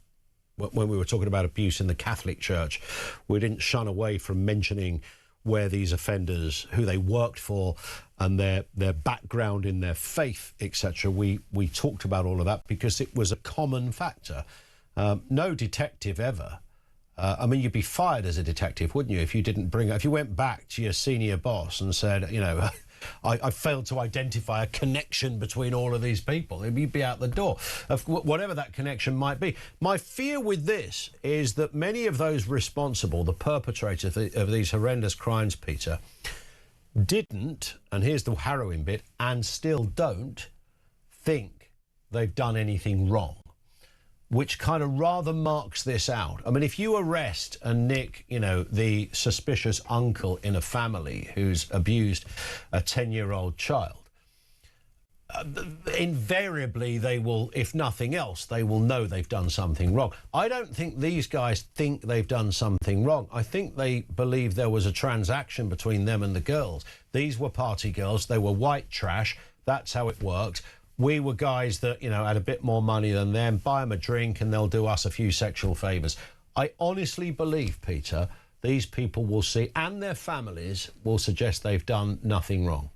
J: we were talking about abuse in the Catholic Church, we didn't shun away from mentioning where these offenders, who they worked for, and their background in their faith, etc. We talked about all of that because it was a common factor. No detective ever. I mean, you'd be fired as a detective, wouldn't you, if you didn't if you went back to your senior boss and said, you know, I failed to identify a connection between all of these people. You'd be out the door, of whatever that connection might be. My fear with this is that many of those responsible, the perpetrators of these horrendous crimes, Peter, didn't, and here's the harrowing bit, and still don't think they've done anything wrong, which kind of rather marks this out. I mean, if you arrest and nick, you know, the suspicious uncle in a family who's abused a 10-year-old child, invariably they will, if nothing else, they will know they've done something wrong. I don't think these guys think they've done something wrong. I think they believe there was a transaction between them and the girls. These were party girls. They were white trash. That's how it worked. We were guys that, you know, had a bit more money than them, buy them a drink and they'll do us a few sexual favours. I honestly believe, Peter, these people will see, and their families will suggest they've done nothing wrong.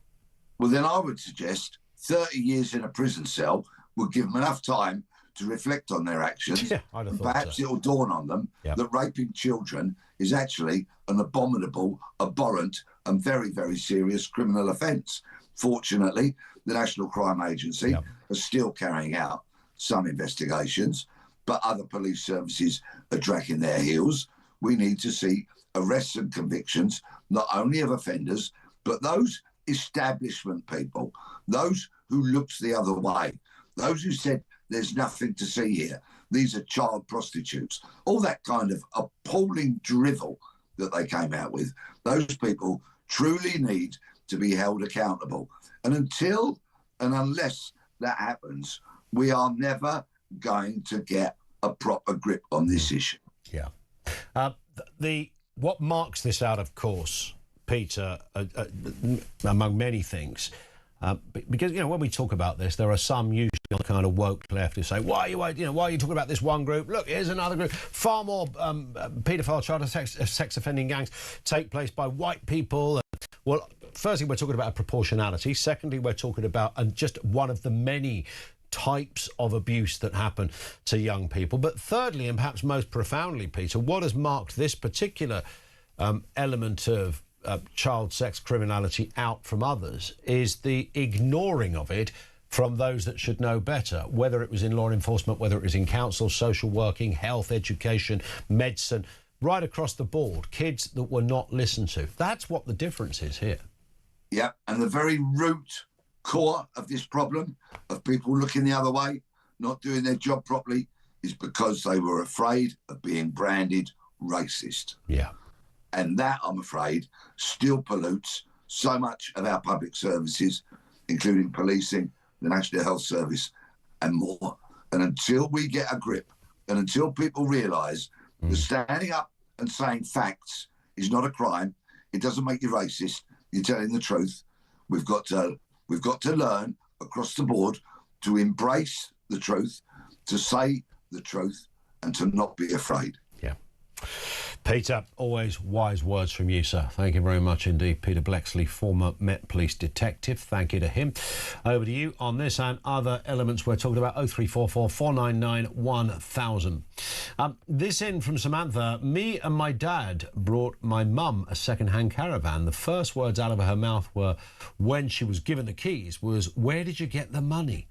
B: Well, then I would suggest 30 years in a prison cell would give them enough time to reflect on their actions.
J: Yeah, I'd have thought
B: perhaps
J: so.
B: it'll dawn on them that raping children is actually an abominable, abhorrent and very, very serious criminal offence. Fortunately, the National Crime Agency is still carrying out some investigations, but other police services are dragging their heels. We need to see arrests and convictions, not only of offenders, but those establishment people, those who looked the other way, those who said there's nothing to see here, these are child prostitutes, all that kind of appalling drivel that they came out with. Those people truly need to be held accountable. And until and unless that happens, we are never going to get a proper grip on this issue.
J: Yeah. What marks this out, of course, Peter, among many things, because, you know, when we talk about this, there are some usually on the kind of woke left who say, why are you talking about this one group? Look, here's another group. Far more paedophile child sex offending gangs take place by white people. Well, firstly, we're talking about proportionality. Secondly, we're talking about just one of the many types of abuse that happen to young people. But thirdly, and perhaps most profoundly, Peter, what has marked this particular element of child sex criminality out from others is the ignoring of it from those that should know better, whether it was in law enforcement, whether it was in council, social working, health, education, medicine, right across the board, kids that were not listened to. That's what the difference is here.
B: Yeah, and the very root core of this problem of people looking the other way, not doing their job properly, is because they were afraid of being branded racist.
J: Yeah.
B: And that, I'm afraid, still pollutes so much of our public services, including policing, the National Health Service, and more. And until we get a grip, and until people realise that standing up and saying facts is not a crime, it doesn't make you racist, you're telling the truth. We've got to learn across the board to embrace the truth, to say the truth, and to not be afraid.
J: Yeah. Peter, always wise words from you, sir. Thank you very much indeed. Peter Bleksley, former Met Police detective. Thank you to him. Over to you on this and other elements we're talking about. 0344 499 1000. This in from Samantha. Me and my dad brought my mum a second-hand caravan. The first words out of her mouth were, when she was given the keys, was, where did you get the money?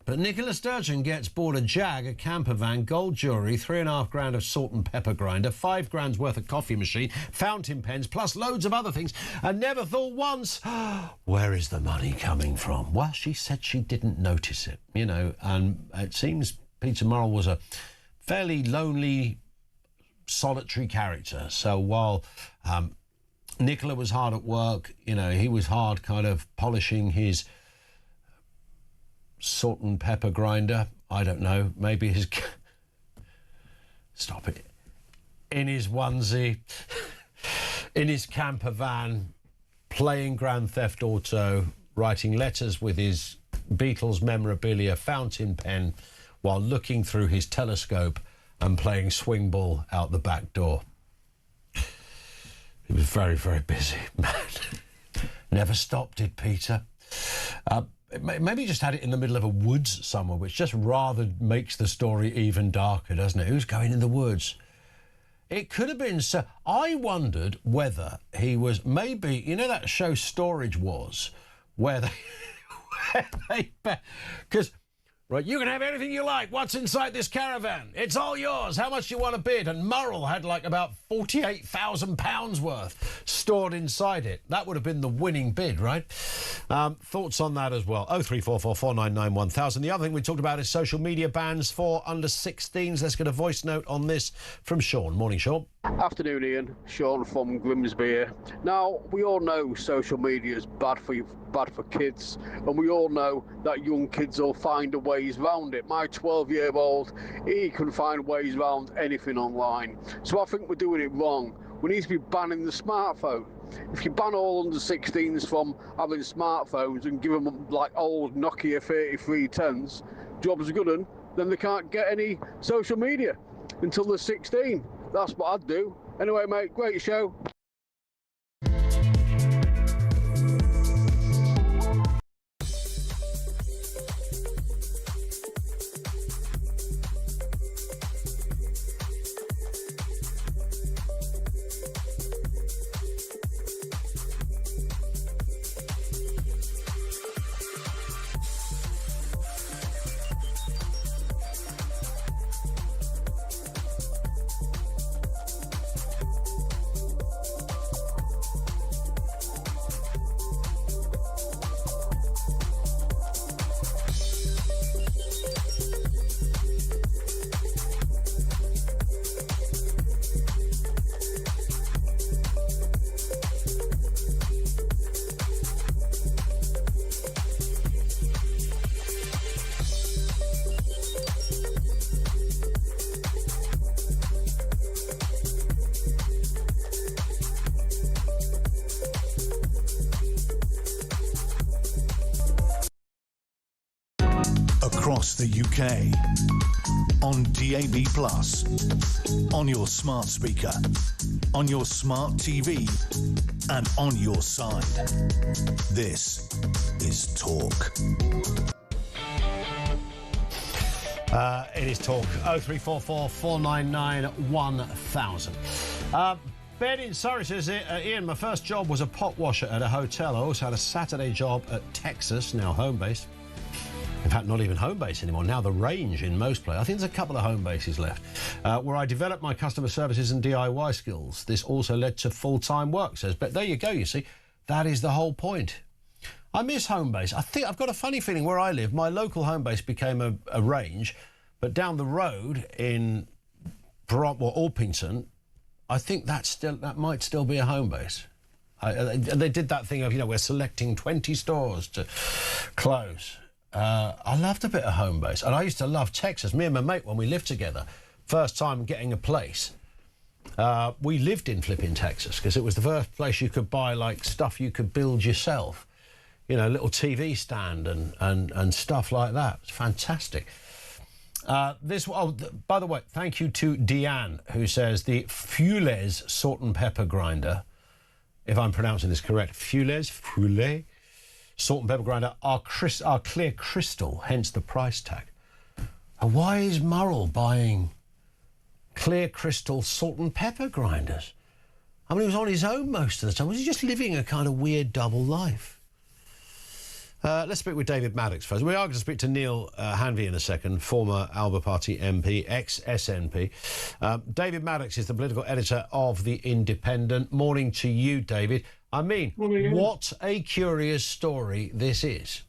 J: But Nicola Sturgeon gets bought a Jag, a camper van, gold jewellery, 3.5 grand of salt and pepper grinder, 5 grand's worth of coffee machine, fountain pens, plus loads of other things, and never thought once, where is the money coming from? Well, she said she didn't notice it, you know, and it seems Peter Murrell was a fairly lonely, solitary character. So while Nicola was hard at work, you know, he was hard kind of polishing his salt and pepper grinder. I don't know, maybe his stop it, in his onesie, in his camper van, playing Grand Theft Auto, writing letters with his Beatles memorabilia fountain pen while looking through his telescope and playing swing ball out the back door. He was very, very busy, man. Never stopped, did Peter? Maybe just had it in the middle of a woods somewhere, which just rather makes the story even darker, doesn't it? Who's going in the woods? It could have been so. I wondered whether he was maybe, you know, that show Storage Wars, where they because. Right, you can have anything you like. What's inside this caravan? It's all yours. How much do you want to bid? And Murrell had like about £48,000 worth stored inside it. That would have been the winning bid, right? Thoughts on that as well? 0344 499 1000. The other thing we talked about is social media bans for under 16s. Let's get a voice note on this from Sean. Morning, Sean.
C: Afternoon, Ian. Sean from Grimsby here. Now, we all know social media is bad for kids, and we all know that young kids will find a ways around it. My 12-year-old, he can find ways around anything online. So I think we're doing it wrong. We need to be banning the smartphone. If you ban all under 16s from having smartphones and give them like old Nokia 3310s, jobs are good, then they can't get any social media until they're 16. That's what I'd do. Anyway, mate, great show.
I: Across the UK, on DAB+, on your smart speaker, on your smart TV, and on your side. This is Talk.
J: It is Talk. 0344 499 1000. Ben in Surrey says, Ian, my first job was a pot washer at a hotel. I also had a Saturday job at Texas, now home base. In fact, not even home base anymore. Now the Range in most places. I think there's a couple of home bases left, where I developed my customer services and DIY skills. This also led to full-time work, says. But there you go, you see. That is the whole point. I miss home base. I think I've got a funny feeling where I live, my local home base became a Range, but down the road in Orpington, I think that might still be a home base. They did that thing of, we're selecting 20 stores to close. I loved a bit of home base, and I used to love Texas. Me and my mate, when we lived together, first time getting a place, we lived in flipping Texas because it was the first place you could buy like stuff you could build yourself, little TV stand and stuff like that. It's fantastic. By the way, thank you to Deanne, who says the Fules salt and pepper grinder, if I'm pronouncing this correct, Fules salt and pepper grinder are clear crystal, hence the price tag. And why is Murrell buying clear crystal salt and pepper grinders? I mean, he was on his own most of the time. Was he just living a kind of weird double life? Let's speak with David Maddox first. We are going to speak to Neil Hanvey in a second, former Alba Party MP, ex-SNP. David Maddox is the political editor of The Independent. Morning to you, David. I mean, what a curious story this is.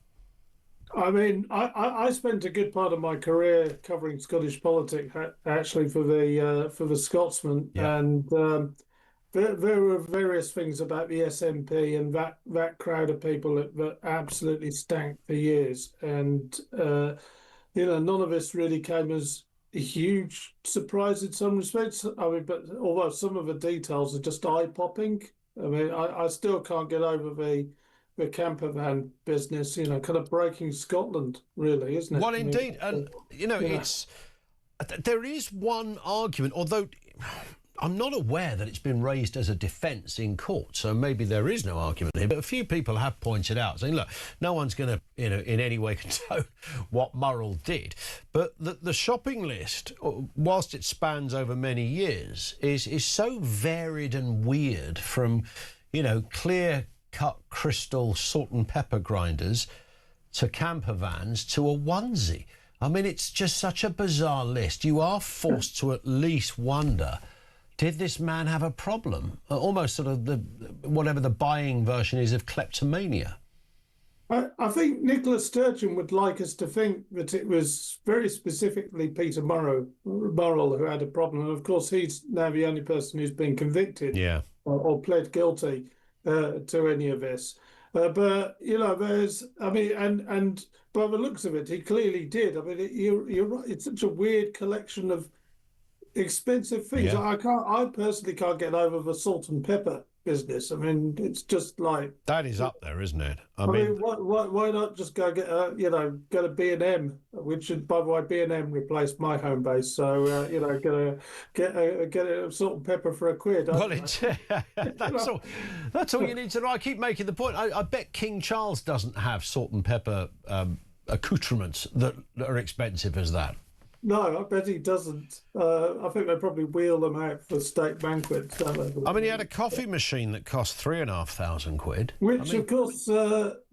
P: I mean, I spent a good part of my career covering Scottish politics, actually, for the Scotsman, and there were various things about the SNP and that crowd of people that absolutely stank for years, and none of this really came as a huge surprise in some respects. I mean, but although some of the details are just eye-popping. I mean, I still can't get over the camper van business, kind of breaking Scotland, really, isn't it?
J: Well, indeed. And, there is one argument, although I'm not aware that it's been raised as a defence in court, so maybe there is no argument here. But a few people have pointed out, saying, look, no one's going to, in any way condone what Murrell did. But the shopping list, whilst it spans over many years, is so varied and weird, from, clear cut crystal salt and pepper grinders to camper vans to a onesie. I mean, it's just such a bizarre list. You are forced to at least wonder, did this man have a problem? Almost sort of whatever the buying version is of kleptomania.
P: I think Nicola Sturgeon would like us to think that it was very specifically Peter Murrell who had a problem. And of course, he's now the only person who's been convicted or pled guilty to any of this. But, you know, and by the looks of it, he clearly did. I mean, you're right. It's such a weird collection of expensive things.
J: Yeah.
P: I personally can't get over the salt and pepper business. I mean, it's just like
J: that is up there, isn't it?
P: I mean, why not just go get go to B&M, which by the way, B&M replaced my home base. So get a salt and pepper for £1.
J: Well, that's all you need to know. I keep making the point. I bet King Charles doesn't have salt and pepper accoutrements that are expensive as that.
P: No, I bet he doesn't. I think they probably wheel them out for state banquets, don't they?
J: I mean, he had a coffee machine that cost £3,500.
P: Which, of course,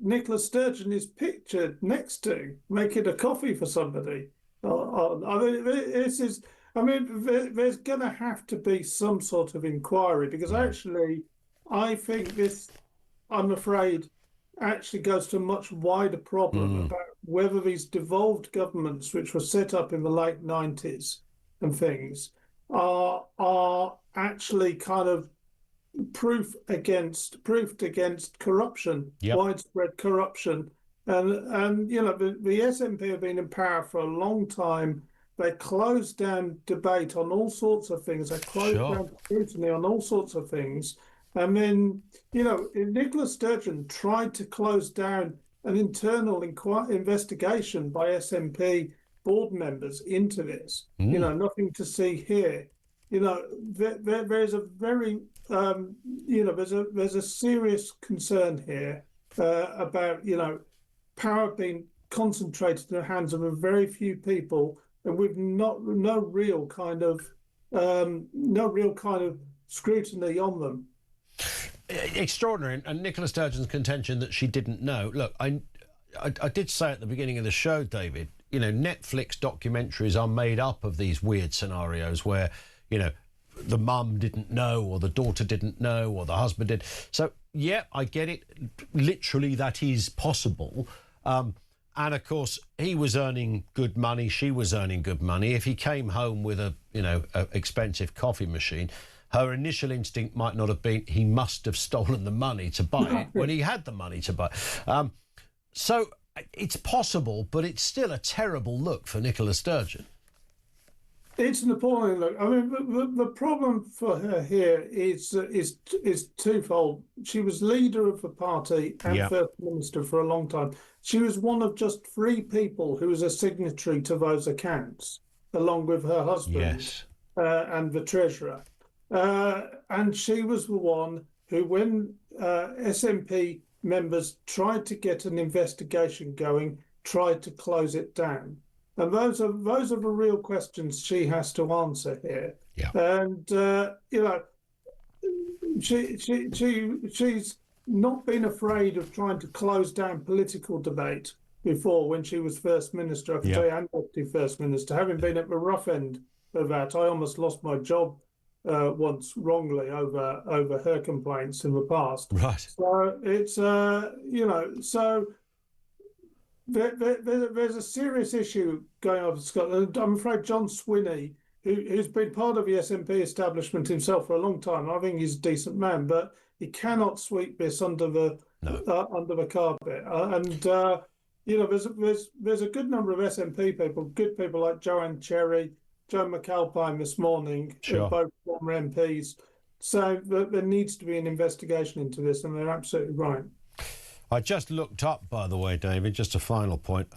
P: Nicola Sturgeon is pictured next to, making a coffee for somebody. I mean, there's going to have to be some sort of inquiry, because actually, I think this, I'm afraid, actually goes to a much wider problem about whether these devolved governments, which were set up in the late 90s and things, are actually kind of proof against corruption, widespread corruption. And you know, the SNP have been in power for a long time. They closed down debate on all sorts of things. They closed down scrutiny on all sorts of things. I mean, you know, Nicola Sturgeon tried to close down an internal investigation by SNP board members into this. You know, nothing to see here. You know, there's a very, there's a serious concern here about, you know, power being concentrated in the hands of a very few people, and with no real kind of scrutiny on them.
J: Extraordinary. And Nicola Sturgeon's contention that she didn't know. Look, I did say at the beginning of the show, David, you know, Netflix documentaries are made up of these weird scenarios where, you know, the mum didn't know, or the daughter didn't know, or the husband did. So, yeah, I get it. Literally, that is possible. And of course, he was earning good money. She was earning good money. If he came home with a expensive coffee machine, her initial instinct might not have been he must have stolen the money to buy it when he had the money to buy it. So it's possible, but it's still a terrible look for Nicola Sturgeon.
P: It's an appalling look. I mean, the problem for her here is twofold. She was leader of the party and First Minister for a long time. She was one of just 3 people who was a signatory to those accounts, along with her husband and the Treasurer. And she was the one who, when SNP members tried to get an investigation going, tried to close it down. And those are the real questions she has to answer here. Yeah. And you know, she's not been afraid of trying to close down political debate before, when she was First Minister, I can tell you, and Deputy First Minister, having been at the rough end of that. I almost lost my job once wrongly over her complaints in the past.
J: Right.
P: So it's you know, so there's a serious issue going on in Scotland. I'm afraid John Swinney, who's been part of the SNP establishment himself for a long time, I think he's a decent man, but he cannot sweep this under the carpet. You know, there's a good number of SNP people, good people like Joanne Cherry, Joe McAlpine this morning, both former MPs, saying that there needs to be an investigation into this, and they're absolutely right.
J: I just looked up, by the way, David, just a final point,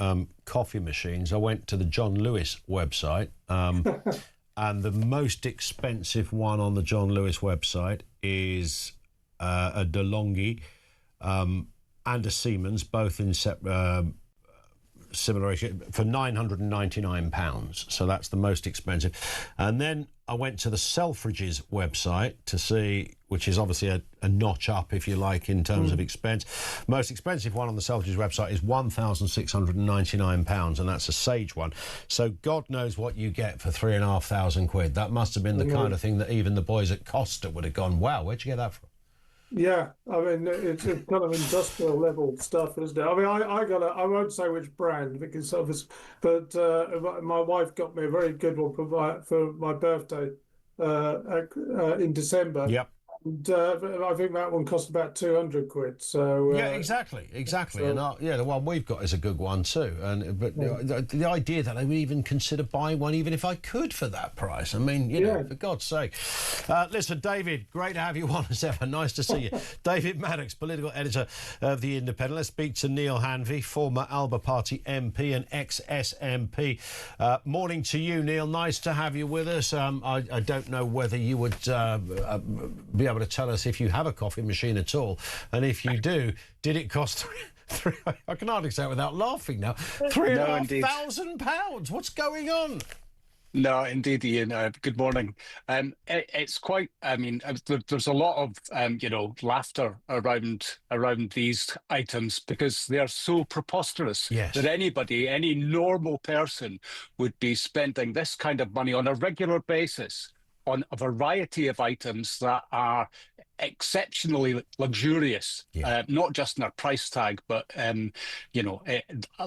J: coffee machines. I went to the John Lewis website, and the most expensive one on the John Lewis website is a DeLonghi and a Siemens, both in similar issue, for £999. So that's the most expensive. And then I went to the Selfridges website to see, which is obviously a notch up, if you like, in terms of expense. Most expensive one on the Selfridges website is £1,699, and that's a Sage one. So God knows what you get for £3,500. That must have been the kind of thing that even the boys at Costa would have gone, wow, where'd you get that from?
P: Yeah, I mean, it's kind of industrial level stuff, isn't it? I mean, I won't say which brand because obviously, but my wife got me a very good one for my birthday in December.
J: Yep.
P: And I think that one cost about £200. So
J: yeah, exactly. And the one we've got is a good one too. But the idea that I would even consider buying one, even if I could, for that price. I mean, you know, for God's sake. Listen, David, great to have you on as ever. Nice to see you. David Maddox, political editor of The Independent. Let's speak to Neil Hanvey, former Alba Party MP and ex-SNP. Morning to you, Neil. Nice to have you with us. I don't know whether you would be able to tell us if you have a coffee machine at all, and if you do, did it cost three I can hardly say it without laughing now, £3,500? What's going on?
A: No, indeed, Ian. Good morning. It's quite. I mean, there's a lot of laughter around these items because they are so preposterous that any normal person would be spending this kind of money on a regular basis on a variety of items that are exceptionally luxurious, not just in their price tag, but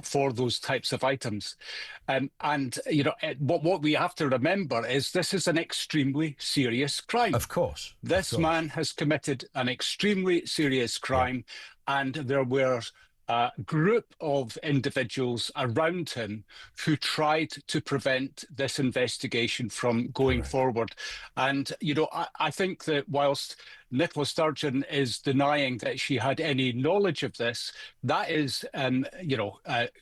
A: for those types of items. What we have to remember is this is an extremely serious crime.
J: Of course.
A: This man has committed an extremely serious crime, and there were a group of individuals around him who tried to prevent this investigation from going forward. And, I think that whilst Nicola Sturgeon is denying that she had any knowledge of this, that is,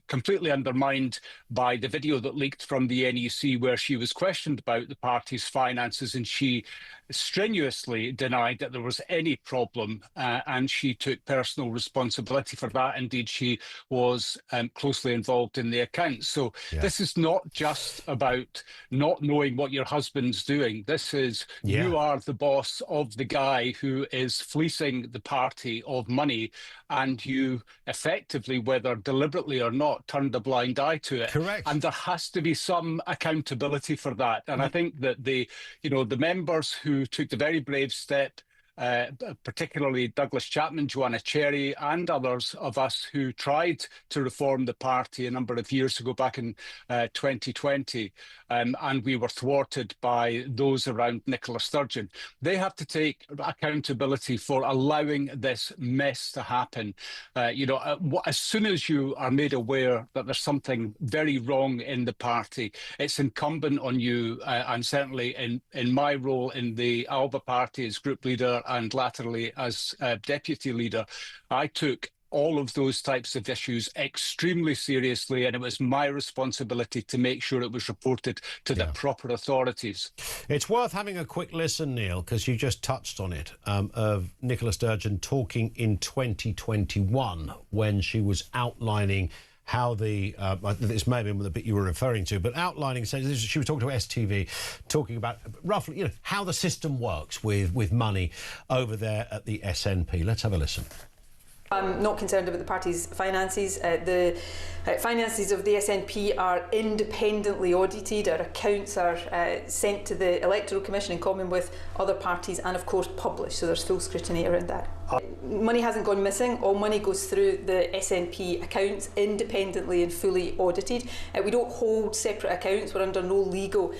A: completely undermined by the video that leaked from the NEC where she was questioned about the party's finances, and she strenuously denied that there was any problem, and she took personal responsibility for that. Indeed, she was closely involved in the accounts. So this is not just about not knowing what your husband's doing. This is you are the boss of the guy who is fleecing the party of money, and you effectively, whether deliberately or not, turned a blind eye to it.
J: Correct.
A: And there has to be some accountability for that. And I think that the members who took the very brave step, particularly Douglas Chapman, Joanna Cherry, and others of us who tried to reform the party a number of years ago, back in 2020, and we were thwarted by those around Nicola Sturgeon. They have to take accountability for allowing this mess to happen. As soon as you are made aware that there's something very wrong in the party, it's incumbent on you, and certainly in my role in the Alba Party as group leader and latterly as deputy leader, I took all of those types of issues extremely seriously, and it was my responsibility to make sure it was reported to the proper authorities.
J: It's worth having a quick listen, Neil, because you just touched on it, of Nicola Sturgeon talking in 2021 when she was outlining how this may have been the bit you were referring to, but outlining, so she was talking to STV, talking about roughly, how the system works with money over there at the SNP. Let's have a listen.
D: I'm not concerned about the party's finances. The finances of the SNP are independently audited. Our accounts are sent to the Electoral Commission in common with other parties and, of course, published, so there's full scrutiny around that. Money hasn't gone missing. All money goes through the SNP accounts, independently and fully audited. We don't hold separate accounts. We're under no legal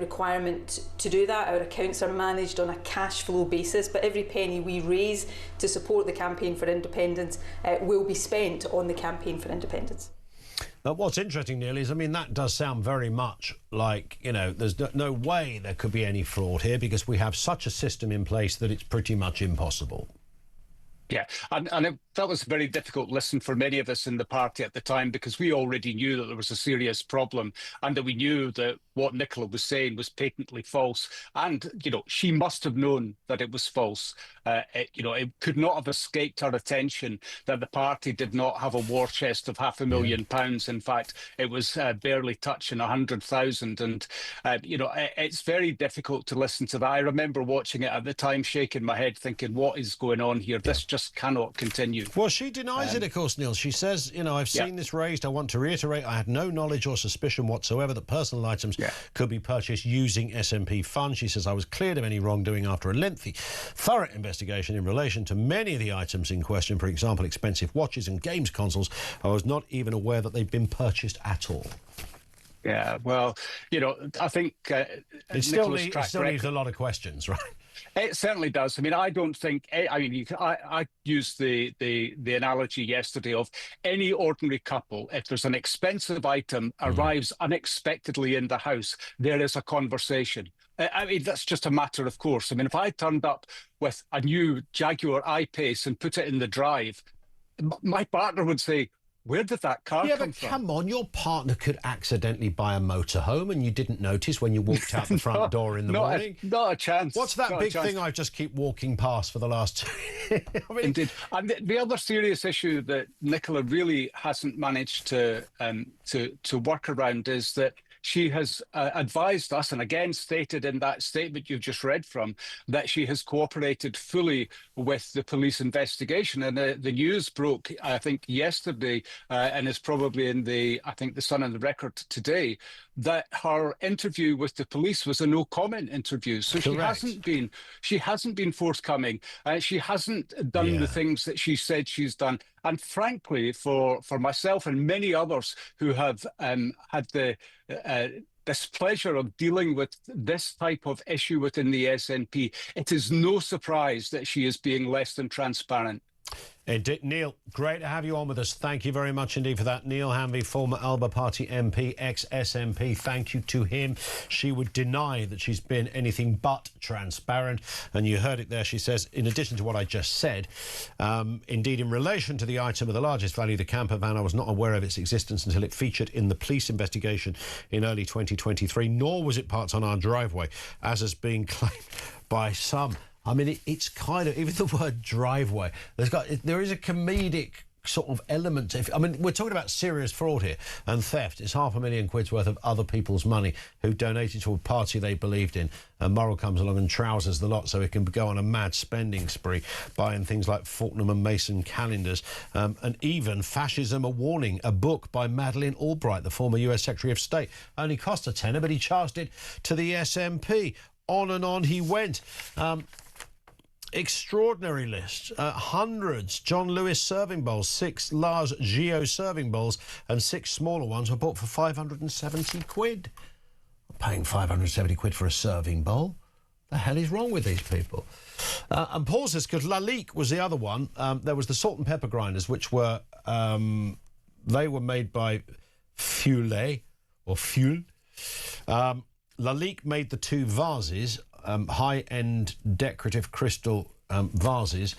D: requirement to do that. Our accounts are managed on a cash flow basis, but every penny we raise to support the campaign for independence will be spent on the campaign for independence.
J: What's interesting, Neil, is, that does sound very much like, there's no way there could be any fraud here because we have such a system in place that it's pretty much impossible.
A: Yeah, and that was a very difficult listen for many of us in the party at the time, because we already knew that there was a serious problem and that we knew that what Nicola was saying was patently false. And, she must have known that it was false. It could not have escaped her attention that the party did not have a war chest of £500,000. In fact, it was barely touching 100,000. And, it's very difficult to listen to that. I remember watching it at the time, shaking my head, thinking, what is going on here? This just cannot continue.
J: Well, she denies it, of course, Neil. She says, I've seen this raised. I want to reiterate, I had no knowledge or suspicion whatsoever that personal items could be purchased using SNP funds. She says, I was cleared of any wrongdoing after a lengthy, thorough investigation in relation to many of the items in question. For example, expensive watches and games consoles. I was not even aware that they'd been purchased at all.
A: Yeah, well, I think
J: it still leaves a lot of questions, right?
A: It certainly does. I mean, I don't think. I used the analogy yesterday of any ordinary couple. If there's an expensive item arrives unexpectedly in the house, there is a conversation. That's just a matter of course. I mean, if I turned up with a new Jaguar I-Pace and put it in the drive, my partner would say, where did that car come from?
J: Yeah, but come on, your partner could accidentally buy a motorhome and you didn't notice when you walked out the front door in the morning.
A: Not a chance.
J: What's that big thing I just keep walking past for the last 2 years?
A: Indeed. And the other serious issue that Nicola really hasn't managed to work around is that she has advised us, and again stated in that statement you've just read from, that she has cooperated fully with the police investigation. And the news broke, I think, yesterday, and is probably in the Sun and the Record today, that her interview with the police was a no-comment interview. So she hasn't been forthcoming. She hasn't done the things that she said she's done. And frankly, for myself and many others who have had the displeasure of dealing with this type of issue within the SNP, it is no surprise that she is being less than transparent.
J: Indeed. Neil, great to have you on with us. Thank you very much indeed for that. Neil Hanvey, former Alba Party MP, ex-SNP. Thank you to him. She would deny that she's been anything but transparent. And you heard it there. She says, in addition to what I just said, indeed, in relation to the item of the largest value, the camper van, I was not aware of its existence until it featured in the police investigation in early 2023, nor was it parked on our driveway, as has been claimed by some. I mean, it's kind of, even the word driveway, there is a comedic sort of element. We're talking about serious fraud here and theft. It's £500,000 worth of other people's money who donated to a party they believed in. And Murrell comes along and trousers the lot so he can go on a mad spending spree, buying things like Fortnum and Mason calendars, and even Fascism: A Warning, a book by Madeleine Albright, the former US Secretary of State. Only cost a tenner, but he charged it to the SNP. On and on he went. Extraordinary list. Hundreds. John Lewis serving bowls, 6 large Geo serving bowls, and 6 smaller ones were bought for £570. Paying £570 for a serving bowl? The hell is wrong with these people? And Paul says, because Lalique was the other one, there was the salt and pepper grinders, which were, they were made by Fuel. Lalique made the 2 vases, high-end decorative crystal vases.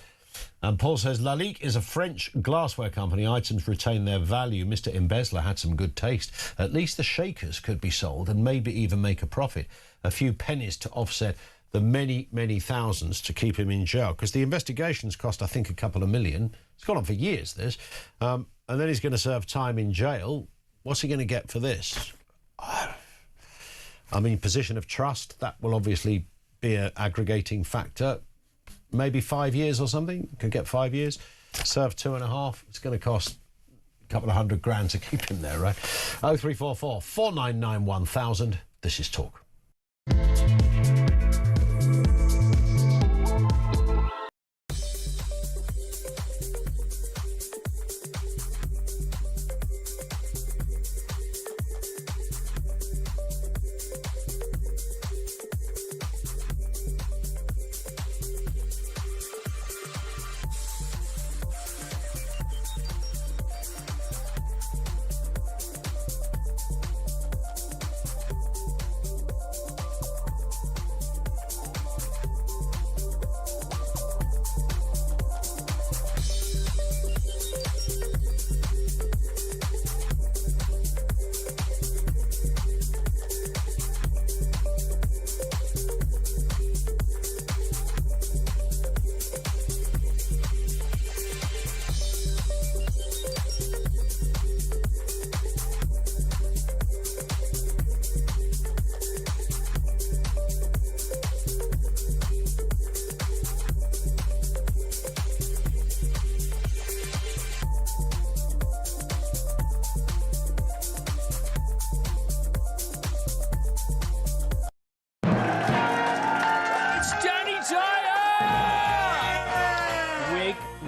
J: And Paul says, Lalique is a French glassware company. Items retain their value. Mr. Embezzler had some good taste. At least the shakers could be sold and maybe even make a profit. A few pennies to offset the many, many thousands to keep him in jail. Because the investigations cost, I think, a couple of million. It's gone on for years, this. And then he's going to serve time in jail. What's he going to get for this? I mean, position of trust, that will obviously be an aggregating factor. Maybe 5 years or something. Could get 5 years. Serve 2.5. It's going to cost a couple of £100,000 to keep him there, right? 0344 499 1000. This is Talk.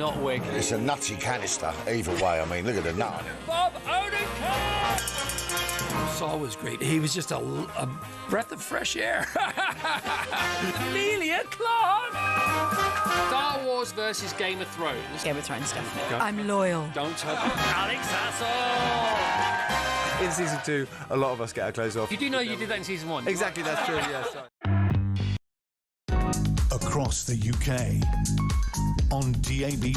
F: not wig.
G: It's a nutty canister, either way. I mean, look at the nut on it.
F: Bob Odenkirk! Saul was great. He was just a breath of fresh air. Emilia Clarke! Star Wars versus Game of Thrones.
S: Game of Thrones, definitely.
F: I'm
S: loyal.
F: Don't tell Alex Hassel!
T: In season 2, a lot of us get our clothes off.
F: You do know you did that in season 1?
T: Exactly, that's true, yes.
I: Across the UK, on DAB+,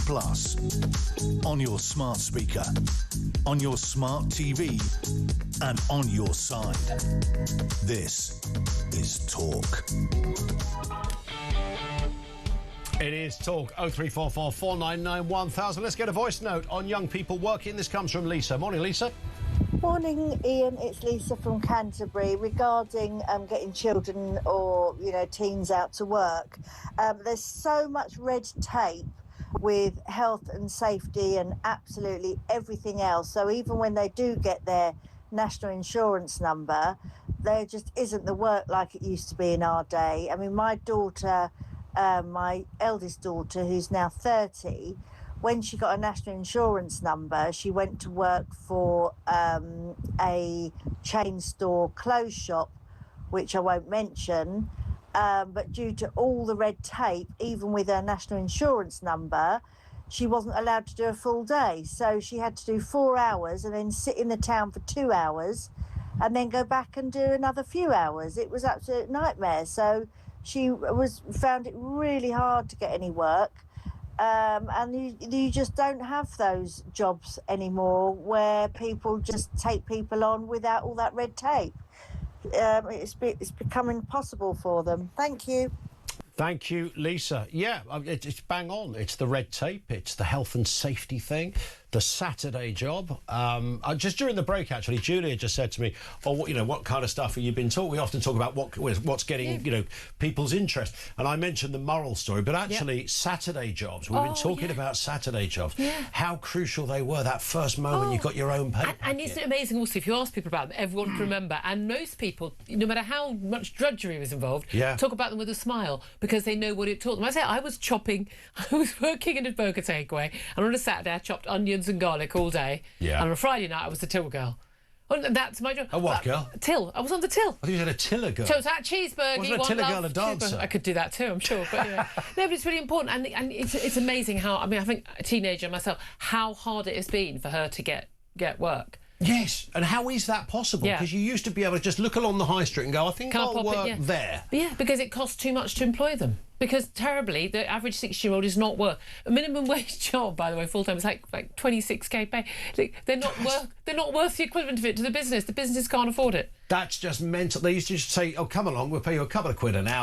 I: on your smart speaker, on your smart TV, and on your side. This is Talk.
J: It is Talk. 0344 499 1000. Let's get a voice note on young people working. This comes from Lisa. Morning, Lisa.
U: Morning, Ian. It's Lisa from Canterbury. Regarding getting children or teens out to work, there's so much red tape with health and safety and absolutely everything else. So even when they do get their national insurance number, there just isn't the work like it used to be in our day. I mean, my daughter, my eldest daughter, who's now 30. When she got a national insurance number, she went to work for a chain store clothes shop, which I won't mention. But due to all the red tape, even with her national insurance number, she wasn't allowed to do a full day. So she had to do 4 hours and then sit in the town for 2 hours and then go back and do another few hours. It was an absolute nightmare. So she found it really hard to get any work. And you just don't have those jobs anymore where people just take people on without all that red tape. It's becoming impossible for them. Thank you.
J: Thank you, Lisa. Yeah, it's bang on. It's the red tape. It's the health and safety thing. The Saturday job. Just during the break, actually, Julia just said to me, "Oh, what kind of stuff have you been taught?" We often talk about what's getting people's interest, and I mentioned the moral story, but actually Saturday jobs. We've been talking about Saturday jobs. Yeah. How crucial they were. That first moment you got your own pay.
K: And isn't it amazing? Also, if you ask people about them, everyone can remember, and most people, no matter how much drudgery was involved, talk about them with a smile because they know what it taught them. I was working in a burger takeaway, and on a Saturday I chopped onions and garlic all day. Yeah. And on a Friday night I was the till girl. Oh, that's my job.
J: A what girl?
K: Till. I was on the till.
J: I think you said a tiller girl.
K: So it's that cheeseburger.
J: Wasn't a tiller girl a dancer?
K: I could do that too, I'm sure. But no, but it's really important, and it's amazing how. I mean, I think a teenager myself, how hard it has been for her to get work.
J: Yes, and how is that possible? Because you used to be able to just look along the high street and go, I think I'll work there.
K: Yeah, because it costs too much to employ them. Because terribly, the average 60-year-old is not worth a minimum wage job. By the way, full time is like 26k pay. They're not worth the equivalent of it to the business. The businesses can't afford it.
J: That's just mental. They used to just say, "Oh, come along, we'll pay you a couple of quid an hour."